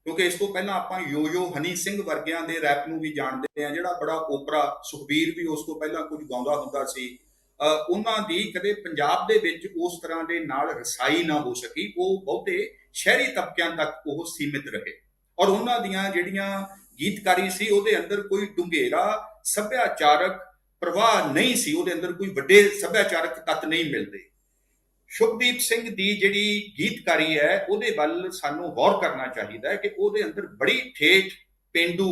ਕਿਉਂਕਿ ਇਸ ਤੋਂ ਪਹਿਲਾਂ ਆਪਾਂ ਯੋ ਹਨੀ ਸਿੰਘ ਵਰਗਿਆਂ ਦੇ ਰੈਪ ਨੂੰ ਵੀ ਜਾਣਦੇ ਹਾਂ, ਜਿਹੜਾ ਬੜਾ ਓਪਰਾ, ਸੁਖਬੀਰ ਵੀ ਉਸ ਤੋਂ ਪਹਿਲਾਂ ਕੁਝ ਗਾਉਂਦਾ ਹੁੰਦਾ ਸੀ। ਉਹਨਾਂ ਦੀ ਕਦੇ ਪੰਜਾਬ ਦੇ ਵਿੱਚ ਉਸ ਤਰ੍ਹਾਂ ਦੇ ਨਾਲ ਰਸਾਈ ਨਾ ਹੋ ਸਕੀ, ਉਹ ਬਹੁਤੇ ਸ਼ਹਿਰੀ ਤਬਕਿਆਂ ਤੱਕ ਉਹ ਸੀਮਿਤ ਰਹੇ। ਔਰ ਉਹਨਾਂ ਦੀਆਂ ਜਿਹੜੀਆਂ ਗੀਤਕਾਰੀ ਸੀ ਉਹਦੇ ਅੰਦਰ ਕੋਈ ਡੂੰਘੇਰਾ ਸੱਭਿਆਚਾਰਕ ਪ੍ਰਵਾਹ ਨਹੀਂ ਸੀ, ਉਹਦੇ ਅੰਦਰ ਕੋਈ ਵੱਡੇ ਸੱਭਿਆਚਾਰਕ ਤੱਤ ਨਹੀਂ ਮਿਲਦੇ। ਸ਼ੁਭਦੀਪ ਸਿੰਘ ਦੀ ਜਿਹੜੀ ਗੀਤਕਾਰੀ ਹੈ ਉਹਦੇ ਵੱਲ ਸਾਨੂੰ ਗੌਰ ਕਰਨਾ ਚਾਹੀਦਾ ਹੈ ਕਿ ਉਹਦੇ ਅੰਦਰ ਬੜੀ ਠੇਠ ਪੇਂਡੂ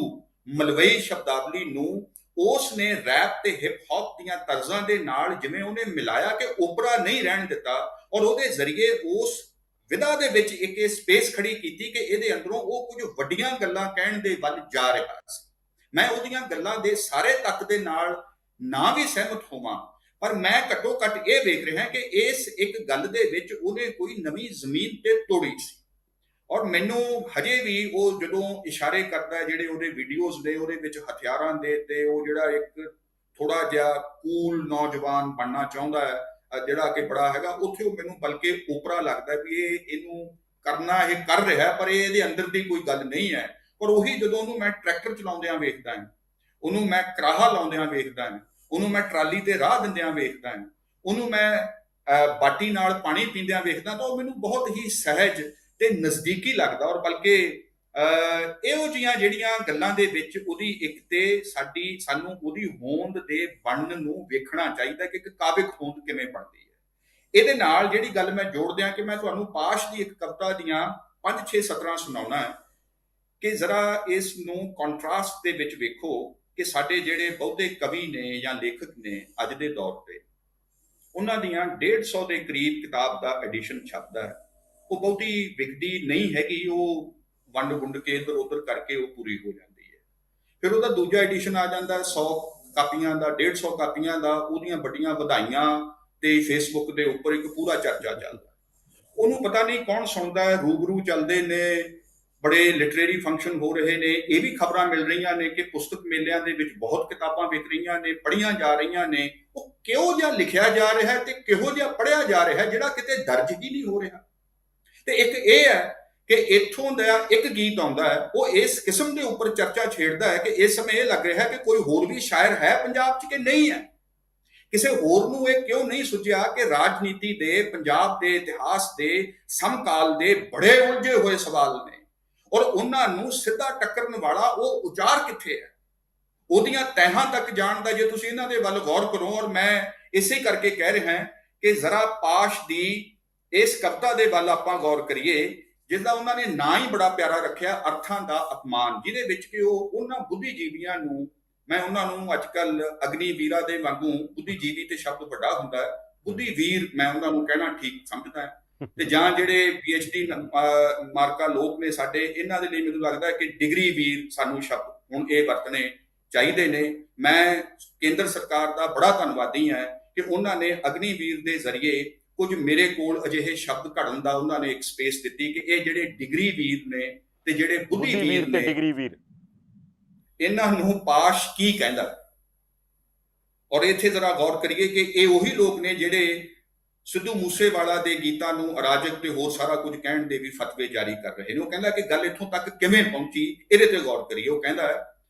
ਮਲਵਈ ਸ਼ਬਦਾਵਲੀ ਨੂੰ ਉਸ ਨੇ ਰੈਪ ਤੇ ਹਿਪ ਹੌਪ ਦੀਆਂ ਤਰਜ਼ਾਂ ਦੇ ਨਾਲ ਜਿਵੇਂ ਉਹਨੇ ਮਿਲਾਇਆ ਕਿ ਓਪਰਾ ਨਹੀਂ ਰਹਿਣ ਦਿੱਤਾ, ਔਰ ਉਹਦੇ ਜ਼ਰੀਏ ਉਸ ਵਿਦਾ ਦੇ ਵਿੱਚ ਇੱਕ ਇਹ ਸਪੇਸ ਖੜੀ ਕੀਤੀ ਕਿ ਇਹਦੇ ਅੰਦਰੋਂ ਉਹ ਕੁਝ ਵੱਡੀਆਂ ਗੱਲਾਂ ਕਹਿਣ ਦੇ ਵੱਲ ਜਾ ਰਿਹਾ ਸੀ। ਮੈਂ ਉਹਦੀਆਂ ਗੱਲਾਂ ਦੇ ਸਾਰੇ ਤੱਤ ਦੇ ਨਾਲ ਨਾ ਵੀ ਸਹਿਮਤ ਹੋਵਾਂ, ਪਰ ਮੈਂ ਘੱਟੋ ਘੱਟ ਇਹ ਵੇਖ ਰਿਹਾ ਕਿ ਇਸ ਇੱਕ ਗੱਲ ਦੇ ਵਿੱਚ ਉਹਨੇ ਕੋਈ ਨਵੀਂ ਜ਼ਮੀਨ ਤੇ ਤੋੜੀ ਸੀ। ਔਰ ਮੈਨੂੰ ਹਜੇ ਵੀ ਉਹ ਜਦੋਂ ਇਸ਼ਾਰੇ ਕਰਦਾ ਜਿਹੜੇ ਉਹਦੇ ਵੀਡੀਓਜ਼ ਦੇ ਉਹਦੇ ਵਿੱਚ ਹਥਿਆਰਾਂ ਦੇ ਤੇ ਉਹ ਜਿਹੜਾ ਇੱਕ ਥੋੜਾ ਜਿਹਾ ਕੂਲ ਨੌਜਵਾਨ ਬਣਨਾ ਚਾਹੁੰਦਾ ਹੈ, ਜਿਹੜਾ ਕਿ ਬੜਾ ਹੈਗਾ, ਉੱਥੇ ਉਹ ਮੈਨੂੰ ਬਲਕਿ ਓਪਰਾ ਲੱਗਦਾ ਵੀ ਇਹਨੂੰ ਕਰਨਾ ਇਹ ਕਰ ਰਿਹਾ, ਪਰ ਇਹਦੇ ਅੰਦਰ ਦੀ ਕੋਈ ਗੱਲ ਨਹੀਂ ਹੈ। ਪਰ ਉਹੀ ਜਦੋਂ ਉਹਨੂੰ ਮੈਂ ਟਰੈਕਟਰ ਚਲਾਉਂਦਿਆਂ ਵੇਖਦਾ ਹਾਂ, ਉਹਨੂੰ ਮੈਂ ਕਰਾਹਾ ਲਾਉਂਦਿਆਂ ਵੇਖਦਾ ਹਾਂ, ਉਹਨੂੰ ਮੈਂ ਟਰਾਲੀ ਤੇ ਰਾਹ ਦਿੰਦਿਆਂ ਵੇਖਦਾ ਹਾਂ, ਉਹਨੂੰ ਮੈਂ ਬਾਟੀ ਨਾਲ ਪਾਣੀ ਪੀਂਦਿਆਂ ਵੇਖਦਾ, ਤਾਂ ਉਹ ਮੈਨੂੰ ਬਹੁਤ ਹੀ ਸਹਿਜ ਤੇ ਨਜ਼ਦੀਕੀ ਲੱਗਦਾ। ਔਰ ਬਲਕਿ ਇਹੋ ਜਿਹੀਆਂ ਜਿਹੜੀਆਂ ਗੱਲਾਂ ਦੇ ਵਿੱਚ ਉਹਦੀ ਇੱਕ ਤੇ ਸਾਨੂੰ ਉਹਦੀ ਹੋਂਦ ਦੇ ਬਣਨ ਨੂੰ ਵੇਖਣਾ ਚਾਹੀਦਾ ਕਿ ਇੱਕ ਕਾਵਿਕ ਹੋਂਦ ਕਿਵੇਂ ਬਣਦੀ ਹੈ। ਇਹਦੇ ਨਾਲ ਜਿਹੜੀ ਗੱਲ ਮੈਂ ਜੋੜ ਦਿਆਂ ਕਿ ਮੈਂ ਤੁਹਾਨੂੰ ਪਾਸ਼ ਦੀ ਇੱਕ ਕਵਿਤਾ ਦੀਆਂ 5-6 ਸਤਰਾਂ ਸੁਣਾਉਣਾ ਹੈ ਕਿ ਜ਼ਰਾ ਇਸ ਨੂੰ ਕੰਟਰਾਸਟ ਦੇ ਵਿੱਚ ਵੇਖੋ ਕਿ ਸਾਡੇ ਜਿਹੜੇ ਬਹੁਤੇ ਕਵੀ ਨੇ ਜਾਂ ਲੇਖਕ ਨੇ ਅੱਜ ਦੇ ਦੌਰ ਤੇ, ਉਹਨਾਂ ਦੀਆਂ 150 ਦੇ ਕਰੀਬ ਕਿਤਾਬ ਦਾ ਐਡੀਸ਼ਨ ਛਪਦਾ ਹੈ, ਉਹ ਬਹੁਤੀ ਵਿਕਦੀ ਨਹੀਂ ਹੈਗੀ, ਉਹ ਵੰਡ ਵੁੰਡ ਕੇ ਇੱਧਰ ਉੱਧਰ ਕਰਕੇ ਉਹ ਪੂਰੀ ਹੋ ਜਾਂਦੀ ਹੈ। ਫਿਰ ਉਹਦਾ ਦੂਜਾ ਐਡੀਸ਼ਨ ਆ ਜਾਂਦਾ 100 ਕਾਪੀਆਂ ਦਾ, 150 ਕਾਪੀਆਂ ਦਾ, ਉਹਦੀਆਂ ਵੱਡੀਆਂ ਵਧਾਈਆਂ ਤੇ ਫੇਸਬੁੱਕ ਦੇ ਉੱਪਰ ਇੱਕ ਪੂਰਾ ਚਰਚਾ ਚੱਲਦਾ। ਉਹਨੂੰ ਪਤਾ ਨਹੀਂ ਕੌਣ ਸੁਣਦਾ ਹੈ, ਰੂਬਰੂ ਚੱਲਦੇ ਨੇ ਬੜੇ ਲਿਟਰੇਰੀ ਫੰਕਸ਼ਨ ਹੋ ਰਹੇ ਨੇ। ਇਹ ਵੀ ਖਬਰਾਂ ਮਿਲ ਰਹੀਆਂ ਨੇ ਕਿ ਪੁਸਤਕ ਮੇਲਿਆਂ ਦੇ ਵਿੱਚ ਬਹੁਤ ਕਿਤਾਬਾਂ ਵਿਕ ਰਹੀਆਂ ਨੇ, ਪੜ੍ਹੀਆਂ ਜਾ ਰਹੀਆਂ ਨੇ। ਉਹ ਕਿਹੋ ਜਿਹਾ ਲਿਖਿਆ ਜਾ ਰਿਹਾ ਹੈ ਤੇ ਕਿਹੋ ਜਿਹਾ ਪੜ੍ਹਿਆ ਜਾ ਰਿਹਾ ਹੈ ਜਿਹੜਾ ਕਿਤੇ ਦਰਜ ਹੀ ਨਹੀਂ ਹੋ ਰਿਹਾ। ਤੇ ਇੱਕ ਇਹ ਹੈ ਕਿ ਇੱਥੋਂ ਦਾ ਇੱਕ ਗੀਤ ਆਉਂਦਾ ਹੈ, ਉਹ ਇਸ ਕਿਸਮ ਦੇ ਉੱਪਰ ਚਰਚਾ ਛੇੜਦਾ ਹੈ ਕਿ ਇਸ ਸਮੇਂ ਇਹ ਲੱਗ ਰਿਹਾ ਹੈ ਕਿ ਕੋਈ ਹੋਰ ਵੀ ਸ਼ਾਇਰ ਹੈ ਪੰਜਾਬ 'ਚ ਕਿ ਨਹੀਂ ਹੈ। ਕਿਸੇ ਹੋਰ ਨੂੰ ਇਹ ਕਿਉਂ ਨਹੀਂ ਸੁਝਿਆ ਕਿ ਰਾਜਨੀਤੀ ਦੇ, ਪੰਜਾਬ ਦੇ ਇਤਿਹਾਸ ਦੇ, ਸਮਕਾਲ ਦੇ ਬੜੇ ਉਲਝੇ ਹੋਏ ਸਵਾਲ ਨੇ ਔਰ ਉਹਨਾਂ ਨੂੰ ਸਿੱਧਾ ਟੱਕਰਨ ਵਾਲਾ ਉਹ ਉਚਾਰ ਕਿੱਥੇ ਹੈ, ਉਹਦੀਆਂ ਤਹਿਾਂ ਤੱਕ ਜਾਣ ਦਾ ਜੇ ਤੁਸੀਂ ਇਹਨਾਂ ਦੇ ਵੱਲ ਗੌਰ ਕਰੋ। ਔਰ ਮੈਂ ਇਸੇ ਕਰਕੇ ਕਹਿ ਰਿਹਾ ਕਿ ਜ਼ਰਾ ਪਾਸ਼ ਦੀ ਇਸ ਕਵਿਤਾ ਦੇ ਵੱਲ ਆਪਾਂ ਗੌਰ ਕਰੀਏ ਜਿਸਦਾ ਉਹਨਾਂ ਨੇ ਨਾਂ ਹੀ ਬੜਾ ਪਿਆਰਾ ਰੱਖਿਆ, ਅਰਥਾਂ ਦਾ ਅਪਮਾਨ, ਜਿਹਦੇ ਵਿੱਚ ਕਿ ਉਹ ਉਹਨਾਂ ਬੁੱਧੀਜੀਵੀਆਂ ਨੂੰ, ਮੈਂ ਉਹਨਾਂ ਨੂੰ ਅੱਜ ਕੱਲ ਅਗਨੀ ਵੀਰਾ ਦੇ ਵਾਂਗੂ, ਬੁੱਧੀਜੀਵੀ ਤੇ ਸ਼ਬਦ ਵੱਡਾ ਹੁੰਦਾ ਹੈ, ਬੁੱਧੀ ਵੀਰ ਮੈਂ ਉਹਨਾਂ ਨੂੰ ਕਹਿਣਾ ਠੀਕ ਸਮਝਦਾ ਹੈ। ਤੇ ਜਾਂ ਜਿਹੜੇ PhD ਮਾਰਕਾ ਲੋਕ ਨੇ ਸਾਡੇ, ਇਹਨਾਂ ਦੇ ਲਈ ਮੈਨੂੰ ਲੱਗਦਾ ਹੈ ਕਿ ਡਿਗਰੀ ਵੀਰ ਸਾਨੂੰ ਸ਼ਬਦ ਹੁਣ ਇਹ ਵਰਤਣੇ ਚਾਹੀਦੇ ਨੇ। ਮੈਂ ਕੇਂਦਰ ਸਰਕਾਰ ਦਾ ਬੜਾ ਧੰਨਵਾਦੀ ਹਾਂ ਕਿ ਉਹਨਾਂ ਨੇ ਅਗਨੀ ਵੀਰ ਦੇ ਜ਼ਰੀਏ ਕੁਝ ਮੇਰੇ ਕੋਲ ਅਜਿਹੇ ਸ਼ਬਦ ਘੜਨ ਦਾ ਉਹਨਾਂ ਨੇ ਇੱਕ ਸਪੇਸ ਦਿੱਤੀ ਕਿ ਇਹ ਜਿਹੜੇ ਡਿਗਰੀ ਵੀਰ ਨੇ ਤੇ ਜਿਹੜੇ ਬੁੱਧੀ ਵੀਰ ਨੇ, ਡਿਗਰੀ ਵੀਰ, ਇਹਨਾਂ ਨੂੰ ਪਾਸ਼ ਕੀ ਕਹਿੰਦਾ। ਔਰ ਇੱਥੇ ਜ਼ਰਾ ਗੌਰ ਕਰੀਏ ਕਿ ਇਹ ਉਹੀ ਲੋਕ ਨੇ ਜਿਹੜੇ ਸਿੱਧੂ ਮੂਸੇਵਾਲਾ ਦੇ ਗੀਤਾਂ ਨੂੰ ਅਰਾਜਕ ਤੇ ਹੋਰ ਸਾਰਾ ਕੁਝ ਕਹਿਣ ਦੇ ਵੀ ਫਤਵੇ ਜਾਰੀ ਕਰ ਰਹੇ ਨੇ। ਉਹ ਕਹਿੰਦਾ ਕਿ ਗੱਲ ਇੱਥੋਂ ਤੱਕ ਕਿਵੇਂ ਪਹੁੰਚੀ, ਇਹਦੇ ਤੇ ਗੌਰ ਕਰੀਏ। ਉਹ ਕਹਿੰਦਾ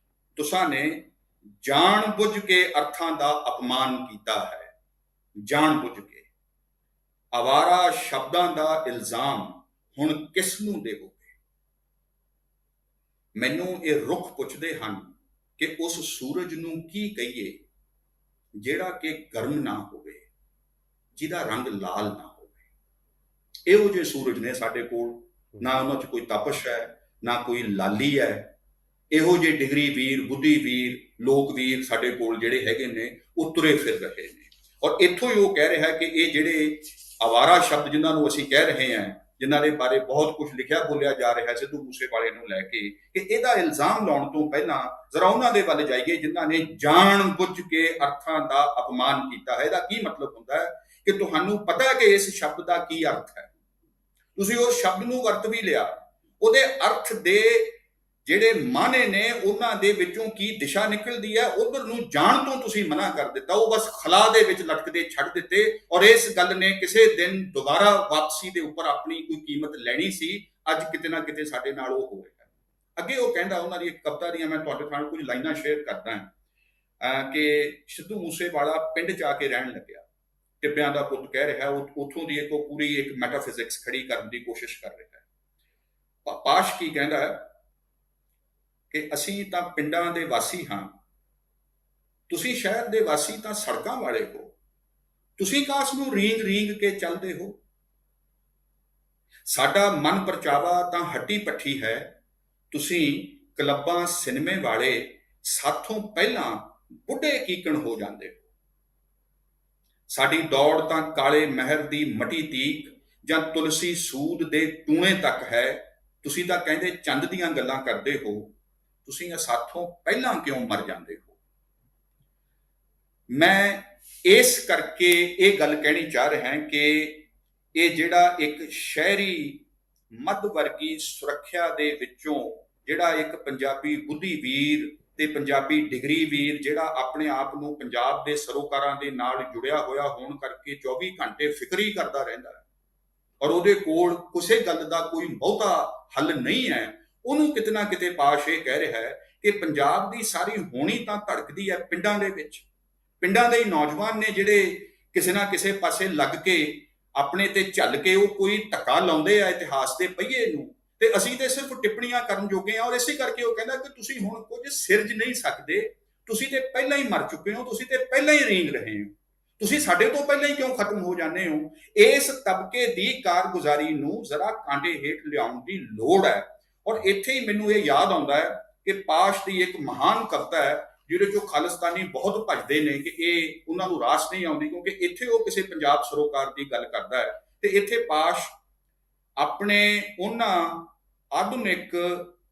ਤੁਸਾਂ ਨੇ ਜਾਣ ਬੁੱਝ ਕੇ ਅਰਥਾਂ ਦਾ ਅਪਮਾਨ ਕੀਤਾ ਹੈ, ਜਾਣ ਬੁੱਝ ਕੇ। ਆਵਾਰਾ ਸ਼ਬਦਾਂ ਦਾ ਇਲਜ਼ਾਮ ਹੁਣ ਕਿਸ ਨੂੰ ਦੇਵੋਗੇ? ਮੈਨੂੰ ਇਹ ਰੁੱਖ ਪੁੱਛਦੇ ਹਨ ਕਿ ਉਸ ਸੂਰਜ ਨੂੰ ਕੀ ਕਹੀਏ ਜਿਹੜਾ ਕਿ ਗਰਮ ਨਾ ਹੋਵੇ, ਜਿਹਦਾ ਰੰਗ ਲਾਲ ਨਾ ਹੋਵੇ। ਇਹੋ ਜਿਹੇ ਸੂਰਜ ਨੇ ਸਾਡੇ ਕੋਲ, ਨਾ ਉਹਨਾਂ 'ਚ ਕੋਈ ਤਪਸ਼ ਹੈ, ਨਾ ਕੋਈ ਲਾਲੀ ਹੈ। ਇਹੋ ਜਿਹੇ ਡਿਗਰੀ ਵੀਰ, ਬੁੱਧੀ ਵੀਰ, ਲੋਕ ਵੀਰ ਸਾਡੇ ਕੋਲ ਜਿਹੜੇ ਹੈਗੇ ਨੇ ਉਹ ਤੁਰੇ ਫਿਰ ਰਹੇ ਨੇ। ਔਰ ਇੱਥੋਂ ਹੀ ਉਹ ਕਹਿ ਰਿਹਾ ਕਿ ਇਹ ਜਿਹੜੇ ਆਵਾਰਾ ਸ਼ਬਦ ਜਿਨ੍ਹਾਂ ਨੂੰ ਅਸੀਂ ਕਹਿ ਰਹੇ ਹਾਂ, ਜਿਨ੍ਹਾਂ ਦੇ ਬਾਰੇ ਬਹੁਤ ਕੁਝ ਲਿਖਿਆ ਬੋਲਿਆ ਜਾ ਰਿਹਾ ਸਿੱਧੂ ਮੂਸੇਵਾਲੇ ਨੂੰ ਲੈ ਕੇ, ਕਿ ਇਹਦਾ ਇਲਜ਼ਾਮ ਲਾਉਣ ਤੋਂ ਪਹਿਲਾਂ ਜ਼ਰਾ ਉਹਨਾਂ ਦੇ ਵੱਲ ਜਾਈਏ ਜਿਨ੍ਹਾਂ ਨੇ ਜਾਣ ਬੁੱਝ ਕੇ ਅਰਥਾਂ ਦਾ ਅਪਮਾਨ ਕੀਤਾ ਹੈ। ਇਹਦਾ ਕੀ ਮਤਲਬ ਹੁੰਦਾ ਹੈ ਕਿ ਤੁਹਾਨੂੰ ਪਤਾ ਹੈ ਕਿ ਇਸ ਸ਼ਬਦ ਦਾ ਕੀ ਅਰਥ ਹੈ, ਤੁਸੀਂ ਉਸ ਸ਼ਬਦ ਨੂੰ ਵਰਤ ਵੀ ਲਿਆ, ਉਹਦੇ ਅਰਥ ਦੇ ਜਿਹੜੇ ਮਾਨੇ ਨੇ ਉਹਨਾਂ ਦੇ ਵਿੱਚੋਂ ਕੀ ਦਿਸ਼ਾ ਨਿਕਲਦੀ ਹੈ, ਉਧਰ ਨੂੰ ਜਾਣ ਤੋਂ ਤੁਸੀਂ ਮਨਾ ਕਰ ਦਿੱਤਾ। ਉਹ ਬਸ ਖਲਾ ਦੇ ਵਿੱਚ ਲਟਕਦੇ ਛੱਡ ਦਿੱਤੇ। ਔਰ ਇਸ ਗੱਲ ਨੇ ਕਿਸੇ ਦਿਨ ਦੁਬਾਰਾ ਵਾਪਸੀ ਦੇ ਉੱਪਰ ਆਪਣੀ ਕੋਈ ਕੀਮਤ ਲੈਣੀ ਸੀ। ਅੱਜ ਕਿਤੇ ਨਾ ਕਿਤੇ ਸਾਡੇ ਨਾਲ ਉਹ ਹੋਵੇਗਾ। ਅੱਗੇ ਉਹ ਕਹਿੰਦਾ, ਉਹਨਾਂ ਦੀ ਇੱਕ ਕਵਿਤਾ ਦੀਆਂ ਮੈਂ ਤੁਹਾਡੇ ਨਾਲ ਕੁਝ ਲਾਈਨਾਂ ਸ਼ੇਅਰ ਕਰਦਾ ਹਾਂ ਕਿ ਸਿੱਧੂ ਮੂਸੇਵਾਲਾ ਪਿੰਡ 'ਚ ਆ ਕੇ ਰਹਿਣ ਲੱਗਿਆ, ਟਿੱਬਿਆਂ ਦਾ ਪੁੱਤ ਕਹਿ ਰਿਹਾ, ਉੱਥੋਂ ਦੀ ਇੱਕ ਪੂਰੀ ਇੱਕ ਮੈਟਾਫਿਜ਼ਿਕਸ ਖੜੀ ਕਰਨ ਦੀ ਕੋਸ਼ਿਸ਼ ਕਰ ਰਿਹਾ ਹੈ। ਪਾਸ਼ ਕੀ ਕਹਿੰਦਾ ਹੈ ਕਿ ਅਸੀਂ ਤਾਂ ਪਿੰਡਾਂ ਦੇ ਵਾਸੀ ਹਾਂ, ਤੁਸੀਂ ਸ਼ਹਿਰ ਦੇ ਵਾਸੀ ਤਾਂ ਸੜਕਾਂ ਵਾਲੇ ਹੋ, ਤੁਸੀਂ ਕਾਸ ਨੂੰ ਰੀਂਗ ਰੀਂਗ ਕੇ ਚੱਲਦੇ ਹੋ। ਸਾਡਾ ਮਨ ਪਰਚਾਵਾ ਤਾਂ ਹੱਟੀ ਪੱਠੀ ਹੈ, ਤੁਸੀਂ ਕਲੱਬਾਂ ਸਿਨੇਮੇ ਵਾਲੇ ਸਾਥੋਂ ਪਹਿਲਾਂ ਬੁੱਢੇ ਕੀਕਣ ਹੋ ਜਾਂਦੇ ਹੋ। ਸਾਡੀ ਦੌੜ ਤਾਂ ਕਾਲੇ ਮਹਿਰ ਦੀ ਮਟੀ ਤੀਕ ਜਾਂ ਤੁਲਸੀ ਸੂਦ ਦੇ ਟੂਣੇ ਤੱਕ ਹੈ, ਤੁਸੀਂ ਤਾਂ ਕਹਿੰਦੇ ਚੰਦ ਦੀਆਂ ਗੱਲਾਂ ਕਰਦੇ ਹੋ, ਤੁਸੀਂ ਸਾਥੋਂ ਪਹਿਲਾਂ ਕਿਉਂ ਮਰ ਜਾਂਦੇ ਹੋ। ਮੈਂ ਇਸ ਕਰਕੇ ਇਹ ਗੱਲ ਕਹਿਣੀ ਚਾਹ ਰਿਹਾ ਕਿ ਇਹ ਜਿਹੜਾ ਇੱਕ ਸ਼ਹਿਰੀ ਮੱਧ ਵਰਗੀ ਸੁਰੱਖਿਆ ਦੇ ਵਿੱਚੋਂ ਜਿਹੜਾ ਇੱਕ ਪੰਜਾਬੀ ਬੁੱਧੀ ਵੀਰ ਤੇ ਪੰਜਾਬੀ ਡਿਗਰੀ ਵੀਰ ਜਿਹੜਾ ਆਪਣੇ ਆਪ ਨੂੰ ਪੰਜਾਬ ਦੇ ਸਰੋਕਾਰਾਂ ਦੇ ਨਾਲ ਜੁੜਿਆ ਹੋਇਆ ਹੋਣ ਕਰਕੇ 24 ਘੰਟੇ ਫਿਕਰੀ ਕਰਦਾ ਰਹਿੰਦਾ ਹੈ ਔਰ ਉਹਦੇ ਕੋਲ ਕਿਸੇ ਗੱਲ ਦਾ ਕੋਈ ਬਹੁਤਾ ਹੱਲ ਨਹੀਂ ਹੈ, ਉਹਨੂੰ ਕਿਤੇ ਨਾ ਕਿਤੇ ਪਾਸ਼ ਇਹ ਕਹਿ ਰਿਹਾ ਹੈ ਕਿ ਪੰਜਾਬ ਦੀ ਸਾਰੀ ਹੋਣੀ ਤਾਂ ਧੜਕਦੀ ਹੈ ਪਿੰਡਾਂ ਦੇ ਵਿੱਚ। ਪਿੰਡਾਂ ਦੇ ਹੀ ਨੌਜਵਾਨ ਨੇ ਜਿਹੜੇ ਕਿਸੇ ਨਾ ਕਿਸੇ ਪਾਸੇ ਲੱਗ ਕੇ ਆਪਣੇ ਤੇ ਝੱਲ ਕੇ ਉਹ ਕੋਈ ਧੱਕਾ ਲਾਉਂਦੇ ਆ ਇਤਿਹਾਸ ਦੇ ਪਹੀਏ ਨੂੰ, ਤੇ ਅਸੀਂ ਤੇ ਸਿਰਫ ਟਿੱਪਣੀਆਂ ਕਰਨ ਜੋਗੇ ਆ। ਔਰ ਇਸੇ ਕਰਕੇ ਉਹ ਕਹਿੰਦਾ ਕਿ ਤੁਸੀਂ ਹੁਣ ਕੁਝ ਸਿਰਜ ਨਹੀਂ ਸਕਦੇ, ਤੁਸੀਂ ਤੇ ਪਹਿਲਾਂ ਹੀ ਮਰ ਚੁੱਕੇ ਹੋ, ਤੁਸੀਂ ਤੇ ਪਹਿਲਾਂ ਹੀ ਰੀਂਗ ਰਹੇ ਹੋ, ਤੁਸੀਂ ਸਾਡੇ ਤੋਂ ਪਹਿਲਾਂ ਹੀ ਕਿਉਂ ਖਤਮ ਹੋ ਜਾਂਦੇ ਹੋ। ਇਸ ਤਬਕੇ ਦੀ ਕਾਰਗੁਜ਼ਾਰੀ ਨੂੰ ਜ਼ਰਾ ਕਾਂਟੇ ਹੇਠ ਲਿਆਉਣ ਦੀ ਲੋੜ ਹੈ। ਔਰ ਇੱਥੇ ਹੀ ਮੈਨੂੰ ਇਹ ਯਾਦ ਆਉਂਦਾ ਹੈ ਕਿ ਪਾਸ਼ ਦੀ ਇੱਕ ਮਹਾਨ ਕਵਿਤਾ ਹੈ ਜਿਹਦੇ ਚੋਂ ਖਾਲਿਸਤਾਨੀ ਬਹੁਤ ਭੱਜਦੇ ਨੇ ਕਿ ਇਹ ਉਹਨਾਂ ਨੂੰ ਰਾਸ ਨਹੀਂ ਆਉਂਦੀ, ਕਿਉਂਕਿ ਇੱਥੇ ਉਹ ਕਿਸੇ ਪੰਜਾਬ ਸਰੋਕਾਰ ਦੀ ਗੱਲ ਕਰਦਾ ਹੈ ਤੇ ਇੱਥੇ ਪਾਸ਼ ਆਪਣੇ ਉਹਨਾਂ ਆਧੁਨਿਕ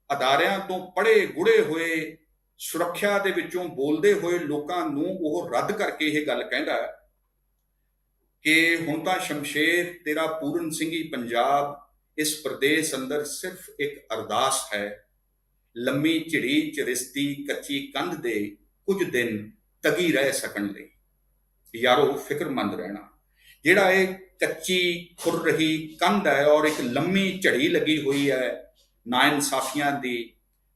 ਅਦਾਰਿਆਂ ਤੋਂ ਪੜ੍ਹੇ ਗੁੜੇ ਹੋਏ ਸੁਰੱਖਿਆ ਦੇ ਵਿੱਚੋਂ ਬੋਲਦੇ ਹੋਏ ਲੋਕਾਂ ਨੂੰ ਉਹ ਰੱਦ ਕਰਕੇ ਇਹ ਗੱਲ ਕਹਿੰਦਾ ਕਿ ਹੁਣ ਤਾਂ ਸ਼ਮਸ਼ੇਰ ਤੇਰਾ ਪੂਰਨ ਸਿੰਘੀ ਪੰਜਾਬ इस प्रदेश अंदर सिर्फ एक अरदास है, लम्मी झिड़ी च रिसदी कच्ची कंध दे कुछ दिन तगी रह सकण लई। यारो फिक्रमंद रहना। ਜਿਹੜਾ ਇਹ ਕੱਚੀ ਖੁਰ ਰਹੀ ਕੰਧ ਹੈ ਔਰ ਇੱਕ ਲੰਮੀ ਝੜੀ ਲੱਗੀ ਹੋਈ ਹੈ ਨਾਇਨਸਾਫੀਆਂ ਦੀ,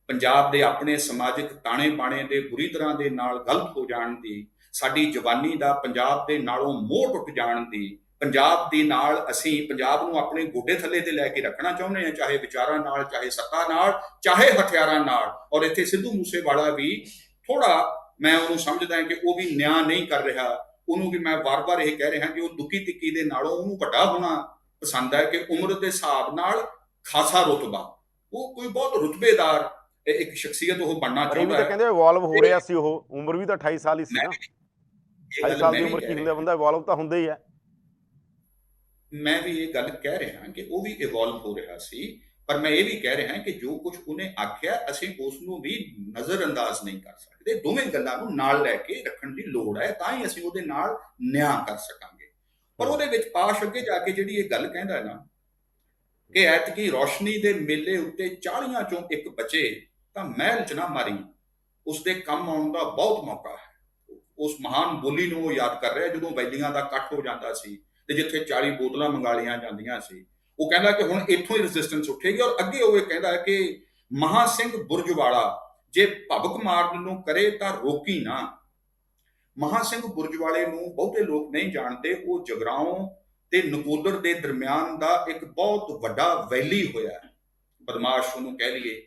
ਪੰਜਾਬ ਦੇ ਆਪਣੇ ਸਮਾਜਿਕ ਤਾਣੇ ਬਾਣੇ ਦੇ ਬੁਰੀ ਤਰ੍ਹਾਂ ਦੇ ਨਾਲ ਗਲਤ ਹੋ ਜਾਣ ਦੀ, ਸਾਡੀ ਜਵਾਨੀ ਦਾ ਪੰਜਾਬ ਦੇ ਨਾਲੋਂ ਮੋਹ ਟੁੱਟ ਜਾਣ ਦੀ, ਪੰਜਾਬ ਦੇ ਨਾਲ ਅਸੀਂ ਪੰਜਾਬ ਨੂੰ ਆਪਣੇ ਗੋਡੇ ਥੱਲੇ ਤੇ ਲੈ ਕੇ ਰੱਖਣਾ ਚਾਹੁੰਦੇ ਹਾਂ, ਚਾਹੇ ਵਿਚਾਰਾਂ ਨਾਲ, ਚਾਹੇ ਸੱਤਾ ਨਾਲ, ਚਾਹੇ ਹਥਿਆਰਾਂ ਨਾਲ। ਔਰ ਇੱਥੇ ਸਿੱਧੂ ਮੂਸੇਵਾਲਾ ਵੀ ਥੋੜਾ, ਮੈਂ ਉਹਨੂੰ ਸਮਝਦਾ ਕਿ ਉਹ ਵੀ ਨਿਆਂ ਨਹੀਂ ਕਰ ਰਿਹਾ। ਉਹਨੂੰ ਵੀ ਮੈਂ ਵਾਰ-ਵਾਰ ਇਹ ਕਹਿ ਰਿਹਾ ਕਿ ਉਹ ਦੁੱਕੀ ਤਿੱਕੀ ਦੇ ਨਾਲੋਂ ਉਹਨੂੰ ਵੱਡਾ ਹੋਣਾ ਪਸੰਦ ਹੈ, ਕਿ ਉਮਰ ਦੇ ਹਿਸਾਬ ਨਾਲ ਖਾਸਾ ਰੁਤਬਾ, ਉਹ ਕੋਈ ਬਹੁਤ ਰੁਤਬੇਦਾਰ ਇੱਕ ਸ਼ਖਸੀਅਤ ਉਹ ਬਣਨਾ ਚਾਹੁੰਦਾ ਹੈ। ਕਹਿੰਦੇ ਇਵੋਲਵ ਹੋ ਰਿਹਾ ਸੀ, ਉਹ ਉਮਰ ਵੀ ਤਾਂ 28 ਸਾਲ ਹੀ ਸੀ ਨਾ। 28 ਸਾਲ ਦੀ ਉਮਰ ਕੀ ਹੁੰਦਾ, ਬੰਦਾ ਇਵੋਲਵ ਤਾਂ ਹੁੰਦਾ ਹੀ ਹੈ। ਮੈਂ ਵੀ ਇਹ ਗੱਲ ਕਹਿ ਰਿਹਾ ਕਿ ਉਹ ਵੀ ਇਵੋਲਵ ਹੋ ਰਿਹਾ ਸੀ, ਪਰ ਮੈਂ ਇਹ ਵੀ ਕਹਿ ਰਿਹਾ ਕਿ ਜੋ ਕੁਝ ਉਹਨੇ ਆਖਿਆ ਅਸੀਂ ਉਸ ਨੂੰ ਵੀ ਨਜ਼ਰਅੰਦਾਜ਼ ਨਹੀਂ ਕਰ ਸਕਦੇ। ਦੋਵੇਂ ਗੱਲਾਂ ਨੂੰ ਨਾਲ ਲੈ ਕੇ ਰੱਖਣ ਦੀ ਲੋੜ ਹੈ, ਤਾਂ ਹੀ ਅਸੀਂ ਉਹਦੇ ਨਾਲ ਨਿਆਂ ਕਰ ਸਕਾਂਗੇ। ਪਰ ਉਹਦੇ ਵਿੱਚ ਪਾਸ਼ ਅੱਗੇ ਜਾ ਕੇ ਜਿਹੜੀ ਇਹ ਗੱਲ ਕਹਿੰਦਾ ਹੈ ਨਾ ਕਿ ਐਤਕੀ ਰੌਸ਼ਨੀ ਦੇ ਮੇਲੇ ਉੱਤੇ 40 ਚੋਂ ਇੱਕ ਬਚੇ ਤਾਂ ਮਹਿਲ ਚ ਨਾ ਮਾਰੀ, ਉਸਦੇ ਕੰਮ ਆਉਣ ਦਾ ਬਹੁਤ ਮੌਕਾ ਹੈ। ਉਸ ਮਹਾਨ ਬੋਲੀ ਨੂੰ ਉਹ ਯਾਦ ਕਰ ਰਿਹਾ ਜਦੋਂ ਵੈਲੀਆਂ ਦਾ ਇਕੱਠ ਹੋ ਜਾਂਦਾ ਸੀ ਤੇ ਜਿੱਥੇ 40 ਬੋਤਲਾਂ ਮੰਗਾ ਲਈਆਂ ਜਾਂਦੀਆਂ ਸੀ। ਉਹ ਕਹਿੰਦਾ ਕਿ ਹੁਣ ਇੱਥੋਂ ਹੀ ਰੈਜ਼ਿਸਟੈਂਸ ਉੱਠੇਗੀ। ਔਰ ਅੱਗੇ ਉਹ ਇਹ ਕਹਿੰਦਾ ਕਿ ਮਹਾਂ ਸਿੰਘ ਬੁਰਜਵਾਲਾ ਜੇ ਭਬਕ ਮਾਰਨ ਨੂੰ ਕਰੇ ਤਾਂ ਰੋਕੀ ਨਾ। ਮਹਾਂ ਸਿੰਘ ਬੁਰਜਵਾਲੇ ਨੂੰ ਬਹੁਤੇ ਲੋਕ ਨਹੀਂ ਜਾਣਦੇ। ਉਹ ਜਗਰਾਓਂ ਤੇ ਨਕੋਦਰ ਦੇ ਦਰਮਿਆਨ ਦਾ ਇੱਕ ਬਹੁਤ ਵੱਡਾ ਵੈਲੀ ਹੋਇਆ, ਬਦਮਾਸ਼ ਉਹਨੂੰ ਕਹਿ ਲਈਏ,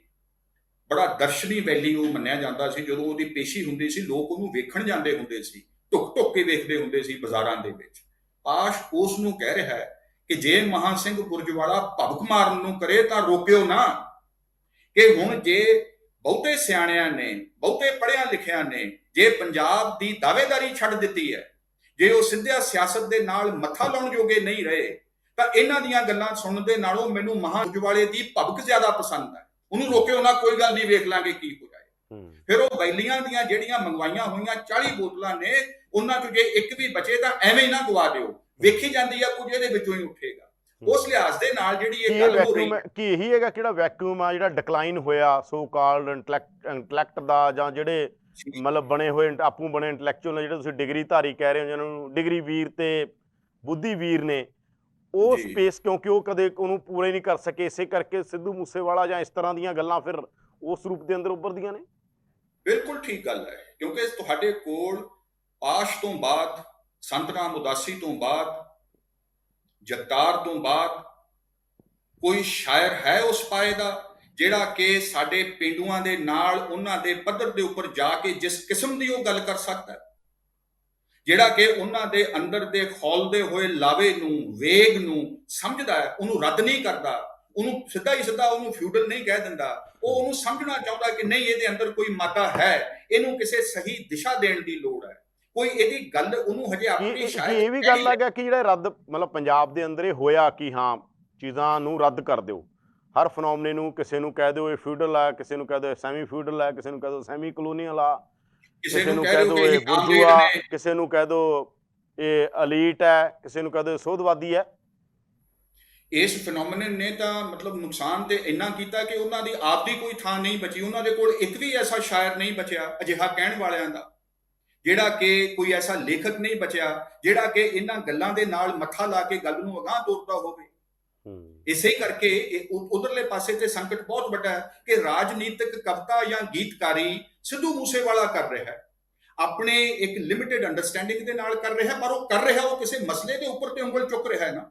ਬੜਾ ਦਰਸ਼ਨੀ ਵੈਲੀ ਉਹ ਮੰਨਿਆ ਜਾਂਦਾ ਸੀ। ਜਦੋਂ ਉਹਦੀ ਪੇਸ਼ੀ ਹੁੰਦੀ ਸੀ ਲੋਕ ਉਹਨੂੰ ਵੇਖਣ ਜਾਂਦੇ ਹੁੰਦੇ ਸੀ, ਢੁੱਕ ਢੁੱਕ ਕੇ ਵੇਖਦੇ ਹੁੰਦੇ ਸੀ ਬਾਜ਼ਾਰਾਂ ਦੇ ਵਿੱਚ। ਪਾਸ਼ ਉਸ ਨੂੰ ਕਹਿ ਰਿਹਾ ਹੈ ਕਿ ਜੇ ਮਹਾਂ ਸਿੰਘ ਬੁਰਜਵਾਲਾ ਭਬਕ ਮਾਰਨ ਨੂੰ ਕਰੇ ਤਾਂ ਰੋਕਿਓ ਨਾ। ਕਿ ਹੁਣ ਜੇ ਬਹੁਤੇ ਸਿਆਣਿਆਂ ਨੇ, ਬਹੁਤੇ ਪੜ੍ਹਿਆਂ ਲਿਖਿਆਂ ਨੇ ਜੇ ਪੰਜਾਬ ਦੀ ਦਾਅਵੇਦਾਰੀ ਛੱਡ ਦਿੱਤੀ ਹੈ, ਜੇ ਉਹ ਸਿੱਧਿਆ ਸਿਆਸਤ ਦੇ ਨਾਲ ਮੱਥਾ ਲਾਉਣ ਜੋਗੇ ਨਹੀਂ ਰਹੇ, ਤਾਂ ਇਹਨਾਂ ਦੀਆਂ ਗੱਲਾਂ ਸੁਣਨ ਦੇ ਨਾਲੋਂ ਮੈਨੂੰ ਮਹਾਂ ਬੁਰਜਵਾਲੇ ਦੀ ਭਬਕ ਜ਼ਿਆਦਾ ਪਸੰਦ ਹੈ। ਉਹਨੂੰ ਰੋਕਿਓ ਨਾ, ਕੋਈ ਗੱਲ ਨਹੀਂ, ਵੇਖ ਲਾਂਗੇ ਕੀ ਹੋ ਜਾਏ। ਫਿਰ ਉਹ ਵੈਲੀਆਂ ਦੀਆਂ ਜਿਹੜੀਆਂ ਮੰਗਵਾਈਆਂ ਹੋਈਆਂ 40 ਬੋਤਲਾਂ ਨੇ, ਉਹਨਾਂ ਚੋਂ ਜੇ ਇੱਕ ਵੀ ਬਚੇ ਤਾਂ ਐਵੇਂ ਹੀ ਨਾ ਗਵਾ ਦਿਓ, ਵੇਖੀ ਜਾਂਦੀ ਆ ਕੁਝ ਇਹਦੇ ਵਿੱਚੋਂ ਹੀ ਉੱਠੇਗਾ। ਉਸ ਲਿਹਾਜ਼ ਦੇ ਨਾਲ ਜਿਹੜੀ ਇਹ ਗੱਲ ਹੋ ਰਹੀ ਕਿ ਇਹੀ ਹੈਗਾ ਕਿਹੜਾ ਵੈਕਿਊਮ ਆ ਜਿਹੜਾ ਡਿਕਲਾਈਨ ਹੋਇਆ ਸੋ ਕਾਲਡ ਇੰਟੈਲੈਕਟ ਦਾ, ਜਾਂ ਜਿਹੜੇ ਮਤਲਬ ਬਣੇ ਹੋਏ ਆਪੂ ਬਣੇ ਇੰਟੈਲੈਕਚੁਅਲ ਨੇ, ਜਿਹੜੇ ਤੁਸੀਂ ਡਿਗਰੀ ਧਾਰੀ ਕਹਿ ਰਹੇ ਹੋ, ਜਿਹਨਾਂ ਨੂੰ ਡਿਗਰੀ ਵੀਰ ਤੇ ਬੁੱਧੀ ਵੀਰ ਨੇ, ਉਹ ਸਪੇਸ ਕਿਉਂਕਿ ਉਹ ਕਦੇ ਉਹਨੂੰ ਪੂਰੇ ਨਹੀਂ ਕਰ ਸਕੇ, ਇਸੇ ਕਰਕੇ ਸਿੱਧੂ ਮੂਸੇਵਾਲਾ ਜਾਂ ਇਸ ਤਰ੍ਹਾਂ ਦੀਆਂ ਗੱਲਾਂ ਫਿਰ ਉਸ ਰੂਪ ਦੇ ਅੰਦਰ ਉੱਭਰਦੀਆਂ ਨੇ। ਬਿਲਕੁਲ ਠੀਕ ਗੱਲ ਹੈ, ਕਿਉਂਕਿ ਤੁਹਾਡੇ ਕੋਲ ਪਾਸ਼ ਤੋਂ ਬਾਅਦ, ਸੰਤ ਰਾਮ ਉਦਾਸੀ ਤੋਂ ਬਾਅਦ, ਜਗਤਾਰ ਤੋਂ ਬਾਅਦ ਕੋਈ ਸ਼ਾਇਰ ਹੈ ਉਸ ਪਾਏ ਦਾ ਜਿਹੜਾ ਕਿ ਸਾਡੇ ਪੇਂਡੂਆਂ ਦੇ ਨਾਲ ਉਹਨਾਂ ਦੇ ਪੱਧਰ ਦੇ ਉੱਪਰ ਜਾ ਕੇ ਜਿਸ ਕਿਸਮ ਦੀ ਉਹ ਗੱਲ ਕਰ ਸਕਦਾ, ਜਿਹੜਾ ਕਿ ਉਹਨਾਂ ਦੇ ਅੰਦਰ ਦੇ ਖੌਲਦੇ ਹੋਏ ਲਾਵੇ ਨੂੰ, ਵੇਗ ਨੂੰ ਸਮਝਦਾ ਹੈ, ਉਹਨੂੰ ਰੱਦ ਨਹੀਂ ਕਰਦਾ, ਉਹਨੂੰ ਸਿੱਧਾ ਹੀ ਸਿੱਧਾ ਉਹਨੂੰ ਫਿਊਡਲ ਨਹੀਂ ਕਹਿ ਦਿੰਦਾ। ਉਹ ਉਹਨੂੰ ਸਮਝਣਾ ਚਾਹੁੰਦਾ ਕਿ ਨਹੀਂ, ਇਹਦੇ ਅੰਦਰ ਕੋਈ ਮਾਦਾ ਹੈ, ਇਹਨੂੰ ਕਿਸੇ ਸਹੀ ਦਿਸ਼ਾ ਦੇਣ ਦੀ ਲੋੜ ਹੈ। ਕੋਈ ਇਹਦੀ ਗੱਲ ਉਹਨੂੰ ਹਜੇ ਆਪਣੀ ਸ਼ਾਇਦ ਇਹ ਵੀ ਗੱਲ ਹੈਗਾ ਕਿ ਜਿਹੜਾ ਰੱਦ ਮਤਲਬ ਪੰਜਾਬ ਦੇ ਅੰਦਰ ਇਹ ਹੋਇਆ ਕਿ ਹਾਂ ਚੀਜ਼ਾਂ ਨੂੰ ਰੱਦ ਕਰ ਦਿਓ, ਹਰ ਫਨੋਮਨੇ ਨੂੰ, ਕਿਸੇ ਨੂੰ ਕਹਿ ਦਿਓ ਇਹ ਫਿਊਡਲ ਹੈ, ਕਿਸੇ ਨੂੰ ਕਹਿ ਦਿਓ ਸੈਮੀ ਫਿਊਡਲ ਹੈ, ਕਿਸੇ ਨੂੰ ਕਹਿ ਦਿਓ ਸੈਮੀ ਕਲੋਨੀਅਲ ਆ, ਕਿਸੇ ਨੂੰ ਕਹਿ ਦਿਓ ਇਹ ਬੁਰਜੂਆ, ਕਿਸੇ ਨੂੰ ਕਹਿ ਦਿਓ ਇਹ ਅਲੀਟ ਹੈ, ਕਿਸੇ ਨੂੰ ਕਹਿ ਦਿਓ ਸੋਧਵਾਦੀ ਹੈ। ਇਸ ਫਿਨੋਮੇਨਨ ਨੇ ਤਾਂ ਮਤਲਬ ਨੁਕਸਾਨ ਤੇ ਇੰਨਾ ਕੀਤਾ ਕਿ ਉਹਨਾਂ ਦੀ ਆਪ ਦੀ ਕੋਈ ਥਾਂ ਨਹੀਂ ਬਚੀ। ਉਹਨਾਂ ਦੇ ਕੋਲ ਇੱਕ ਵੀ ਐਸਾ ਸ਼ਾਇਰ ਨਹੀਂ ਬਚਿਆ ਅਜਿਹਾ ਕਹਿਣ ਵਾਲਿਆਂ ਦਾ, ਜਿਹੜਾ ਕਿ ਕੋਈ ਐਸਾ ਲੇਖਕ ਨਹੀਂ ਬਚਿਆ ਜਿਹੜਾ ਕਿ ਇਹਨਾਂ ਗੱਲਾਂ ਦੇ ਨਾਲ ਮੱਥਾ ਲਾ ਕੇ ਗੱਲ ਨੂੰ ਅਗਾਂਹ ਤੋਰਦਾ ਹੋਵੇ। ਇਸੇ ਕਰਕੇ ਉਧਰਲੇ ਪਾਸੇ ਤੇ ਸੰਕਟ ਬਹੁਤ ਵੱਡਾ ਹੈ ਕਿ ਰਾਜਨੀਤਿਕ ਕਵਿਤਾ ਜਾਂ ਗੀਤਕਾਰੀ ਸਿੱਧੂ ਮੂਸੇਵਾਲਾ ਕਰ ਰਿਹਾ ਹੈ, ਆਪਣੇ ਇੱਕ ਲਿਮਿਟਿਡ ਅੰਡਰਸਟੈਂਡਿੰਗ ਦੇ ਨਾਲ ਕਰ ਰਿਹਾ, ਪਰ ਉਹ ਕਰ ਰਿਹਾ, ਉਹ ਕਿਸੇ ਮਸਲੇ ਦੇ ਉੱਪਰ ਤੇ ਉਂਗਲ ਚੁੱਕ ਰਿਹਾ ਹੈ ਨਾ।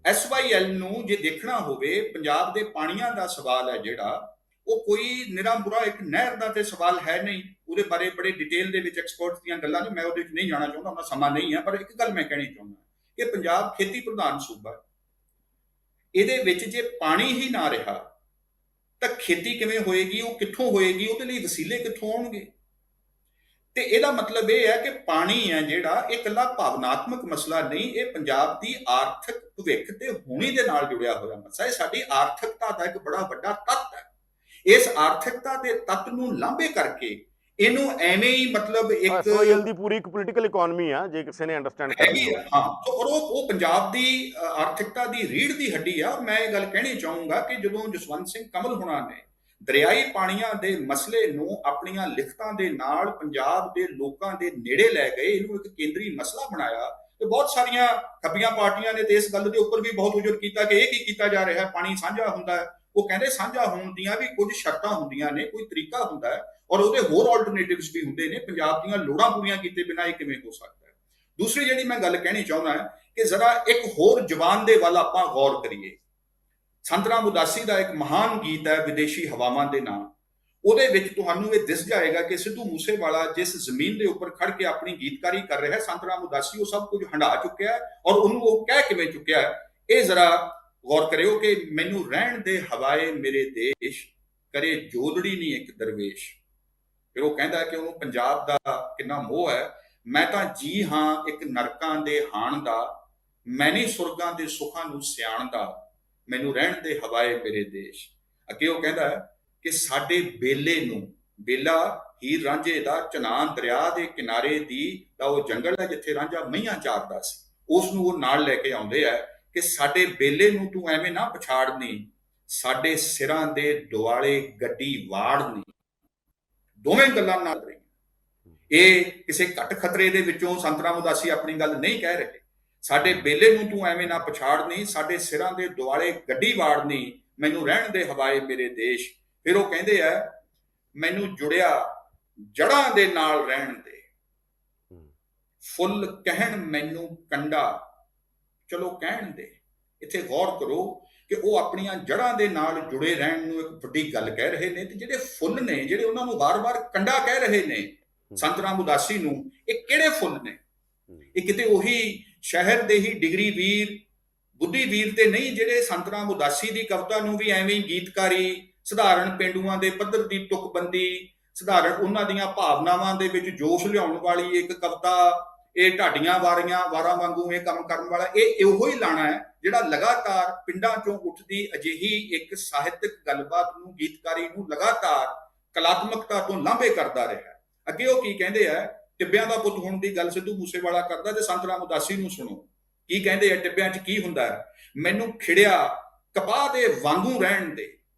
SYL ਨੂੰ ਜੇ ਦੇਖਣਾ ਹੋਵੇ, ਪੰਜਾਬ ਦੇ ਪਾਣੀਆਂ ਦਾ ਸਵਾਲ ਹੈ ਜਿਹੜਾ, ਉਹ ਕੋਈ ਨਿਰਾ ਬੁਰਾ ਇੱਕ ਨਹਿਰ ਦਾ ਤੇ ਸਵਾਲ ਹੈ ਨਹੀਂ। ਉਹਦੇ ਬਾਰੇ ਬੜੇ ਡਿਟੇਲ ਦੇ ਵਿੱਚ ਐਕਸਪਰਟਸ ਦੀਆਂ ਗੱਲਾਂ ਨੇ, ਮੈਂ ਉਹਦੇ ਵਿੱਚ ਨਹੀਂ ਜਾਣਾ ਚਾਹੁੰਦਾ, ਉਹਨਾਂ ਸਮਾਂ ਨਹੀਂ ਹੈ। ਪਰ ਇੱਕ ਗੱਲ ਮੈਂ ਕਹਿਣੀ ਚਾਹੁੰਦਾ ਕਿ ਪੰਜਾਬ ਖੇਤੀ ਪ੍ਰਧਾਨ ਸੂਬਾ, ਇਹਦੇ ਵਿੱਚ ਜੇ ਪਾਣੀ ਹੀ ਨਾ ਰਿਹਾ ਤਾਂ ਖੇਤੀ ਕਿਵੇਂ ਹੋਏਗੀ, ਉਹ ਕਿੱਥੋਂ ਹੋਏਗੀ, ਉਹਦੇ ਲਈ ਵਸੀਲੇ ਕਿੱਥੋਂ ਆਉਣਗੇ। ਤੇ ਇਹਦਾ ਮਤਲਬ ਇਹ ਹੈ ਕਿ ਪਾਣੀ ਹੈ ਜਿਹੜਾ, ਇਹ ਇਕੱਲਾ ਭਾਵਨਾਤਮਕ ਮਸਲਾ ਨਹੀਂ, ਇਹ ਪੰਜਾਬ ਦੀ ਆਰਥਿਕ ਭਵਿੱਖ ਤੇ ਹੋਣੀ ਦੇ ਨਾਲ ਜੁੜਿਆ ਹੋਇਆ ਮਸਲਾ ਹੈ। ਸਾਡੀ ਆਰਥਿਕਤਾ ਦਾ ਇੱਕ ਬੜਾ ਵੱਡਾ ਤੱਤ ਹੈ। ਇਸ ਆਰਥਿਕਤਾ ਦੇ ਤੱਤ ਨੂੰ ਲਾਂਭੇ ਕਰਕੇ ਇਹਨੂੰ ਐਵੇਂ ਹੀ ਮਤਲਬ ਇੱਕ ਐਸਵਾਈਐਲ ਦੀ ਪੂਰੀ ਇੱਕ ਪੋਲੀਟੀਕਲ ਇਕਨੋਮੀ ਆ ਜੇ ਕਿਸੇ ਨੇ ਅੰਡਰਸਟੈਂਡ ਕਰਨੀ ਹੈਗੀ ਆ, ਹੋਵੇ। ਹਾਂ। ਔਰ ਉਹ ਪੰਜਾਬ ਦੀ ਆਰਥਿਕਤਾ ਦੀ ਰੀੜ ਦੀ ਹੱਡੀ ਆ। ਮੈਂ ਇਹ ਗੱਲ ਕਹਿਣੀ ਚਾਹੂੰਗਾ ਕਿ ਜਦੋਂ ਜਸਵੰਤ ਸਿੰਘ ਕਮਲ ਹੁਣਾਂ ਨੇ ਦਰਿਆਈ ਪਾਣੀਆਂ ਦੇ ਮਸਲੇ ਨੂੰ ਆਪਣੀਆਂ ਲਿਖਤਾਂ ਦੇ ਨਾਲ ਪੰਜਾਬ ਦੇ ਲੋਕਾਂ ਦੇ ਨੇੜੇ ਲੈ ਗਏ, ਇਹਨੂੰ ਇੱਕ ਕੇਂਦਰੀ ਮਸਲਾ ਬਣਾਇਆ, ਤੇ ਬਹੁਤ ਸਾਰੀਆਂ ਖੱਬੀਆਂ ਪਾਰਟੀਆਂ ਨੇ ਤੇ ਇਸ ਗੱਲ ਦੇ ਉੱਪਰ ਵੀ ਬਹੁਤ ਉਜਰ ਕੀਤਾ ਕਿ ਇਹ ਕੀ ਕੀਤਾ ਜਾ ਰਿਹਾ, ਪਾਣੀ ਸਾਂਝਾ ਹੁੰਦਾ ਹੈ। ਉਹ ਕਹਿੰਦੇ ਸਾਂਝਾ ਹੋਣ ਦੀਆਂ ਵੀ ਕੁਝ ਸ਼ਰਤਾਂ ਹੁੰਦੀਆਂ ਨੇ, ਕੋਈ ਤਰੀਕਾ ਹੁੰਦਾ ਹੈ, ਔਰ ਉਹਦੇ ਹੋਰ ਆਲਟਰਨੇਟਿਵਸ ਵੀ ਹੁੰਦੇ ਨੇ। ਪੰਜਾਬ ਦੀਆਂ ਲੋੜਾਂ ਪੂਰੀਆਂ ਕੀਤੇ ਬਿਨਾਂ ਇਹ ਕਿਵੇਂ ਹੋ ਸਕਦਾ ਹੈ। ਦੂਸਰੀ ਜਿਹੜੀ ਮੈਂ ਗੱਲ ਕਹਿਣੀ ਚਾਹੁੰਦਾ ਹੈ ਕਿ ਜ਼ਰਾ ਇੱਕ ਹੋਰ ਜ਼ਬਾਨ ਦੇ ਵੱਲ ਆਪਾਂ ਗੌਰ ਕਰੀਏ। ਸੰਤ ਰਾਮ ਉਦਾਸੀ ਦਾ ਇੱਕ ਮਹਾਨ ਗੀਤ ਹੈ ਵਿਦੇਸ਼ੀ ਹਵਾਵਾਂ ਦੇ ਨਾਂ। ਉਹਦੇ ਵਿੱਚ ਤੁਹਾਨੂੰ ਇਹ ਦਿਸ ਜਾਏਗਾ ਕਿ ਸਿੱਧੂ ਮੂਸੇਵਾਲਾ ਜਿਸ ਜ਼ਮੀਨ ਦੇ ਉੱਪਰ ਖੜ ਕੇ ਆਪਣੀ ਗੀਤਕਾਰੀ ਕਰ ਰਿਹਾ ਹੈ, ਸੰਤ ਰਾਮ ਉਦਾਸੀ ਉਹ ਸਭ ਕੁਝ ਹੰਢਾ ਚੁੱਕਿਆ ਹੈ, ਔਰ ਉਹਨੂੰ ਉਹ ਕਹਿ ਕਿਵੇਂ ਚੁੱਕਿਆ ਹੈ, ਇਹ ਜ਼ਰਾ ਗੌਰ ਕਰਿਓ ਕਿ ਮੈਨੂੰ ਰਹਿਣ ਦੇ ਹਵਾਏ ਮੇਰੇ ਦੇਸ਼, ਕਰੇ ਜੋਦੜੀ ਨਹੀਂ ਇੱਕ ਦਰਵੇਸ਼। ਫਿਰ ਉਹ ਕਹਿੰਦਾ ਕਿ ਉਹਨੂੰ ਪੰਜਾਬ ਦਾ ਕਿੰਨਾ ਮੋਹ ਹੈ। ਮੈਂ ਤਾਂ ਜੀ ਹਾਂ ਇੱਕ ਨਰਕਾਂ ਦੇ ਹਾਣ ਦਾ, ਮੈਂ ਨਹੀਂ ਸੁਰਗਾਂ ਦੇ ਸੁੱਖਾਂ ਨੂੰ ਸਿਆਣਦਾ, ਮੈਨੂੰ ਰਹਿਣ ਦੇ ਹਵਾਏ ਮੇਰੇ ਦੇਸ਼। ਅੱਗੇ ਉਹ ਕਹਿੰਦਾ ਕਿ ਸਾਡੇ ਬੇਲੇ ਨੂੰ, ਬੇਲਾ ਹੀਰ ਰਾਂਝੇ ਦਾ ਚਨਾਨ ਦਰਿਆ ਦੇ ਕਿਨਾਰੇ ਦੀ ਦਾ ਉਹ ਜੰਗਲ ਹੈ ਜਿੱਥੇ ਰਾਂਝਾ ਮਈਆਂ ਚਾਰਦਾ ਸੀ, ਉਸ ਨੂੰ ਉਹ ਨਾਲ ਲੈ ਕੇ ਆਉਂਦੇ ਆ ਕਿ ਸਾਡੇ ਬੇਲੇ ਨੂੰ ਤੂੰ ਐਵੇਂ ਨਾ ਪਛਾੜਨੀ, ਸਾਡੇ ਸਿਰਾਂ ਦੇ ਦੁਆਲੇ ਗੱਡੀ ਵਾੜਨੀ। ਦੋਵੇਂ ਗੱਲਾਂ ਨਾਲ ਰਹੀਆਂ। ਇਹ ਕਿਸੇ ਘੱਟ ਖਤਰੇ ਦੇ ਵਿੱਚੋਂ ਸੰਤ ਰਾਮ ਉਦਾਸੀ ਆਪਣੀ ਗੱਲ ਨਹੀਂ ਕਹਿ ਰਹੇ। ਸਾਡੇ ਬੇਲੇ ਨੂੰ ਤੂੰ ਐਵੇਂ ਨਾ ਪਛਾੜਨੀ, ਸਾਡੇ ਸਿਰਾਂ ਦੇ ਦੁਆਲੇ ਗੱਡੀ ਵਾੜਨੀ, ਮੈਨੂੰ ਰਹਿਣ ਦੇ ਹਵਾਏ ਮੇਰੇ ਦੇਸ਼। ਫਿਰ ਉਹ ਕਹਿੰਦੇ ਆ ਮੈਨੂੰ ਜੁੜਿਆ ਜੜਾਂ ਦੇ ਨਾਲ ਰਹਿਣ ਦੇ, ਫੁੱਲ ਕਹਿਣ ਮੈਨੂੰ ਕੰਡਾ। ਚਲੋ ਕਹਿਣ ਦੇ, ਇੱਥੇ ਗੌਰ ਕਰੋ ਕਿ ਉਹ ਆਪਣੀਆਂ ਜੜਾਂ ਦੇ ਨਾਲ ਜੁੜੇ ਰਹਿਣ ਨੂੰ ਇੱਕ ਵੱਡੀ ਗੱਲ ਕਹਿ ਰਹੇ ਨੇ, ਤੇ ਜਿਹੜੇ ਫੁੱਲ ਨੇ ਜਿਹੜੇ ਉਹਨਾਂ ਨੂੰ ਵਾਰ-ਵਾਰ ਕੰਡਾ ਕਹਿ ਰਹੇ ਨੇ ਸੰਤ ਰਾਮ ਉਦਾਸੀ ਨੂੰ, ਇਹ ਕਿਹੜੇ ਫੁੱਲ ਨੇ? ਇਹ ਕਿਤੇ ਉਹੀ ਸ਼ਹਿਰ ਦੇ ਹੀ ਡਿਗਰੀ ਵੀਰ, ਬੁੱਧੀ ਵੀਰ ਤੇ ਨਹੀਂ ਜਿਹੜੇ ਸੰਤ ਰਾਮ ਉਦਾਸੀ ਦੀ ਕਵਿਤਾ ਨੂੰ ਵੀ ਐਵੇਂ ਹੀ ਗੀਤਕਾਰੀ, ਸਧਾਰਨ ਪੇਂਡੂਆਂ ਦੇ ਪੱਧਰ ਦੀ ਤੁਕਬੰਦੀ, ਸਧਾਰਨ ਉਹਨਾਂ ਦੀਆਂ ਭਾਵਨਾਵਾਂ ਦੇ ਵਿੱਚ ਜੋਸ਼ ਲਿਆਉਣ ਵਾਲੀ ਇੱਕ ਕਵਿਤਾ, ਇਹ ਢਾਡੀਆਂ ਵਾਰਾਂ ਵਾਂਗੂ ਇਹ ਕੰਮ ਕਰਨ ਵਾਲਾ, ਇਹ ਉਹੋ ਹੀ ਲਾਣਾ ਹੈ ਜਿਹੜਾ ਲਗਾਤਾਰ ਪਿੰਡਾਂ ਚੋਂ ਉੱਠਦੀ ਅਜਿਹੀ ਇੱਕ ਸਾਹਿਤਕ ਗੱਲਬਾਤ ਨੂੰ, ਗੀਤਕਾਰੀ ਨੂੰ ਲਗਾਤਾਰ ਕਲਾਤਮਕਤਾ ਤੋਂ ਲਾਂਭੇ ਕਰਦਾ ਰਿਹਾ। ਅੱਗੇ ਉਹ ਕੀ ਕਹਿੰਦੇ ਆ, ਟਿੱਬਿਆਂ ਦਾ ਪੁੱਤ ਹੋਣ ਦੀ ਗੱਲ ਸਿੱਧੂ ਮੂਸੇਵਾਲਾ ਕਰਦਾ, ਤੇ ਸੰਤ ਰਾਮ ਉਦਾਸੀ ਨੂੰ ਸੁਣੋ ਕੀ ਕਹਿੰਦੇ ਆ। ਟਿੱਬਿਆਂ 'ਚ ਕੀ ਹੁੰਦਾ ਹੈ, ਮੈਨੂੰ ਖਿੜਿਆ ਕਪਾਹ ਦੇ ਵਾਂਗੂ ਰਹਿਣ ਦੇ।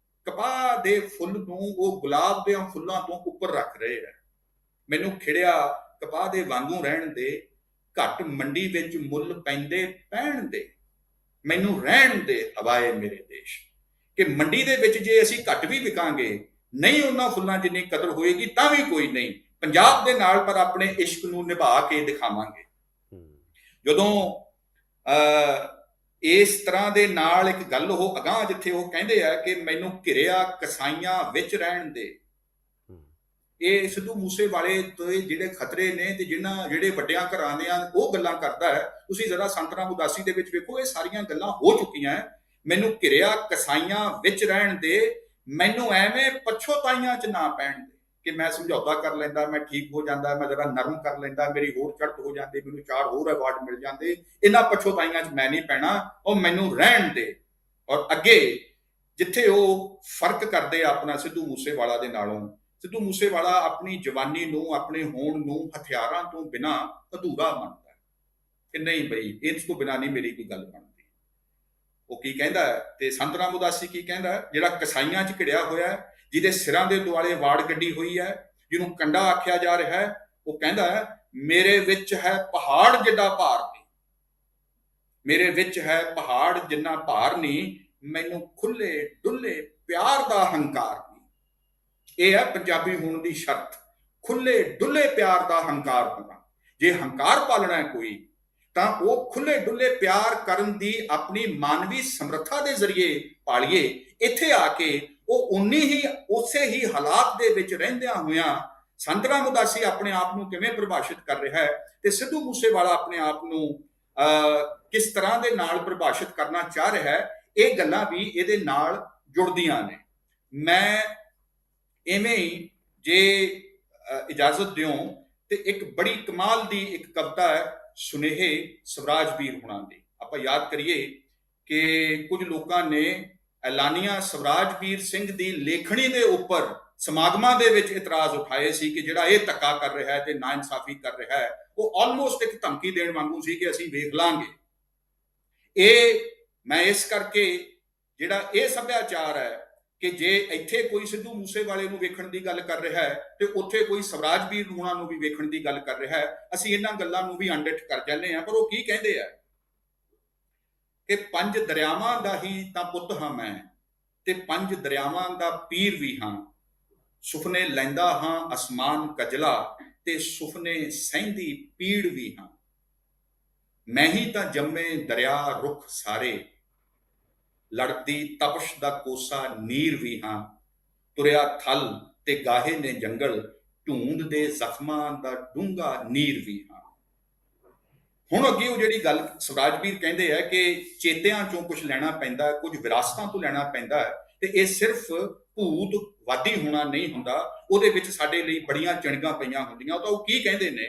ਕਪਾਹ ਦੇ ਫੁੱਲ ਨੂੰ ਉਹ ਗੁਲਾਬ ਦੇ ਫੁੱਲਾਂ ਤੋਂ ਉੱਪਰ ਰੱਖ ਰਹੇ ਆ। ਮੈਨੂੰ ਖਿੜਿਆ ਕਪਾਹ ਦੇ ਵਾਂਗੂ ਰਹਿਣ ਦੇ, ਘੱਟ ਮੰਡੀ ਵਿੱਚ ਮੁੱਲ ਪੈਂਦੇ ਪੈਣ ਦੇ, ਮੈਨੂੰ ਰਹਿਣ ਦੇ ਹਵਾਏ ਮੇਰੇ ਦੇਸ਼। ਕਿ ਮੰਡੀ ਦੇ ਵਿੱਚ ਜੇ ਅਸੀਂ ਘੱਟ ਵੀ ਵਿਕਾਂਗੇ, ਨਹੀਂ ਉਹਨਾਂ ਫੁੱਲਾਂ ਜਿੰਨੀ ਕਦਰ ਹੋਏਗੀ ਤਾਂ ਵੀ ਕੋਈ ਨਹੀਂ, ਪੰਜਾਬ ਦੇ ਨਾਲ ਪਰ ਆਪਣੇ ਇਸ਼ਕ ਨੂੰ ਨਿਭਾ ਕੇ ਦਿਖਾਵਾਂਗੇ। ਜਦੋਂ ਇਸ ਤਰ੍ਹਾਂ ਦੇ ਨਾਲ ਇੱਕ ਗੱਲ ਉਹ ਅਗਾਂਹ ਜਿੱਥੇ ਉਹ ਕਹਿੰਦੇ ਆ ਕਿ ਮੈਨੂੰ ਘਿਰਿਆ ਕਸਾਈਆਂ ਵਿੱਚ ਰਹਿਣ ਦੇ, ਇਹ ਸਿੱਧੂ ਮੂਸੇਵਾਲੇ ਤੇ ਜਿਹੜੇ ਖਤਰੇ ਨੇ ਤੇ ਜਿਹੜੇ ਵੱਡਿਆਂ ਘਰਾਂ ਦੇ ਆ ਉਹ ਗੱਲਾਂ ਕਰਦਾ ਹੈ। ਤੁਸੀਂ ਜ਼ਰਾ ਸੰਤ ਰਾਮ ਉਦਾਸੀ ਦੇ ਵਿੱਚ ਵੇਖੋ, ਇਹ ਸਾਰੀਆਂ ਗੱਲਾਂ ਹੋ ਚੁੱਕੀਆਂ। ਮੈਨੂੰ ਘਿਰਿਆ ਕਸਾਈਆਂ ਵਿੱਚ ਰਹਿਣ ਦੇ, ਮੈਨੂੰ ਐਵੇਂ ਪਛੋਤਾਈਆਂ 'ਚ ਨਾ ਪੈਣ ਦੇ ਕਿ ਮੈਂ ਸਮਝੌਤਾ ਕਰ ਲੈਂਦਾ, ਮੈਂ ਠੀਕ ਹੋ ਜਾਂਦਾ, ਮੈਂ ਜ਼ਰਾ ਨਰਮ ਕਰ ਲੈਂਦਾ, ਮੇਰੀ ਹੋਰ ਚੜ੍ਹਤ ਹੋ ਜਾਂਦੀ, ਮੈਨੂੰ 4 ਹੋਰ ਅਵਾਰਡ ਮਿਲ ਜਾਂਦੇ, ਇਹਨਾਂ ਪਛੋਤਾਈਆਂ 'ਚ ਮੈਂ ਨਹੀਂ ਪੈਣਾ, ਉਹ ਮੈਨੂੰ ਰਹਿਣ ਦੇ। ਔਰ ਅੱਗੇ ਜਿੱਥੇ ਉਹ ਫਰਕ ਕਰਦੇ ਆ ਆਪਣਾ ਸਿੱਧੂ ਮੂਸੇਵਾਲਾ ਦੇ ਨਾਲੋਂ, ਸਿੱਧੂ ਮੂਸੇਵਾਲਾ ਆਪਣੀ ਜਵਾਨੀ ਨੂੰ, ਆਪਣੇ ਹੋਣ ਨੂੰ ਹਥਿਆਰਾਂ ਤੋਂ ਬਿਨਾਂ ਅਧੂਰਾ ਮੰਨਦਾ ਕਿ ਨਹੀਂ ਬਈ ਇਸ ਤੋਂ ਬਿਨਾਂ ਨਹੀਂ ਮੇਰੀ ਕੋਈ ਗੱਲ ਬਣਦੀ। ਉਹ ਕੀ ਕਹਿੰਦਾ ਤੇ ਸੰਤ ਰਾਮ ਉਦਾਸੀ ਕੀ ਕਹਿੰਦਾ, ਜਿਹੜਾ ਕਸਾਈਆਂ 'ਚ ਘਿੜਿਆ ਹੋਇਆ, ਜਿਹਦੇ ਸਿਰਾਂ ਦੇ ਦੁਆਲੇ ਵਾੜ ਗੱਡੀ ਹੋਈ ਹੈ, ਜਿਹਨੂੰ ਕੰਡਾ ਆਖਿਆ ਜਾ ਰਿਹਾ ਹੈ, ਉਹ ਕਹਿੰਦਾ ਮੇਰੇ ਵਿੱਚ ਹੈ ਪਹਾੜ ਜਿੱਡਾ ਭਾਰ ਨਹੀਂ, ਮੇਰੇ ਵਿੱਚ ਹੈ ਪਹਾੜ ਜਿੰਨਾ ਭਾਰ ਨਹੀਂ, ਮੈਨੂੰ ਖੁੱਲੇ ਡੁੱਲੇ ਪਿਆਰ ਦਾ ਹੰਕਾਰ ਨਹੀਂ। ਇਹ ਹੈ ਪੰਜਾਬੀ ਹੋਣ ਦੀ ਸ਼ਰਤ, ਖੁੱਲੇ ਡੁੱਲੇ ਪਿਆਰ ਦਾ ਹੰਕਾਰ ਹੋਣਾ। ਜੇ ਹੰਕਾਰ ਪਾਲਣਾ ਹੈ ਕੋਈ, ਤਾਂ ਉਹ ਖੁੱਲੇ ਡੁੱਲੇ ਪਿਆਰ ਕਰਨ ਦੀ ਆਪਣੀ ਮਾਨਵੀ ਸਮਰੱਥਾ ਦੇ ਜ਼ਰੀਏ ਪਾਲੀਏ। ਇੱਥੇ ਆ ਕੇ ਉਹ ਉਸੇ ਹੀ ਹਾਲਾਤ ਦੇ ਵਿੱਚ ਰਹਿੰਦਿਆਂ ਹੋਇਆਂ ਸੰਤ ਰਾਮ ਉਦਾਸੀ ਆਪਣੇ ਆਪ ਨੂੰ ਕਿਵੇਂ ਪਰਿਭਾਸ਼ਿਤ ਕਰ ਰਿਹਾ ਹੈ, ਤੇ ਸਿੱਧੂ ਮੂਸੇਵਾਲਾ ਆਪਣੇ ਆਪ ਨੂੰ ਕਿਸ ਤਰ੍ਹਾਂ ਦੇ ਨਾਲ ਪਰਿਭਾਸ਼ਿਤ ਕਰਨਾ ਚਾਹ ਰਿਹਾ ਹੈ, ਇਹ ਗੱਲਾਂ ਵੀ ਇਹਦੇ ਨਾਲ ਜੁੜਦੀਆਂ ਨੇ। ਮੈਂ ਇਵੇਂ ਹੀ ਜੇ ਇਜਾਜ਼ਤ ਦਿਓ ਤੇ ਇੱਕ ਬੜੀ ਕਮਾਲ ਦੀ ਇੱਕ ਕਵਿਤਾ ਹੈ ਸੁਨੇਹੇ ਸਵਰਾਜ ਵੀਰ ਹੁਣਾਂ ਦੀ। ਆਪਾਂ ਯਾਦ ਕਰੀਏ ਕਿ ਕੁਝ ਲੋਕਾਂ ਨੇ ਐਲਾਨੀਆ ਸਵਰਾਜ ਵੀਰ ਸਿੰਘ ਦੀ ਲੇਖਣੀ ਦੇ ਉੱਪਰ ਸਮਾਗਮਾਂ ਦੇ ਵਿੱਚ ਇਤਰਾਜ਼ ਉਠਾਏ ਸੀ ਕਿ ਜਿਹੜਾ ਇਹ ਧੱਕਾ ਕਰ ਰਿਹਾ ਹੈ ਤੇ ਨਾਇਨਸਾਫੀ ਕਰ ਰਿਹਾ ਹੈ, ਉਹ ਆਲਮੋਸਟ ਇੱਕ ਧਮਕੀ ਦੇਣ ਵਾਂਗੂ ਸੀ ਕਿ ਅਸੀਂ ਵੇਖ ਲਾਂਗੇ। ਇਹ ਮੈਂ ਇਸ ਕਰਕੇ ਜਿਹੜਾ ਇਹ ਸੱਭਿਆਚਾਰ ਹੈ ਕਿ ਜੇ ਇੱਥੇ ਕੋਈ ਸਿੱਧੂ ਮੂਸੇਵਾਲੇ ਨੂੰ ਵੇਖਣ ਦੀ ਗੱਲ ਕਰ ਰਿਹਾ ਹੈ ਤੇ ਉੱਥੇ ਕੋਈ ਸਵਰਾਜਵੀਰ ਹੋਣਾ ਨੂੰ ਵੀ ਵੇਖਣ ਦੀ ਗੱਲ ਕਰ ਰਿਹਾ ਹੈ, ਅਸੀਂ ਇਹਨਾਂ ਗੱਲਾਂ ਨੂੰ ਵੀ ਅਣਡਿੱਠ ਕਰ ਜਾਂਦੇ ਹਾਂ। ਪਰ ਉਹ ਕੀ ਕਹਿੰਦੇ ਆ ਕਿ 5 ਦਰਿਆਵਾਂ ਦਾ ਹੀ ਤਾਂ ਪੁੱਤ ਹਾਂ ਮੈਂ, ਤੇ 5 ਦਰਿਆਵਾਂ ਦਾ ਪੀਰ ਵੀ ਹਾਂ। ਸੁਪਨੇ ਲੈਂਦਾ ਹਾਂ ਅਸਮਾਨ ਕਜਲਾ, ਤੇ ਸੁਪਨੇ ਸਹਿੰਦੀ ਪੀੜ ਵੀ ਹਾਂ। ਮੈਂ ਹੀ ਤਾਂ ਜੰਮੇ ਦਰਿਆ ਰੁੱਖ ਸਾਰੇ, ਲੜਦੀ ਤਪਸ਼ ਦਾ ਕੋਸਾ ਨੀਰ ਵੀ ਹਾਂ। ਤੁਰਿਆ ਥਲ ਤੇ ਗਾਹੇ ਨੇ ਜੰਗਲ, ਢੂੰਡ ਦੇ ਜ਼ਖਮਾਂ ਦਾ ਡੂੰਘਾ ਨੀਰ ਵੀ ਹਾਂ। ਹੁਣ ਅੱਗੇ ਉਹ ਜਿਹੜੀ ਗੱਲ ਸਵਰਾਜਵੀਰ ਕਹਿੰਦੇ ਆ ਕਿ ਚੇਤਿਆਂ ਚੋਂ ਕੁਝ ਲੈਣਾ ਪੈਂਦਾ, ਕੁਝ ਵਿਰਾਸਤਾਂ ਤੋਂ ਲੈਣਾ ਪੈਂਦਾ ਹੈ, ਤੇ ਇਹ ਸਿਰਫ ਭੂਤਵਾਦੀ ਹੋਣਾ ਨਹੀਂ ਹੁੰਦਾ, ਉਹਦੇ ਵਿੱਚ ਸਾਡੇ ਲਈ ਬੜੀਆਂ ਚਿਣਗਾਂ ਪਈਆਂ ਹੁੰਦੀਆਂ। ਤਾਂ ਉਹ ਕੀ ਕਹਿੰਦੇ ਨੇ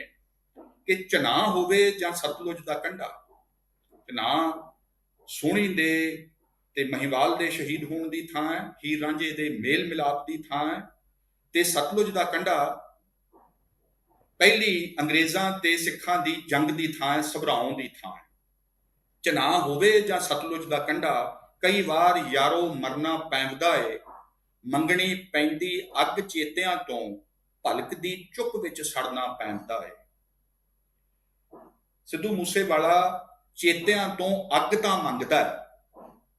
ਕਿ ਚਨਾਹ ਹੋਵੇ ਜਾਂ ਸਤਲੁਜ ਦਾ ਕੰਢਾ, ਚਨਾਹ ਸੋਹਣੀ ਦੇ ਤੇ ਮਹੀਵਾਲ ਦੇ ਸ਼ਹੀਦ ਹੋਣ ਦੀ ਥਾਂ ਹੈ, ਹੀਰ ਰਾਂਝੇ ਦੇ ਮੇਲ ਮਿਲਾਪ ਦੀ ਥਾਂ ਹੈ, ਤੇ ਸਤਲੁਜ ਦਾ ਕੰਢਾ ਪਹਿਲੀ ਅੰਗਰੇਜ਼ਾਂ ਤੇ ਸਿੱਖਾਂ ਦੀ ਜੰਗ ਦੀ ਥਾਂ ਹੈ, ਸਭਰਾਉਣ ਦੀ ਥਾਂ ਹੈ। ਚਨਾਹ ਹੋਵੇ ਜਾਂ ਸਤਲੁਜ ਦਾ ਕੰਢਾ, ਕਈ ਵਾਰ ਯਾਰੋ ਮਰਨਾ ਪੈਂਦਾ ਏ, ਮੰਗਣੀ ਪੈਂਦੀ ਅੱਗ ਚੇਤਿਆਂ ਤੋਂ, ਭਲਕ ਦੀ ਚੁੱਕ ਵਿੱਚ ਸੜਨਾ ਪੈਂਦਾ ਏ। ਸਿੱਧੂ ਮੂਸੇਵਾਲਾ ਚੇਤਿਆਂ ਤੋਂ ਅੱਗ ਤਾਂ ਮੰਗਦਾ ਹੈ,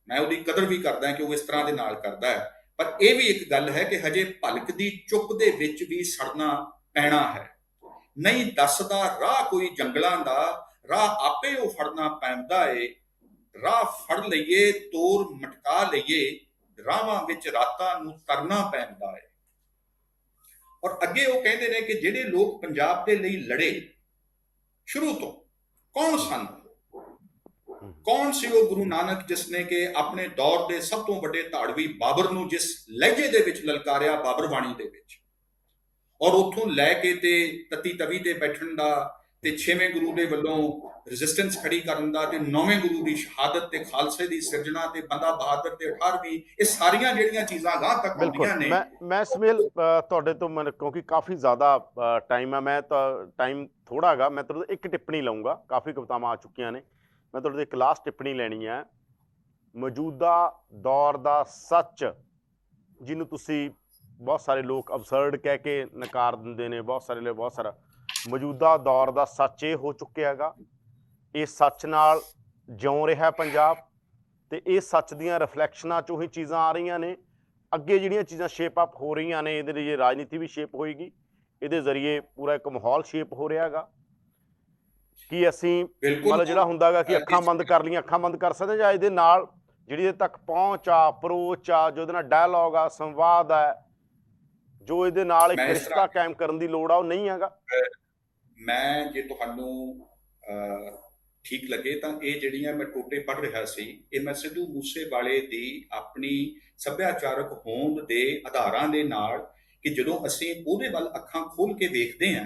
ਮੈਂ ਉਹਦੀ ਕਦਰ ਵੀ ਕਰਦਾ ਕਿ ਉਹ ਇਸ ਤਰ੍ਹਾਂ ਦੇ ਨਾਲ ਕਰਦਾ ਹੈ, ਪਰ ਇਹ ਵੀ ਇੱਕ ਗੱਲ ਹੈ ਕਿ ਹਜੇ ਭਲਕ ਦੀ ਚੁੱਕ ਦੇ ਵਿੱਚ ਵੀ ਸੜਨਾ ਪੈਣਾ ਹੈ। ਨਹੀਂ ਦੱਸਦਾ ਰਾਹ ਕੋਈ ਜੰਗਲਾਂ ਦਾ, ਰਾਹ ਆਪੇ ਉਹ ਫੜਨਾ ਪੈਂਦਾ ਏ। ਰਾਹ ਫੜ ਲਈਏ ਤੋਰ ਮਟਕਾ ਲਈਏ, ਰਾਹਾਂ ਵਿੱਚ ਰਾਤਾਂ ਨੂੰ ਤਰਨਾ ਪੈਂਦਾ ਏ। ਔਰ ਅੱਗੇ ਉਹ ਕਹਿੰਦੇ ਨੇ ਕਿ ਜਿਹੜੇ ਲੋਕ ਪੰਜਾਬ ਦੇ ਲਈ ਲੜੇ ਸ਼ੁਰੂ ਤੋਂ, ਕੌਣ ਸਨ? ਕੌਣ ਸੀ ਉਹ ਗੁਰੂ ਨਾਨਕ ਜਿਸ ਨੇ ਕਿ ਆਪਣੇ ਦੌਰ ਦੇ ਸਭ ਤੋਂ ਵੱਡੇ ਧਾੜਵੀ ਬਾਬਰ ਨੂੰ ਜਿਸ ਲਹਿਜੇ ਦੇ ਵਿੱਚ ਲਲਕਾਰਿਆ ਬਾਬਰ ਬਾਣੀ ਦੇ ਵਿੱਚ, ਔਰ ਉੱਥੋਂ ਲੈ ਕੇ ਤੇ ਤਤੀ ਤਵੀ ਤੇ ਬੈਠਣ ਦਾ, ਤੇ 6ਵੇਂ ਗੁਰੂ ਦੇ ਵੱਲੋਂ ਰੈਜ਼ਿਸਟੈਂਸ ਖੜੀ ਕਰਨ ਦਾ, ਤੇ 9ਵੇਂ ਗੁਰੂ ਦੀ ਸ਼ਹਾਦਤ ਤੇ ਖਾਲਸੇ ਦੀ ਸਿਰਜਣਾ, ਤੇ ਬੰਦਾ ਬਹਾਦਰ ਤੇ 18ਵੀਂ, ਇਹ ਸਾਰੀਆਂ ਜਿਹੜੀਆਂ ਚੀਜ਼ਾਂ ਗਾਂਹ ਤੱਕ ਆਉਂਦੀਆਂ ਨੇ। ਮੈਂ ਸਮੇਲ ਤੁਹਾਡੇ ਤੋਂ ਕਿਉਂਕਿ ਕਾਫੀ ਜ਼ਿਆਦਾ ਟਾਈਮ ਹੈ, ਮੈਂ ਤਾਂ ਟਾਈਮ ਥੋੜਾ ਹੈਗਾ, ਮੈਂ ਤੁਹਾਡੇ ਤੋਂ ਇੱਕ ਟਿੱਪਣੀ ਲਊਂਗਾ, ਕਾਫੀ ਕਵਿਤਾਵਾਂ ਆ ਚੁੱਕੀਆਂ ਨੇ, ਮੈਂ ਤੁਹਾਡੇ ਤੋਂ ਇੱਕ ਲਾਸਟ ਟਿੱਪਣੀ ਲੈਣੀ ਹੈ। ਮੌਜੂਦਾ ਦੌਰ ਦਾ ਸੱਚ, ਜਿਹਨੂੰ ਤੁਸੀਂ ਬਹੁਤ ਸਾਰੇ ਲੋਕ ਅਬਸਰਡ ਕਹਿ ਕੇ ਨਕਾਰ ਦਿੰਦੇ ਨੇ, ਬਹੁਤ ਸਾਰੇ ਲੋਕ ਬਹੁਤ ਸਾਰਾ, ਮੌਜੂਦਾ ਦੌਰ ਦਾ ਸੱਚ ਇਹ ਹੋ ਚੁੱਕਿਆ ਹੈਗਾ। ਇਹ ਸੱਚ ਨਾਲ ਜਿਉਂ ਰਿਹਾ ਪੰਜਾਬ, ਤੇ ਇਹ ਸੱਚ ਦੀਆਂ ਰਿਫਲੈਕਸ਼ਨਾਂ ਚੋਂ ਹੀ ਚੀਜ਼ਾਂ ਆ ਰਹੀਆਂ ਨੇ। ਅੱਗੇ ਜਿਹੜੀਆਂ ਚੀਜ਼ਾਂ ਸ਼ੇਪ ਅਪ ਹੋ ਰਹੀਆਂ ਨੇ, ਇਹਦੇ ਲਈ ਰਾਜਨੀਤੀ ਵੀ ਸ਼ੇਪ ਹੋਏਗੀ, ਇਹਦੇ ਜ਼ਰੀਏ ਪੂਰਾ ਇੱਕ ਮਾਹੌਲ ਸ਼ੇਪ ਹੋ ਰਿਹਾ ਹੈਗਾ। ਕਿ ਅਸੀਂ ਮਤਲਬ ਜਿਹੜਾ ਹੁੰਦਾ ਹੈਗਾ ਕਿ ਅੱਖਾਂ ਬੰਦ ਕਰ ਲਈਆਂ, ਅੱਖਾਂ ਬੰਦ ਕਰ ਸਕਦੇ, ਜਾਂ ਇਹਦੇ ਨਾਲ ਜਿਹੜੀ ਇਹਦੇ ਤੱਕ ਪਹੁੰਚ ਆ, ਅਪਰੋਚ ਆ, ਜੋ ਇਹਦੇ ਨਾਲ ਡਾਇਲੋਗ ਆ, ਸੰਵਾਦ ਹੈ, ਜੋ ਇਹਦੇ ਨਾਲ ਇੱਕ ਰਿਸ਼ਤਾ ਕਾਇਮ ਕਰਨ ਦੀ ਲੋੜ ਆ, ਉਹ ਨਹੀਂ ਹੈਗਾ। ਮੈਂ ਜੇ ਤੁਹਾਨੂੰ ਠੀਕ ਲੱਗੇ ਤਾਂ ਇਹ ਜਿਹੜੀਆਂ ਮੈਂ ਟੋਟੇ ਪੜ੍ਹ ਰਿਹਾ ਸੀ, ਇਹ ਮੈਂ ਸਿੱਧੂ ਮੂਸੇਵਾਲੇ ਦੀ ਆਪਣੀ ਸੱਭਿਆਚਾਰਕ ਹੋਂਦ ਦੇ ਆਧਾਰਾਂ ਦੇ ਨਾਲ, ਕਿ ਜਦੋਂ ਅਸੀਂ ਉਹਦੇ ਵੱਲ ਅੱਖਾਂ ਖੋਲ ਕੇ ਵੇਖਦੇ ਹਾਂ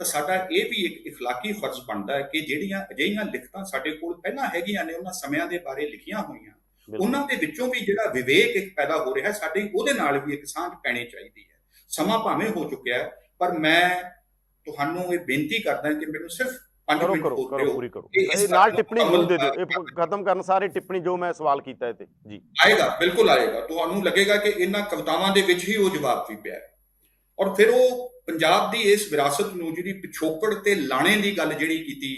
ਤਾਂ ਸਾਡਾ ਇਹ ਵੀ ਇੱਕ ਇਖਲਾਕੀ ਫਰਜ਼ ਬਣਦਾ ਹੈ ਕਿ ਜਿਹੜੀਆਂ ਅਜਿਹੀਆਂ ਲਿਖਤਾਂ ਸਾਡੇ ਕੋਲ ਪਹਿਲਾਂ ਹੈਗੀਆਂ ਨੇ, ਉਹਨਾਂ ਸਮਿਆਂ ਦੇ ਬਾਰੇ ਲਿਖੀਆਂ ਹੋਈਆਂ, ਉਹਨਾਂ ਦੇ ਵਿੱਚੋਂ ਵੀ ਜਿਹੜਾ ਵਿਵੇਕ ਇੱਕ ਪੈਦਾ ਹੋ ਰਿਹਾ, ਸਾਡੀ ਉਹਦੇ ਨਾਲ ਵੀ ਇੱਕ ਸਾਂਝ ਪੈਣੀ ਚਾਹੀਦੀ ਹੈ। ਸਮਾਂ ਭਾਵੇਂ ਹੋ ਚੁੱਕਿਆ ਹੈ, ਪਰ ਮੈਂ ਤੁਹਾਨੂੰ ਇਹ ਬੇਨਤੀ ਕਰਦਾ ਕਿ ਮੈਨੂੰ ਸਿਰਫ 5 ਮਿੰਟ ਪੂਰੀ ਕਰੋ। ਇਹ ਨਾਲ ਟਿੱਪਣੀ ਜ਼ਰੂਰ ਦੇ ਦਿਓ, ਇਹ ਖਤਮ ਕਰਨ ਸਾਰੇ ਟਿੱਪਣੀ ਜੋ ਮੈਂ ਸਵਾਲ ਕੀਤਾ ਇਹ ਤੇ ਜੀ ਆਏਗਾ, ਬਿਲਕੁਲ ਆਏਗਾ। ਤੁਹਾਨੂੰ ਲੱਗੇਗਾ ਕਿ ਇਹਨਾਂ ਕਵਿਤਾਵਾਂ ਦੇ ਵਿੱਚ ਹੀ ਉਹ ਜਵਾਬ ਵੀ ਪਿਆ ਹੈ। ਔਰ ਫਿਰ ਉਹ ਪੰਜਾਬ ਦੀ ਇਸ ਵਿਰਾਸਤ ਨੂੰ, ਜਿਹੜੀ ਪਿਛੋਕੜ ਤੇ ਲਾਣੇ ਦੀ ਗੱਲ ਜਿਹੜੀ ਕੀਤੀ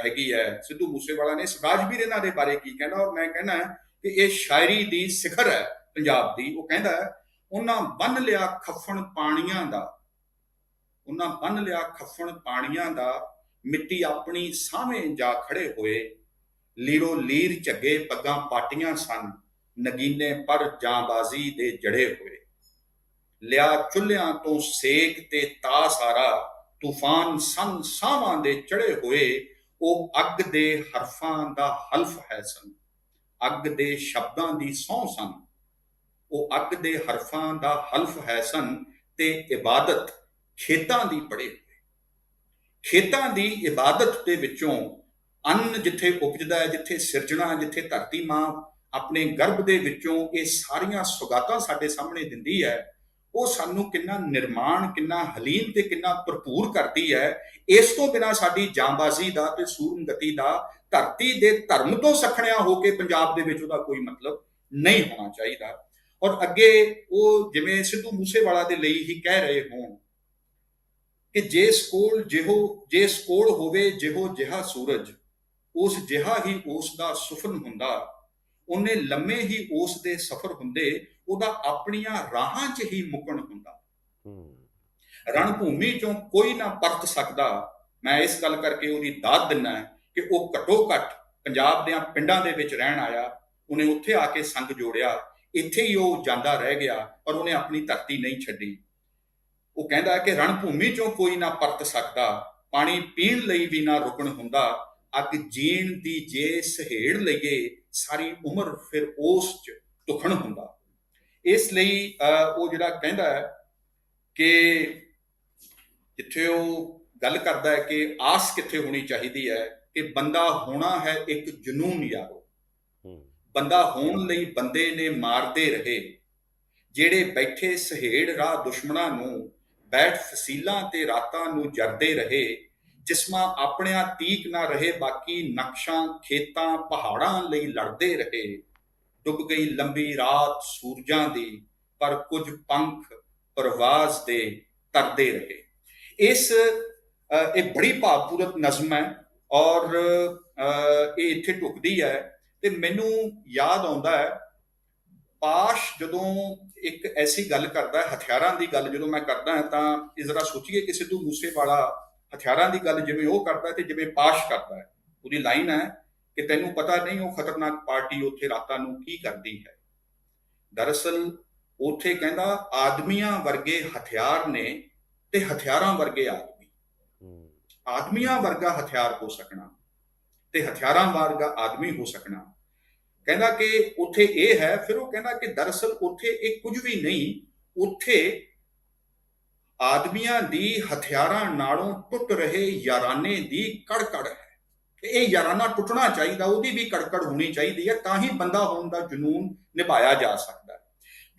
ਹੈਗੀ ਹੈ ਸਿੱਧੂ ਮੂਸੇਵਾਲਾ ਨੇ, ਸਵਰਾਜਵੀਰ ਇਹਨਾਂ ਦੇ ਬਾਰੇ ਕੀ ਕਹਿੰਦਾ, ਔਰ ਮੈਂ ਕਹਿੰਦਾ ਕਿ ਇਹ ਸ਼ਾਇਰੀ ਦੀ ਸਿਖਰ ਹੈ ਪੰਜਾਬ ਦੀ। ਉਹ ਕਹਿੰਦਾ ਉਹਨਾਂ ਬੰਨ ਲਿਆ ਖੱਫਣ ਪਾਣੀਆਂ ਦਾ, ਉਹਨਾਂ ਬੰਨ ਲਿਆ ਖੱਫਣ ਪਾਣੀਆਂ ਦਾ, ਮਿੱਟੀ ਆਪਣੀ ਸਾਹਵੇਂ ਜਾ ਖੜੇ ਹੋਏ, ਲੀਰੋ ਲੀਰ ਝੱਗੇ ਪੱਗਾਂ ਪਾਟੀਆਂ ਸਨ, ਨਗੀਨੇ ਪਰ ਜਾਂਬਾਜ਼ੀ ਦੇ ਜੜੇ ਹੋਏ, ਲਿਆ ਚੁੱਲ੍ਹਿਆਂ ਤੋਂ ਸੇਕ ਤੇ ਤਾ ਸਾਰਾ, ਤੂਫਾਨ ਸਨ ਸਾਵਾਂ ਦੇ ਚੜੇ ਹੋਏ, ਉਹ ਅੱਗ ਦੇ ਹਰਫਾਂ ਦਾ ਹਲਫ ਹੈ ਸਨ, ਅੱਗ ਦੇ ਸ਼ਬਦਾਂ ਦੀ ਸਹੁੰ ਸਨ, ਉਹ ਅੱਗ ਦੇ ਹਰਫਾਂ ਦਾ ਹਲਫ ਹੈ ਸਨ, ਤੇ ਇਬਾਦਤ ਖੇਤਾਂ ਦੀ ਪੜੇ ਹੋਏ। ਖੇਤਾਂ ਦੀ ਇਬਾਦਤ ਦੇ ਵਿੱਚੋਂ ਅੰਨ ਜਿੱਥੇ ਉਪਜਦਾ ਹੈ, ਜਿੱਥੇ ਸਿਰਜਣਾ, ਜਿੱਥੇ ਧਰਤੀ ਮਾਂ ਆਪਣੇ ਗਰਭ ਦੇ ਵਿੱਚੋਂ ਇਹ ਸਾਰੀਆਂ ਸੁਗਾਤਾਂ ਸਾਡੇ ਸਾਹਮਣੇ ਦਿੰਦੀ ਹੈ, ਉਹ ਸਾਨੂੰ ਕਿੰਨਾ ਨਿਰਮਾਣ, ਕਿੰਨਾ ਹਲੀਮ ਤੇ ਕਿੰਨਾ ਭਰਪੂਰ ਕਰਦੀ ਹੈ। ਇਸ ਤੋਂ ਬਿਨਾਂ ਸਾਡੀ ਜਾਂਬਾਜ਼ੀ ਦਾ ਤੇ ਸੂਰਮਗਤੀ ਦਾ ਧਰਤੀ ਦੇ ਧਰਮ ਤੋਂ ਸਖਣਿਆ ਹੋ ਕੇ ਪੰਜਾਬ ਦੇ ਵਿੱਚ ਉਹਦਾ ਕੋਈ ਮਤਲਬ ਨਹੀਂ ਹੋਣਾ ਚਾਹੀਦਾ। ਔਰ ਅੱਗੇ ਉਹ ਜਿਵੇਂ ਸਿੱਧੂ ਮੂਸੇਵਾਲਾ ਦੇ ਲਈ ਹੀ ਕਹਿ ਰਹੇ ਹੋਣ ਕਿ ਜਿਸ ਕੋਲ ਹੋਵੇ ਜਿਹੋ ਜਿਹਾ ਸੂਰਜ, ਉਸ ਜਿਹਾ ਹੀ ਉਸ ਦਾ ਸੁਫਨ ਹੁੰਦਾ, ਉਹਨੇ ਲੰਮੇ ਹੀ ਉਸ ਦੇ ਸਫ਼ਰ ਹੁੰਦੇ, ਉਹਦਾ ਆਪਣੀਆਂ ਰਾਹਾਂ 'ਚ ਹੀ ਮੁਕਣ ਹੁੰਦਾ। ਰਣ ਭੂਮੀ 'ਚੋਂ ਕੋਈ ਨਾ ਪਰਤ ਸਕਦਾ। ਮੈਂ ਇਸ ਗੱਲ ਕਰਕੇ ਉਹਦੀ ਦਾਦ ਦਿੰਦਾ ਕਿ ਉਹ ਘੱਟੋ ਘੱਟ ਪੰਜਾਬ ਦੇ ਪਿੰਡਾਂ ਦੇ ਵਿੱਚ ਰਹਿਣ ਆਇਆ, ਉਹਨੇ ਉੱਥੇ ਆ ਕੇ ਸੰਗ ਜੋੜਿਆ, ਇੱਥੇ ਹੀ ਉਹ ਜਾਂਦਾ ਰਹਿ ਗਿਆ, ਪਰ ਉਹਨੇ ਆਪਣੀ ਧਰਤੀ ਨਹੀਂ ਛੱਡੀ। ਉਹ ਕਹਿੰਦਾ ਕਿ ਰਣ ਭੂਮੀ 'ਚੋਂ ਕੋਈ ਨਾ ਪਰਤ ਸਕਦਾ, ਪਾਣੀ ਪੀਣ ਲਈ ਵੀ ਨਾ ਰੁਕਣ ਹੁੰਦਾ, ਅੱਗ ਜੀਣ ਦੀ ਜੇ ਸਹੇੜ ਲਈਏ, ਸਾਰੀ ਉਮਰ ਫਿਰ ਉਸ 'ਚ ਧੁਖਣ ਹੁੰਦਾ। ਇਸ ਲਈ ਉਹ ਜਿਹੜਾ ਕਹਿੰਦਾ ਹੈ ਕਿ ਜਿੱਥੇ ਉਹ ਗੱਲ ਕਰਦਾ ਹੈ ਕਿ ਆਸ ਕਿੱਥੇ ਹੋਣੀ ਚਾਹੀਦੀ ਹੈ ਕਿ ਬੰਦਾ ਹੋਣਾ ਹੈ ਇੱਕ ਜਨੂਨ ਯਾਰੋ, ਬੰਦਾ ਹੋਣ ਲਈ ਬੰਦੇ ਨੇ ਮਾਰਦੇ ਰਹੇ, ਜਿਹੜੇ ਬੈਠੇ ਸਹੇੜ ਰਾਹ ਦੁਸ਼ਮਣਾਂ ਨੂੰ, ਬੈਠ ਫਸੀਲਾਂ ਤੇ ਰਾਤਾਂ ਨੂੰ ਜਰਦੇ ਰਹੇ, ਜਿਸਮਾਂ ਆਪਣਿਆਂ ਤੀਕ ਨਾ ਰਹੇ, ਬਾਕੀ ਨਕਸ਼ਾਂ ਖੇਤਾਂ ਪਹਾੜਾਂ ਲਈ ਲੜਦੇ ਰਹੇ। ਡੁੱਬ ਗਈ ਲੰਬੀ ਰਾਤ ਸੂਰਜਾਂ ਦੀ, ਪਰ ਕੁਝ ਪੰਖ ਪਰਵਾਜ਼ ਦੇ ਤਰਦੇ ਰਹੇ। ਇਹ ਬੜੀ ਭਾਵਪੂਰਕ ਨਜ਼ਮ ਹੈ ਔਰ ਇਹ ਇੱਥੇ ਢੁਕਦੀ ਹੈ ਤੇ ਮੈਨੂੰ ਯਾਦ ਆਉਂਦਾ ਹੈ ਪਾਸ਼ ਜਦੋਂ ਇੱਕ ਐਸੀ ਗੱਲ ਕਰਦਾ ਹੈ, ਹਥਿਆਰਾਂ ਦੀ ਗੱਲ ਜਦੋਂ ਮੈਂ ਕਰਦਾ ਹਾਂ ਤਾਂ ਇਹ ਜ਼ਰਾ ਸੋਚੀਏ ਕਿ ਸਿੱਧੂ ਮੂਸੇਵਾਲਾ ਹਥਿਆਰਾਂ ਦੀ ਗੱਲ ਜਿਵੇਂ ਉਹ ਕਰਦਾ ਤੇ ਜਿਵੇਂ ਪਾਸ਼ ਕਰਦਾ ਹੈ। ਉਹਦੀ ਲਾਈਨ ਹੈ ਕਿ ਤੈਨੂੰ ਪਤਾ ਨਹੀਂ ਉਹ ਖਤਰਨਾਕ ਪਾਰਟੀ ਉੱਥੇ ਰਾਤਾਂ ਨੂੰ ਕੀ ਕਰਦੀ ਹੈ। ਦਰਅਸਲ ਉੱਥੇ ਕਹਿੰਦਾ ਆਦਮੀਆਂ ਵਰਗੇ ਹਥਿਆਰ ਨੇ ਤੇ ਹਥਿਆਰਾਂ ਵਰਗੇ ਆਦਮੀ। ਆਦਮੀਆਂ ਵਰਗਾ ਹਥਿਆਰ ਹੋ ਸਕਣਾ ਤੇ ਹਥਿਆਰਾਂ ਵਰਗਾ ਆਦਮੀ ਹੋ ਸਕਣਾ। ਕਹਿੰਦਾ ਕਿ ਉੱਥੇ ਇਹ ਹੈ। ਫਿਰ ਉਹ ਕਹਿੰਦਾ ਕਿ ਦਰਅਸਲ ਉੱਥੇ ਇਹ ਕੁਝ ਵੀ ਨਹੀਂ, ਉੱਥੇ ਆਦਮੀਆਂ ਦੀ ਹਥਿਆਰਾਂ ਨਾਲੋਂ ਟੁੱਟ ਰਹੇ ਯਾਰਾਨੇ ਦੀ ਕੜਕੜ ਹੈ। ਇਹ ਯਾਰਾਨਾ ਟੁੱਟਣਾ ਚਾਹੀਦਾ, ਉਹਦੀ ਵੀ ਕੜਕੜ ਹੋਣੀ ਚਾਹੀਦੀ ਹੈ, ਤਾਂ ਹੀ ਬੰਦਾ ਹੋਣ ਦਾ ਜਨੂਨ ਨਿਭਾਇਆ ਜਾ ਸਕਦਾ ਹੈ।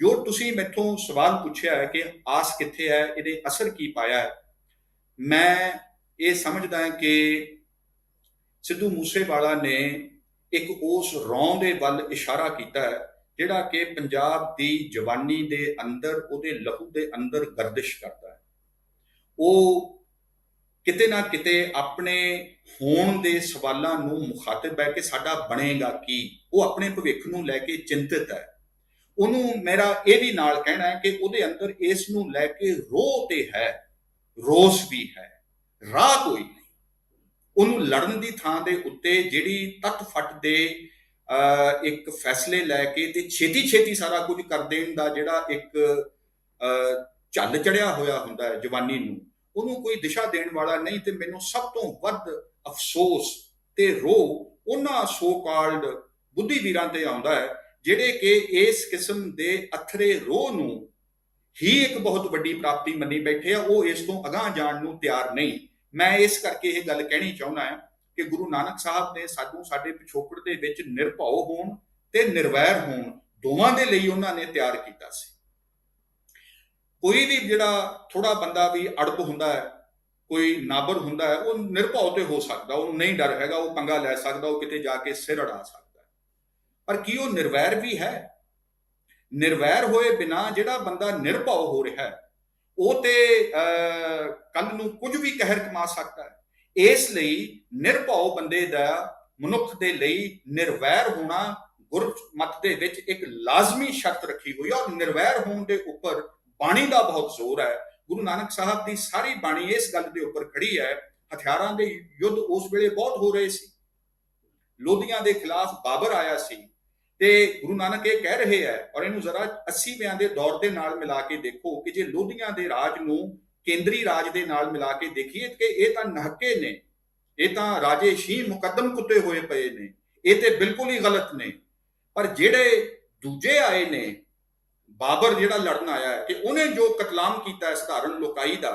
ਜੋ ਤੁਸੀਂ ਮੈਥੋਂ ਸਵਾਲ ਪੁੱਛਿਆ ਹੈ ਕਿ ਆਸ ਕਿੱਥੇ ਹੈ, ਇਹਦੇ ਅਸਰ ਕੀ ਪਾਇਆ ਹੈ, ਮੈਂ ਇਹ ਸਮਝਦਾ ਹਾਂ ਕਿ ਸਿੱਧੂ ਮੂਸੇਵਾਲਾ ਨੇ ਇੱਕ ਉਸ ਰੌਂ ਦੇ ਵੱਲ ਇਸ਼ਾਰਾ ਕੀਤਾ ਹੈ ਜਿਹੜਾ ਕਿ ਪੰਜਾਬ ਦੀ ਜਵਾਨੀ ਦੇ ਅੰਦਰ, ਉਹਦੇ ਲਹੂ ਦੇ ਅੰਦਰ ਗਰਦਿਸ਼ ਕਰਦਾ ਹੈ। ਉਹ ਕਿਤੇ ਨਾ ਕਿਤੇ ਆਪਣੇ ਹੋਣ ਦੇ ਸਵਾਲਾਂ ਨੂੰ ਮੁਖਾਤਿਬ ਹੈ ਕਿ ਸਾਡਾ ਬਣੇਗਾ ਕੀ। ਉਹ ਆਪਣੇ ਭਵਿੱਖ ਨੂੰ ਲੈ ਕੇ ਚਿੰਤਿਤ ਹੈ। ਉਹਨੂੰ ਮੇਰਾ ਇਹ ਵੀ ਨਾਲ ਕਹਿਣਾ ਹੈ ਕਿ ਉਹਦੇ ਅੰਦਰ ਇਸ ਨੂੰ ਲੈ ਕੇ ਰੋਹ ਤੇ ਹੈ, ਰੋਸ ਵੀ ਹੈ, ਰਾਹ ਕੋਈ ਨਹੀਂ। ਉਹਨੂੰ ਲੜਨ ਦੀ ਥਾਂ ਦੇ ਉੱਤੇ ਜਿਹੜੀ ਤੱਟ ਫੱਟ ਦੇ ਇੱਕ ਫੈਸਲੇ ਲੈ ਕੇ ਤੇ ਛੇਤੀ ਛੇਤੀ ਸਾਰਾ ਕੁਝ ਕਰ ਦੇਣ ਦਾ ਜਿਹੜਾ ਇੱਕ ਝੱਲ ਚੜਿਆ ਹੋਇਆ ਹੁੰਦਾ ਹੈ ਜਵਾਨੀ ਨੂੰ, ਉਹਨੂੰ ਕੋਈ ਦਿਸ਼ਾ ਦੇਣ ਵਾਲਾ ਨਹੀਂ। ਤੇ ਮੈਨੂੰ ਸਭ ਤੋਂ ਵੱਧ ਅਫਸੋਸ ਤੇ ਰੋਹ ਉਹਨਾਂ ਸੋ ਕਾਲਡ ਬੁੱਧੀਵੀਰਾਂ ਤੇ ਆਉਂਦਾ ਹੈ ਜਿਹੜੇ ਕਿ ਇਸ ਕਿਸਮ ਦੇ ਅਥਰੇ ਰੋਹ ਨੂੰ ਹੀ ਇੱਕ ਬਹੁਤ ਵੱਡੀ ਪ੍ਰਾਪਤੀ ਮੰਨੀ ਬੈਠੇ ਆ। ਉਹ ਇਸ ਤੋਂ ਅਗਾਂਹ ਜਾਣ ਨੂੰ ਤਿਆਰ ਨਹੀਂ। ਮੈਂ ਇਸ ਕਰਕੇ ਇਹ ਗੱਲ ਕਹਿਣੀ ਚਾਹੁੰਦਾ ਹਾਂ ਕਿ ਗੁਰੂ ਨਾਨਕ ਸਾਹਿਬ ਨੇ ਸਾਨੂੰ ਸਾਡੇ ਪਿਛੋਕੜ ਦੇ ਵਿੱਚ ਨਿਰਭਉ ਹੋਣ ਤੇ ਨਿਰਵੈਰ ਹੋਣ ਦੋਵਾਂ ਦੇ ਲਈ ਉਹਨਾਂ ਨੇ ਤਿਆਰ ਕੀਤਾ ਸੀ। ਕੋਈ ਵੀ ਜਿਹੜਾ ਥੋੜਾ ਬੰਦਾ ਵੀ ਅੜਬ ਹੁੰਦਾ ਹੈ, ਕੋਈ ਨਾਬਰ ਹੁੰਦਾ ਹੈ, ਉਹ ਨਿਰਭਉ ਤੇ ਹੋ ਸਕਦਾ, ਉਹਨੂੰ ਨਹੀਂ ਡਰ ਹੈਗਾ, ਉਹ ਪੰਗਾ ਲੈ ਸਕਦਾ, ਉਹ ਕਿਤੇ ਜਾ ਕੇ ਸਿਰ ਅੜਾ ਸਕਦਾ ਹੈ। ਪਰ ਕੀ ਉਹ ਨਿਰਵੈਰ ਵੀ ਹੈ? ਨਿਰਵੈਰ ਹੋਏ ਬਿਨਾਂ ਜਿਹੜਾ ਬੰਦਾ ਨਿਰਭਉ ਹੋ ਰਿਹਾ ਹੈ ਉਹ ਤੇ ਕੱਲ ਨੂੰ ਕੁਝ ਵੀ ਕਹਿਰ ਕਮਾ ਸਕਦਾ ਹੈ। ਇਸ ਲਈ ਨਿਰਭਉ ਬੰਦੇ ਦਾ, ਮਨੁੱਖ ਦੇ ਲਈ ਨਿਰਵੈਰ ਹੋਣਾ ਗੁਰਮਤਿ ਦੇ ਵਿੱਚ ਇੱਕ ਲਾਜ਼ਮੀ ਸ਼ਰਤ ਰੱਖੀ ਹੋਈ ਹੈ। ਔਰ ਨਿਰਵੈਰ ਹੋਣ ਦੇ ਉੱਪਰ ਬਾਣੀ ਦਾ ਬਹੁਤ ਜ਼ੋਰ ਹੈ। ਗੁਰੂ ਨਾਨਕ ਸਾਹਿਬ ਦੀ ਸਾਰੀ ਬਾਣੀ ਇਸ ਗੱਲ ਦੇ ਉੱਪਰ ਖੜੀ ਹੈ। ਹਥਿਆਰਾਂ ਦੇ ਯੁੱਧ ਉਸ ਵੇਲੇ ਬਹੁਤ ਹੋ ਰਹੇ ਸੀ। ਲੋਧੀਆਂ ਦੇ ਖਿਲਾਫ ਬਾਬਰ ਆਇਆ ਸੀ ਤੇ ਗੁਰੂ ਨਾਨਕ ਇਹ ਕਹਿ ਰਹੇ ਹੈ, ਔਰ ਇਹਨੂੰ ਜ਼ਰਾ 80ਵਿਆਂ ਦੇ ਦੌਰ ਦੇ ਨਾਲ ਮਿਲਾ ਕੇ ਦੇਖੋ ਕਿ ਜੇ ਲੋਧੀਆਂ ਦੇ ਰਾਜ ਨੂੰ ਕੇਂਦਰੀ ਰਾਜ ਦੇ ਨਾਲ ਮਿਲਾ ਕੇ ਦੇਖੀਏ ਕਿ ਇਹ ਤਾਂ ਨਹਕੇ ਨੇ, ਇਹ ਤਾਂ ਰਾਜੇ ਸ਼ੀਂਹ ਮੁਕੱਦਮ ਕੁੱਤੇ ਹੋਏ ਪਏ ਨੇ, ਇਹ ਤੇ ਬਿਲਕੁਲ ਹੀ ਗਲਤ ਨੇ। ਪਰ ਜਿਹੜੇ ਦੂਜੇ ਆਏ ਨੇ, ਬਾਬਰ ਜਿਹੜਾ ਲੜਨ ਆਇਆ ਹੈ ਕਿ ਉਹਨੇ ਜੋ ਕਤਲਾਮ ਕੀਤਾ ਹੈ ਸਧਾਰਨ ਲੋਕਾਈ ਦਾ,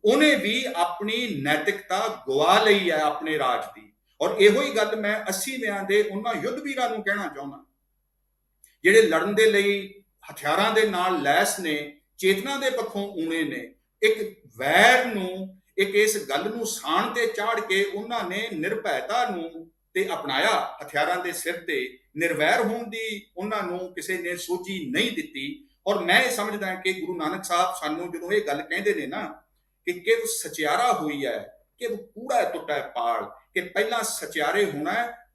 ਉਹਨੇ ਵੀ ਆਪਣੀ ਨੈਤਿਕਤਾ ਗਵਾ ਲਈ ਹੈ ਆਪਣੇ ਰਾਜ ਦੀ। ਔਰ ਇਹੋ ਹੀ ਗੱਲ ਮੈਂ 80ਵਿਆਂ ਦੇ ਉਹਨਾਂ ਯੁੱਧਵੀਰਾਂ ਨੂੰ ਕਹਿਣਾ ਚਾਹੁੰਦਾ ਜਿਹੜੇ ਲੜਨ ਦੇ ਲਈ ਹਥਿਆਰਾਂ ਦੇ ਨਾਲ ਲੈਸ ਨੇ, ਚੇਤਨਾ ਦੇ ਪੱਖੋਂ ਊਣੇ ਨੇ। ਇੱਕ ਵੈਰ ਨੂੰ, ਇੱਕ ਇਸ ਗੱਲ ਨੂੰ ਸਾਣ ਤੇ ਚਾੜ ਕੇ ਉਹਨਾਂ ਨੇ ਨਿਰਭੈਤਾ ਨੂੰ ਤੇ ਅਪਣਾਇਆ, ਹਥਿਆਰਾਂ ਦੇ ਸਿਰ ਤੇ ਨਿਰਵੈਰ ਹੋਣ ਦੀ ਉਹਨਾਂ ਨੂੰ ਕਿਸੇ ਨੇ ਸੋਝੀ ਨਹੀਂ ਦਿੱਤੀ। ਔਰ ਮੈਂ ਇਹ ਸਮਝਦਾ ਕਿ ਗੁਰੂ ਨਾਨਕ ਸਾਹਿਬ ਸਾਨੂੰ ਜਦੋਂ ਇਹ ਗੱਲ ਕਹਿੰਦੇ ਨੇ ਨਾ ਕਿ ਕਿਵ ਸਚਿਆਰਾ ਹੋਈ ਹੈ, ਕਿਵ ਕੂੜਾ ਟੁੱਟਾ ਪਾਲ, ਕਿ ਪਹਿਲਾਂ ਸਚਿਆਰੇ ਹੋਣਾ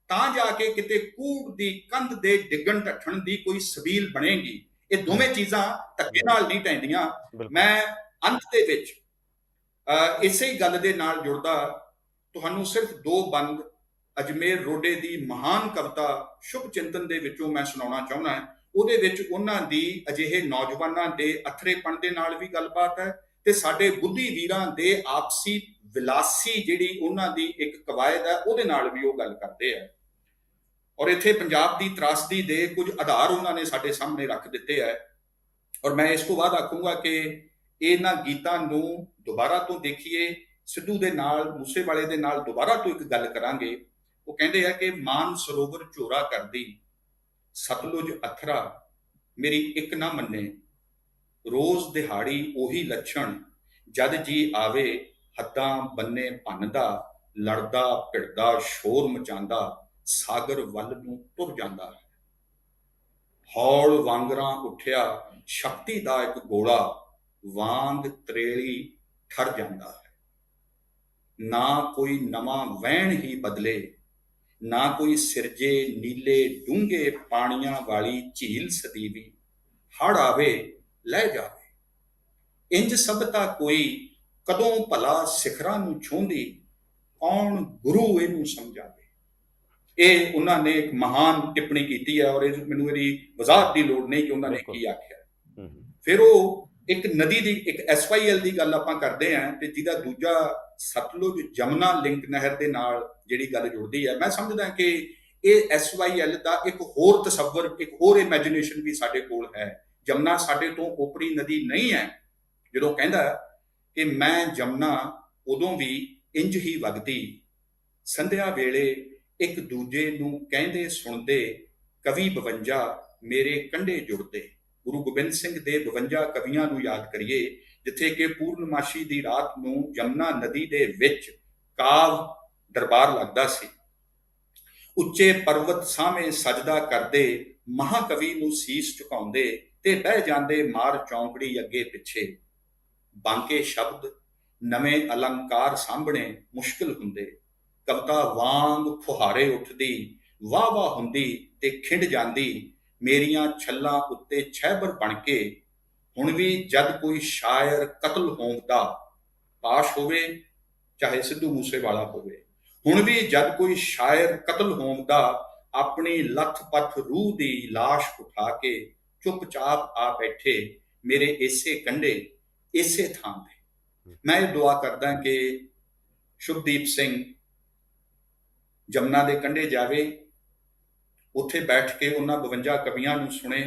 ਤਾਂ ਜਾ ਕੇ ਕਿਤੇ ਕੂੜ ਦੀ ਕੰਧ ਦੇ ਡਿੱਗਣ ਢੱਠਣ ਦੀ ਕੋਈ ਸਬੀਲ ਬਣੇਗੀ। ਇਹ ਦੋਵੇਂ ਚੀਜ਼ਾਂ ਧੱਕੇ ਨਾਲ ਨਹੀਂ ਢਹਿੰਦੀਆਂ। ਮੈਂ ਅੰਤ ਦੇ ਵਿੱਚ ਇਸੇ ਹੀ ਗੱਲ ਦੇ ਨਾਲ ਜੁੜਦਾ ਤੁਹਾਨੂੰ ਸਿਰਫ 2 ਬੰਦ ਅਜਮੇਰ ਰੋਡੇ ਦੀ ਮਹਾਨ ਕਵਿਤਾ ਸ਼ੁਭ ਚਿੰਤਨ ਦੇ ਵਿੱਚੋਂ ਮੈਂ ਸੁਣਾਉਣਾ ਚਾਹੁੰਦਾ। ਉਹਦੇ ਵਿੱਚ ਉਹਨਾਂ ਦੀ ਅਜਿਹੇ ਨੌਜਵਾਨਾਂ ਦੇ ਅਥਰੇਪਣ ਦੇ ਨਾਲ ਵੀ ਗੱਲਬਾਤ ਹੈ ਤੇ ਸਾਡੇ ਬੁੱਧੀ ਵੀਰਾਂ ਦੇ ਆਪਸੀ ਵਿਲਾਸੀ ਜਿਹੜੀ ਉਹਨਾਂ ਦੀ ਇੱਕ ਕਵਾਇਦ ਹੈ ਉਹਦੇ ਨਾਲ ਵੀ ਉਹ ਗੱਲ ਕਰਦੇ ਆ। ਔਰ ਇੱਥੇ ਪੰਜਾਬ ਦੀ ਤਰਾਸਦੀ ਦੇ ਕੁਝ ਆਧਾਰ ਉਹਨਾਂ ਨੇ ਸਾਡੇ ਸਾਹਮਣੇ ਰੱਖ ਦਿੱਤੇ ਹੈ। ਔਰ ਮੈਂ ਇਸ ਤੋਂ ਬਾਅਦ ਆਖੂੰਗਾ ਕਿ ਇਹਨਾਂ ਗੀਤਾਂ ਨੂੰ ਦੁਬਾਰਾ ਤੋਂ ਦੇਖੀਏ, ਸਿੱਧੂ ਦੇ ਨਾਲ, ਮੂਸੇਵਾਲੇ ਦੇ ਨਾਲ ਦੁਬਾਰਾ ਤੋਂ ਇੱਕ ਗੱਲ ਕਰਾਂਗੇ। ਉਹ ਕਹਿੰਦੇ ਆ ਕਿ ਮਾਨ ਸਰੋਵਰ ਝੋਰਾ ਕਰਦੀ, ਸਤਲੁਜ ਅਥਰਾ ਮੇਰੀ ਇੱਕ ਨਾ ਮੰਨੇ, ਰੋਜ਼ ਦਿਹਾੜੀ ਉਹੀ ਲੱਛਣ, ਜਦ ਜੀ ਆਵੇ ਹੱਦਾਂ ਬੰਨੇ ਭੰਨਦਾ, ਲੜਦਾ ਭਿੜਦਾ ਸ਼ੋਰ ਮਚਾਉਂਦਾ, ਸਾਗਰ ਵੱਲ ਨੂੰ ਤੁਰ ਜਾਂਦਾ ਹੈ। ਹੌਲ ਵਾਂਗਰਾਂ ਉੱਠਿਆ ਸ਼ਕਤੀ ਦਾ ਇੱਕ ਗੋਲਾ, ਵਾਂਗ ਤਰੇਲੀ ਠਰ ਜਾਂਦਾ ਹੈ। ਨਾ ਕੋਈ ਨਵਾਂ ਵਹਿਣ ਹੀ ਬਦਲੇ, ਨਾ ਕੋਈ ਸਿਰਜੇ ਨੀਲੇ ਡੂੰਘੇ ਪਾਣੀਆਂ ਵਾਲੀ ਝੀਲ ਸਦੀਵੀ, ਹੜ ਆਵੇ ਲੈ ਜਾਵੇ। ਇੰਜ ਸਭਤਾ ਕੋਈ ਕਦੋਂ ਭਲਾ ਸਿਖਰਾਂ ਨੂੰ ਛੂੰਹਦੀ, ਕੌਣ ਗੁਰੂ ਇਹਨੂੰ ਸਮਝਾਵੇ। ਇਹ ਉਹਨਾਂ ਨੇ ਇੱਕ ਮਹਾਨ ਟਿੱਪਣੀ ਕੀਤੀ ਹੈ ਔਰ ਮੈਨੂੰ ਇਹਦੀ ਵਜ਼ਾਹਤ ਦੀ ਲੋੜ ਨਹੀਂ ਕਿ ਉਹਨਾਂ ਨੇ ਕੀ ਆਖਿਆ। ਫਿਰ ਉਹ ਇੱਕ ਨਦੀ ਦੀ, ਇੱਕ SYL ਦੀ ਗੱਲ ਆਪਾਂ ਕਰਦੇ ਹਾਂ ਤੇ ਜਿਹਦਾ ਦੂਜਾ ਸਤਲੁਜ ਜਮਨਾ ਲਿੰਕ ਨਹਿਰ ਦੇ ਨਾਲ ਜਿਹੜੀ ਗੱਲ ਜੁੜਦੀ ਹੈ। ਮੈਂ ਸਮਝਦਾ ਕਿ ਇਹ SYL ਦਾ ਇੱਕ ਹੋਰ ਤਸੱਵਰ, ਇੱਕ ਹੋਰ ਇਮੈਜੀਨੇਸ਼ਨ ਵੀ ਸਾਡੇ ਕੋਲ ਹੈ। ਜਮਨਾ ਸਾਡੇ ਤੋਂ ਓਪਰੀ ਨਦੀ ਨਹੀਂ ਹੈ। ਜਦੋਂ ਕਹਿੰਦਾ ਕਿ ਮੈਂ ਜਮਨਾ ਉਦੋਂ ਵੀ ਇੰਜ ਹੀ ਵਗਦੀ, ਸੰਧਿਆ ਵੇਲੇ ਇੱਕ ਦੂਜੇ ਨੂੰ ਕਹਿੰਦੇ ਸੁਣਦੇ, ਕਵੀ 52 ਮੇਰੇ ਕੰਢੇ ਜੁੜਦੇ। ਗੁਰੂ ਗੋਬਿੰਦ ਸਿੰਘ ਦੇ 52 ਕਵੀਆਂ ਨੂੰ ਯਾਦ ਕਰੀਏ, ਜਿੱਥੇ ਕਿ ਪੂਰਨਮਾਸ਼ੀ ਦੀ ਰਾਤ ਨੂੰ ਜਮਨਾ ਨਦੀ ਦੇ ਵਿੱਚ ਕਾਵ ਦਰਬਾਰ ਲੱਗਦਾ ਸੀ। ਉੱਚੇ ਪਰਵਤ ਸਾਹਮਣੇ ਸਜਦਾ ਕਰਦੇ, ਮਹਾਕਵੀ ਨੂੰ ਸੀਸ ਝੁਕਾਉਂਦੇ ਤੇ ਬਹਿ ਜਾਂਦੇ ਮਾਰ ਚੌਂਕੜੀ ਅੱਗੇ ਪਿੱਛੇ। ਬਾਂਕੇ ਸ਼ਬਦ ਨਵੇਂ ਅਲੰਕਾਰ ਸਾਂਭਣੇ ਮੁਸ਼ਕਿਲ ਹੁੰਦੇ, ਕਵਿਤਾ ਵਾਂਗ ਫੁਹਾਰੇ ਉੱਠਦੀ, ਵਾਹ ਵਾਹ ਹੁੰਦੀ ਤੇ ਖਿੰਡ ਜਾਂਦੀ, ਮੇਰੀਆਂ ਛੱਲਾਂ ਉੱਤੇ ਛਹਿਬਰ ਬਣ ਕੇ। ਹੁਣ ਵੀ ਜਦ ਕੋਈ ਸ਼ਾਇਰ ਕਤਲ ਹੋਂਦਾ, ਪਾਸ਼ ਹੋਵੇ ਚਾਹੇ ਸਿੱਧੂ ਮੂਸੇਵਾਲਾ ਹੋਵੇ, ਹੁਣ ਵੀ ਜਦ ਕੋਈ ਸ਼ਾਇਰ ਕਤਲ ਹੋਂਦਾ, ਆਪਣੀ ਲੱਥ ਪੱਥ ਰੂਹ ਦੀ ਲਾਸ਼ ਉਠਾ ਕੇ ਚੁੱਪਚਾਪ ਆ ਬੈਠੇ ਮੇਰੇ ਇਸੇ ਕੰਢੇ, ਇਸੇ ਥਾਂ ਤੇ। ਮੈਂ ਇਹ ਦੁਆ ਕਰਦਾ ਕਿ ਸ਼ੁਭਦੀਪ ਸਿੰਘ ਜਮਨਾ ਦੇ ਕੰਢੇ ਜਾਵੇ, ਉੱਥੇ ਬੈਠ ਕੇ ਉਹਨਾਂ 52 ਕਵੀਆਂ ਨੂੰ ਸੁਣੇ।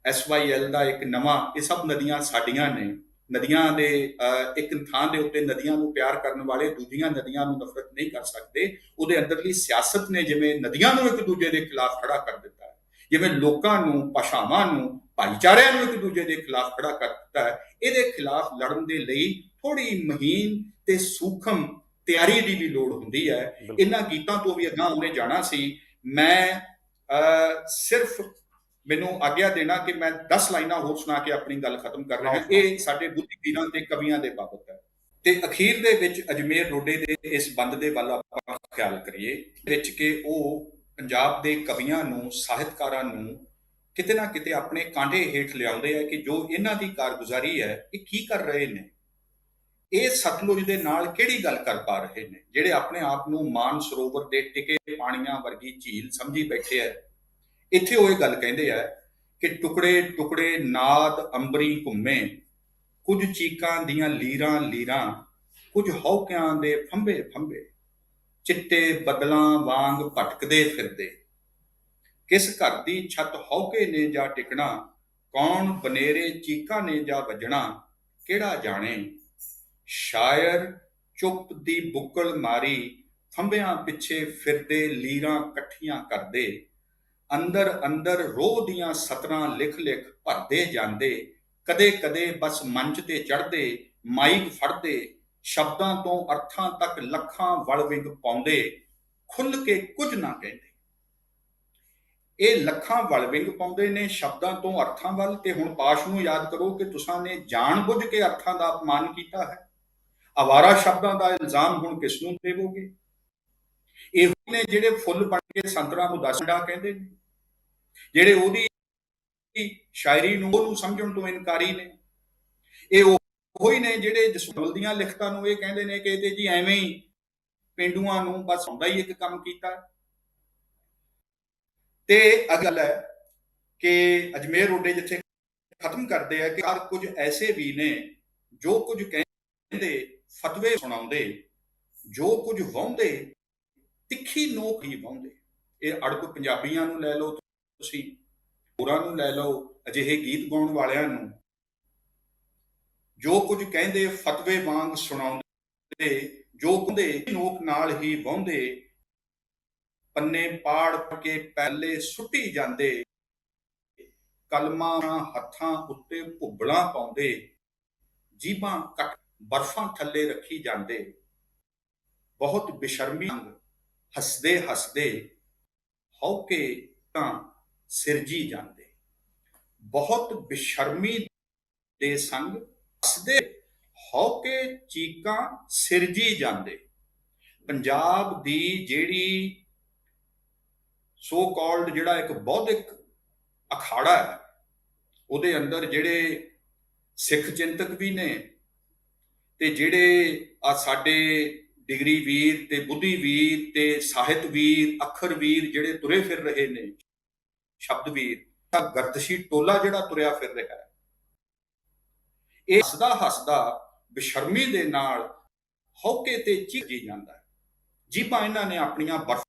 SYL ਦਾ ਇੱਕ ਨਵਾਂ, ਇਹ ਸਭ ਨਦੀਆਂ ਸਾਡੀਆਂ ਨੇ, ਨਦੀਆਂ ਦੇ ਇੱਕ ਥਾਂ ਦੇ ਉੱਤੇ ਨਦੀਆਂ ਨੂੰ ਪਿਆਰ ਕਰਨ ਵਾਲੇ ਦੂਜੀਆਂ ਨਦੀਆਂ ਨੂੰ ਨਫ਼ਰਤ ਨਹੀਂ ਕਰ ਸਕਦੇ। ਉਹਦੇ ਅੰਦਰਲੀ ਸਿਆਸਤ ਨੇ ਜਿਵੇਂ ਨਦੀਆਂ ਨੂੰ ਇੱਕ ਦੂਜੇ ਦੇ ਖਿਲਾਫ ਖੜਾ ਕਰ ਦਿੱਤਾ ਹੈ, ਜਿਵੇਂ ਲੋਕਾਂ ਨੂੰ, ਭਾਸ਼ਾਵਾਂ ਨੂੰ, ਭਾਈਚਾਰਿਆਂ ਨੂੰ ਇੱਕ ਦੂਜੇ ਦੇ ਖਿਲਾਫ ਖੜਾ ਕਰ ਦਿੱਤਾ ਹੈ। ਇਹਦੇ ਖਿਲਾਫ ਲੜਨ ਦੇ ਲਈ ਥੋੜੀ ਮਹੀਨ ਤੇ ਸੂਖਮ ਤਿਆਰੀ ਦੀ ਵੀ ਲੋੜ ਹੁੰਦੀ ਹੈ। ਇਹਨਾਂ ਗੀਤਾਂ ਤੋਂ ਵੀ ਅਗਾਂਹ ਉਹਨੇ ਜਾਣਾ ਸੀ। ਮੈਂ ਸਿਰਫ ਮੈਨੂੰ ਆਗਿਆ ਦੇਣਾ ਕਿ ਮੈਂ 10 ਲਾਈਨਾਂ ਹੋਰ ਸੁਣਾ ਕੇ ਆਪਣੀ ਗੱਲ ਖਤਮ ਕਰ ਰਿਹਾ। ਇਹ ਸਾਡੇ ਬੁੱਧੀ ਵੀਰਾਂ ਤੇ ਕਵੀਆਂ ਦੇ ਬਾਬਤ ਹੈ। ਤੇ ਅਖੀਰ ਦੇ ਵਿੱਚ ਅਜਮੇਰ ਰੋਡੇ ਦੇ ਇਸ ਬੰਦ ਦੇ ਵੱਲ ਆਪਾਂ ਖਿਆਲ ਕਰੀਏ ਵਿੱਚ ਕਿ ਉਹ ਪੰਜਾਬ ਦੇ ਕਵੀਆਂ ਨੂੰ, ਸਾਹਿਤਕਾਰਾਂ ਨੂੰ ਕਿਤੇ ਨਾ ਕਿਤੇ ਆਪਣੇ ਕਾਂਢੇ ਹੇਠ ਲਿਆਉਂਦੇ ਆ ਕਿ ਜੋ ਇਹਨਾਂ ਦੀ ਕਾਰਗੁਜ਼ਾਰੀ ਹੈ ਇਹ ਕੀ ਕਰ ਰਹੇ ਨੇ, ਇਹ ਸਤਲੁਜ ਦੇ ਨਾਲ ਕਿਹੜੀ ਗੱਲ ਕਰ ਪਾ ਰਹੇ ਨੇ, ਜਿਹੜੇ ਆਪਣੇ ਆਪ ਨੂੰ ਮਾਨ ਸਰੋਵਰ ਦੇ ਟਿਕੇ ਪਾਣੀਆਂ ਵਰਗੀ ਝੀਲ ਸਮਝੀ ਬੈਠੇ ਆ। ਇੱਥੇ ਉਹ ਇਹ ਗੱਲ ਕਹਿੰਦੇ ਆ ਕਿ ਟੁਕੜੇ ਟੁਕੜੇ ਨਾਦ ਅੰਬਰੀ ਘੁੰਮੇ, ਕੁਝ ਚੀਕਾਂ ਦੀਆਂ ਲੀਰਾਂ ਲੀਰਾਂ, ਕੁਝ ਹੌਕਿਆਂ ਦੇ ਫੰਬੇ ਫੰਬੇ, ਚਿੱਟੇ ਬੱਦਲਾਂ ਵਾਂਗ ਭਟਕਦੇ ਫਿਰਦੇ। ਕਿਸ ਘਰ ਦੀ ਛੱਤ ਹੌਕੇ ਨੇ ਜਾ ਟਿਕਣਾ, ਕੌਣ ਬਨੇਰੇ ਚੀਕਾਂ ਨੇ ਜਾ ਵੱਜਣਾ, ਕਿਹੜਾ ਜਾਣੇ। ਸ਼ਾਇਰ ਚੁੱਪ ਦੀ ਬੁੱਕਲ ਮਾਰੀ, ਫੰਬਿਆਂ ਪਿੱਛੇ ਫਿਰਦੇ ਲੀਰਾਂ ਇਕੱਠੀਆਂ ਕਰਦੇ। ਅੰਦਰ ਅੰਦਰ ਰੋਹ ਦੀਆਂ ਸਤਰਾਂ ਲਿਖ ਲਿਖ ਭਰਦੇ ਜਾਂਦੇ, ਕਦੇ ਕਦੇ ਬਸ ਮੰਚ ਤੇ ਚੜ੍ਹਦੇ, ਮਾਈਕ ਫੜਦੇ, ਸ਼ਬਦਾਂ ਤੋਂ ਅਰਥਾਂ ਤੱਕ ਲੱਖਾਂ ਵਲ ਵਿੰਗ ਪਾਉਂਦੇ, ਖੁੱਲ੍ਹ ਕੇ ਕੁਝ ਨਾ ਕਹਿੰਦੇ। ਇਹ ਲੱਖਾਂ ਵਲ ਵਿੰਗ ਪਾਉਂਦੇ ਨੇ ਸ਼ਬਦਾਂ ਤੋਂ ਅਰਥਾਂ ਵੱਲ। ਤੇ ਹੁਣ ਪਾਸ਼ ਨੂੰ ਯਾਦ ਕਰੋ ਕਿ ਤੁਸਾਂ ਨੇ ਜਾਣ ਬੁੱਝ ਕੇ ਅਰਥਾਂ ਦਾ ਅਪਮਾਨ ਕੀਤਾ ਹੈ। ਅਵਾਰਾ ਸ਼ਬਦਾਂ ਦਾ ਇਲਜ਼ਾਮ ਹੁਣ ਕਿਸ ਨੂੰ ਦੇਵੋਗੇ? ਇਹੋ ਨੇ ਜਿਹੜੇ ਫੁੱਲ ਬਣ ਕੇ ਸੰਤਰਾ ਨੂੰ ਦਸੜਾ ਕਹਿੰਦੇ ਨੇ, ਜਿਹੜੇ ਉਹਦੀ ਸ਼ਾਇਰੀ ਨੂੰ ਉਹਨੂੰ ਸਮਝਣ ਤੋਂ ਇਨਕਾਰੀ ਨੇ। ਇਹ ਉਹੋ ਹੀ ਨੇ ਜਿਹੜੇ ਜਸਵੰਤ ਦੀਆਂ ਲਿਖਤਾਂ ਨੂੰ ਇਹ ਕਹਿੰਦੇ ਨੇ ਕਿ ਇਹਦੇ ਜੀ ਐਵੇਂ ਹੀ ਪੇਂਡੂਆਂ ਨੂੰ ਬਸ ਹੁੰਦਾ ਹੀ ਇੱਕ ਕੰਮ ਕੀਤਾ। ਤੇ ਅਗਲ ਹੈ ਕਿ ਅਜਮੇਰ ਰੋਡੇ ਜਿੱਥੇ ਖਤਮ ਕਰਦੇ ਆ ਕਿ ਹਰ ਕੁਝ ਐਸੇ ਵੀ ਨੇ ਜੋ ਕੁਝ ਕਹਿੰਦੇ ਫਤਵੇ ਸੁਣਾਉਂਦੇ, ਜੋ ਕੁਝ ਵਾਹੁੰਦੇ ਤਿੱਖੀ ਨੋਕ ਹੀ ਵਾਹੁੰਦੇ। ਇਹ ਅੜਕ ਪੰਜਾਬੀਆਂ ਨੂੰ ਲੈ ਲਓ, ਤੁਸੀਂ ਹੋਰਾਂ ਨੂੰ ਲੈ ਲਓ, ਅਜਿਹੇ ਗੀਤ ਗਾਉਣ ਵਾਲਿਆਂ ਨੂੰ, ਜੋ ਕੁਝ ਕਹਿੰਦੇ ਫਤਵੇ ਵਾਂਗ ਸੁਣਾਉਂਦੇ, ਜੋ ਕਹਿੰਦੇ ਨੋਕ ਨਾਲ ਹੀ ਵਾਹੁੰਦੇ, ਪੰਨੇ ਪਾੜ ਕੇ ਪਹਿਲੇ ਸੁੱਟੀ ਜਾਂਦੇ, ਕਲਮਾਂ ਹੱਥਾਂ ਉੱਤੇ ਭੁੱਬਲਾਂ ਪਾਉਂਦੇ, ਜੀਭਾਂ ਕੱਟ ਬਰਫਾਂ ਥੱਲੇ ਰੱਖੀ ਜਾਂਦੇ, ਬਹੁਤ ਬੇਸ਼ਰਮੀ ਹੱਸਦੇ ਹੱਸਦੇ ਹੌਕੇ ਤਾਂ ਸਿਰਜੀ ਜਾਂਦੇ। ਬਹੁਤ ਬੇਸ਼ਰਮੀ ਦੇ ਸੰਗ ਹੱਸਦੇ ਹੌਕੇ ਚੀਕਾਂ ਸਿਰਜੀ ਜਾਂਦੇ। ਪੰਜਾਬ ਦੀ ਜਿਹੜੀ ਸੋ ਕਾਲਡ ਜਿਹੜਾ ਇੱਕ ਬੌਧਿਕ ਅਖਾੜਾ ਹੈ, ਉਹਦੇ ਅੰਦਰ ਜਿਹੜੇ ਸਿੱਖ ਚਿੰਤਕ ਵੀ ਨੇ ਤੇ ਜਿਹੜੇ ਆ ਸਾਡੇ ਡਿਗਰੀ ਵੀਰ ਤੇ ਬੁੱਧੀ ਵੀਰ ਤੇ ਸਾਹਿਤ ਵੀਰ, ਅੱਖਰ ਵੀਰ ਜਿਹੜੇ ਤੁਰੇ ਫਿਰ ਰਹੇ ਨੇ, ਸ਼ਬਦ ਵੀਰ, ਤਾਂ ਗਰਦਸ਼ੀ ਟੋਲਾ ਜਿਹੜਾ ਤੁਰਿਆ ਫਿਰ ਰਿਹਾ ਹੈ, ਇਹ ਹੱਸਦਾ ਹੱਸਦਾ ਬੇਸ਼ਰਮੀ ਦੇ ਨਾਲ ਹੌਕੇ ਤੇ ਚੀਕੀ ਜਾਂਦਾ ਹੈ। ਜੀਭਾਂ ਇਹਨਾਂ ਨੇ ਆਪਣੀਆਂ ਬਰਫ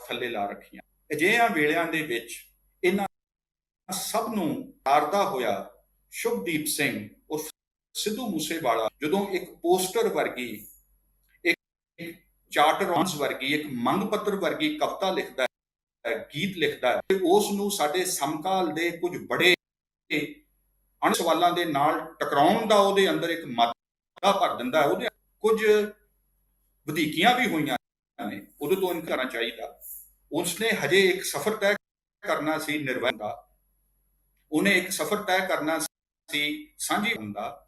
ਥੱਲੇ ਲਾ ਰੱਖੀਆਂ। ਅਜਿਹਿਆਂ ਵੇਲਿਆਂ ਦੇ ਵਿੱਚ ਇਹਨਾਂ ਸਭ ਨੂੰ ਤਾਰਦਾ ਹੋਇਆ ਸ਼ੁਭਦੀਪ ਸਿੰਘ ਉਰਫ ਸਿੱਧੂ ਮੂਸੇਵਾਲਾ ਜਦੋਂ ਇੱਕ ਪੋਸਟਰ ਵਰਗੀ, ਇੱਕ ਚਾਰਟਰੌਨਸ ਵਰਗੀ, ਇੱਕ ਮੰਗ ਪੱਤਰ ਵਰਗੀ ਕਵਿਤਾ ਲਿਖਦਾ ਹੈ, ਗੀਤ ਲਿਖਦਾ ਹੈ, ਤੇ ਉਸ ਨੂੰ ਸਾਡੇ ਸਮਕਾਲ ਦੇ ਕੁਝ ਬੜੇ ਅਣ ਸਵਾਲਾਂ ਦੇ ਨਾਲ ਟਕਰਾਉਣ ਦਾ ਉਹਦੇ ਅੰਦਰ ਇੱਕ ਮਾਦਾ ਭਰ ਦਿੰਦਾ ਹੈ। ਉਹਦੇ ਕੁਝ ਵਧੀਕੀਆਂ ਵੀ ਹੋਈਆਂ ਨੇ, ਉਹਦੇ ਤੋਂ ਇਨਕਾਰ ਕਰਨਾ ਚਾਹੀਦਾ। ਉਸਨੇ ਹਜੇ ਇੱਕ ਸਫ਼ਰ ਤੈਅ ਕਰਨਾ ਸੀ ਨਿਰਵੈਰ ਦਾ, ਉਹਨੇ ਇੱਕ ਸਫ਼ਰ ਤੈਅ ਕਰਨਾ ਸੀ ਸਾਂਝੀ ਹੁੰਦਾ,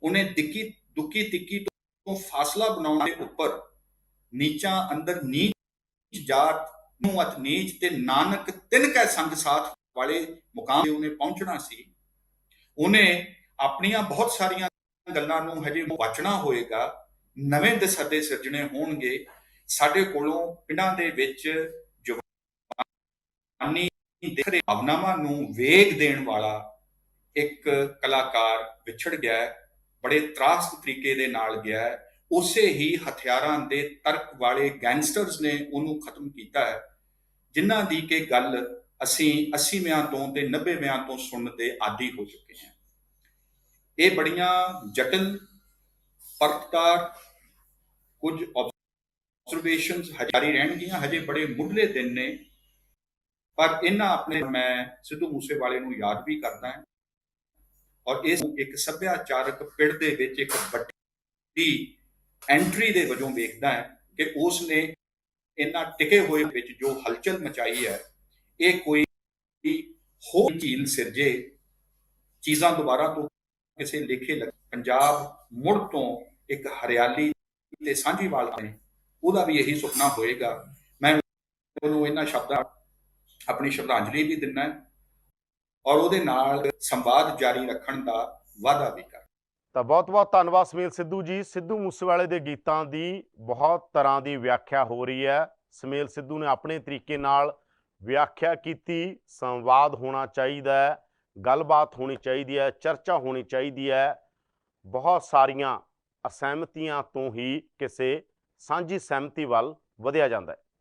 ਉਹਨੇ ਦਿੱਕੀ ਦੁੱਕੀ ਤਿੱਕੀ ਤੋਂ ਫਾਸਲਾ ਬਣਾਉਣ ਦੇ ਉੱਪਰ ਨੀਚਾਂ ਅੰਦਰ ਨੀਚ ਜਾਤ ਨੂੰ ਅਤ ਨੀਚ ਤੇ ਨਾਨਕ ਤਿੰਨ ਕੈ ਸੰਗ ਸਾਥ ਵਾਲੇ ਮੁਕਾਮ ਤੇ ਉਹਨੇ ਪਹੁੰਚਣਾ ਸੀ। ਉਹਨੇ ਆਪਣੀਆਂ ਬਹੁਤ ਸਾਰੀਆਂ ਗੱਲਾਂ ਨੂੰ ਹਜੇ ਬਚਣਾ ਹੋਏਗਾ। ਨਵੇਂ ਦਿਸਦੇ ਸਿਰਜਣੇ ਹੋਣਗੇ। ਸਾਡੇ ਕੋਲੋਂ ਪਿੰਡਾਂ ਦੇ ਵਿੱਚ ਜਵਾਨੀ ਦਿਖ ਰਹੇ ਭਾਵਨਾਵਾਂ ਨੂੰ ਵੇਗ ਦੇਣ ਵਾਲਾ ਇੱਕ ਕਲਾਕਾਰ ਵਿਛੜ ਗਿਆ, ਬੜੇ ਤਰਾਸਦ ਤਰੀਕੇ ਦੇ ਨਾਲ ਗਿਆ। ਉਸੇ ਹੀ ਹਥਿਆਰਾਂ ਦੇ ਤਰਕ ਵਾਲੇ ਗੈਂਗਸਟਰਸ ਨੇ ਉਹਨੂੰ ਖਤਮ ਕੀਤਾ ਹੈ, ਜਿਨ੍ਹਾਂ ਦੀ ਕਿ ਗੱਲ ਅਸੀਂ 80ਵਿਆਂ ਤੋਂ ਤੇ 90ਵਿਆਂ ਤੋਂ ਸੁਣਨ ਦੇ ਆਦੀ ਹੋ ਚੁੱਕੇ ਹਾਂ। ਇਹ ਬੜੀਆਂ ਜਟਿਲ ਪਰਖਤਾਰ ਕੁਝ ਆਬਜ਼ਰਵੇਸ਼ਨਸ ਜਾਰੀ ਰਹਿਣਗੀਆਂ। ਹਜੇ ਬੜੇ ਮੁੱਢਲੇ ਦਿਨ ਨੇ, ਪਰ ਇਹਨਾਂ ਆਪਣੇ ਮੈਂ ਸਿੱਧੂ ਮੂਸੇਵਾਲੇ ਨੂੰ ਯਾਦ ਵੀ ਕਰਦਾ ਹਾਂ ਔਰ ਇਸ ਨੂੰ ਇੱਕ ਸੱਭਿਆਚਾਰਕ ਪਿੜ ਦੇ ਵਿੱਚ ਇੱਕ ਵੱਡੀ ਐਂਟਰੀ ਦੇ ਵਜੋਂ ਵੇਖਦਾ ਹੈ ਕਿ ਉਸ ਨੇ ਇਹਨਾਂ ਟਿਕੇ ਹੋਏ ਵਿੱਚ ਜੋ ਹਲਚਲ ਮਚਾਈ ਹੈ, ਇਹ ਕੋਈ ਹੋਰ ਝੀਲ ਸਿਰਜੇ, ਚੀਜ਼ਾਂ ਦੁਬਾਰਾ ਤੋਂ ਕਿਸੇ ਲੇਖੇ ਲੱਗੇ। ਪੰਜਾਬ ਮੁੜ ਤੋਂ ਇੱਕ ਹਰਿਆਲੀ ਤੇ ਸਾਂਝੀਵਾਲ ਨੇ, ਉਹਦਾ ਵੀ ਇਹੀ ਸੁਪਨਾ ਹੋਏਗਾ। ਮੈਂ ਉਹਨੂੰ ਇਹਨਾਂ ਸ਼ਬਦਾਂ ਆਪਣੀ ਸ਼ਰਧਾਂਜਲੀ ਵੀ ਦਿੰਦਾ ਔਰ ਉਹਦੇ ਨਾਲ ਸੰਵਾਦ ਜਾਰੀ ਰੱਖਣ ਦਾ ਵਾਅਦਾ ਵੀ ਕਰ। ਤਾਂ ਬਹੁਤ ਬਹੁਤ ਧੰਨਵਾਦ ਸਮੀਰ ਸਿੱਧੂ ਜੀ। ਸਿੱਧੂ ਮੂਸੇਵਾਲੇ ਦੇ ਗੀਤਾਂ ਦੀ ਬਹੁਤ ਤਰ੍ਹਾਂ ਦੀ ਵਿਆਖਿਆ ਹੋ ਰਹੀ ਹੈ। ਸਮੀਰ ਸਿੱਧੂ ਨੇ ਆਪਣੇ ਤਰੀਕੇ ਨਾਲ ਵਿਆਖਿਆ ਕੀਤੀ। ਸੰਵਾਦ ਹੋਣਾ ਚਾਹੀਦਾ ਹੈ, ਗੱਲਬਾਤ ਹੋਣੀ ਚਾਹੀਦੀ ਹੈ, ਚਰਚਾ ਹੋਣੀ ਚਾਹੀਦੀ ਹੈ। ਬਹੁਤ ਸਾਰੀਆਂ ਅਸਹਿਮਤੀਆਂ ਤੋਂ ਹੀ ਕਿਸੇ ਸਾਂਝੀ ਸਹਿਮਤੀ ਵੱਲ ਵਧਿਆ ਜਾਂਦਾ ਹੈ।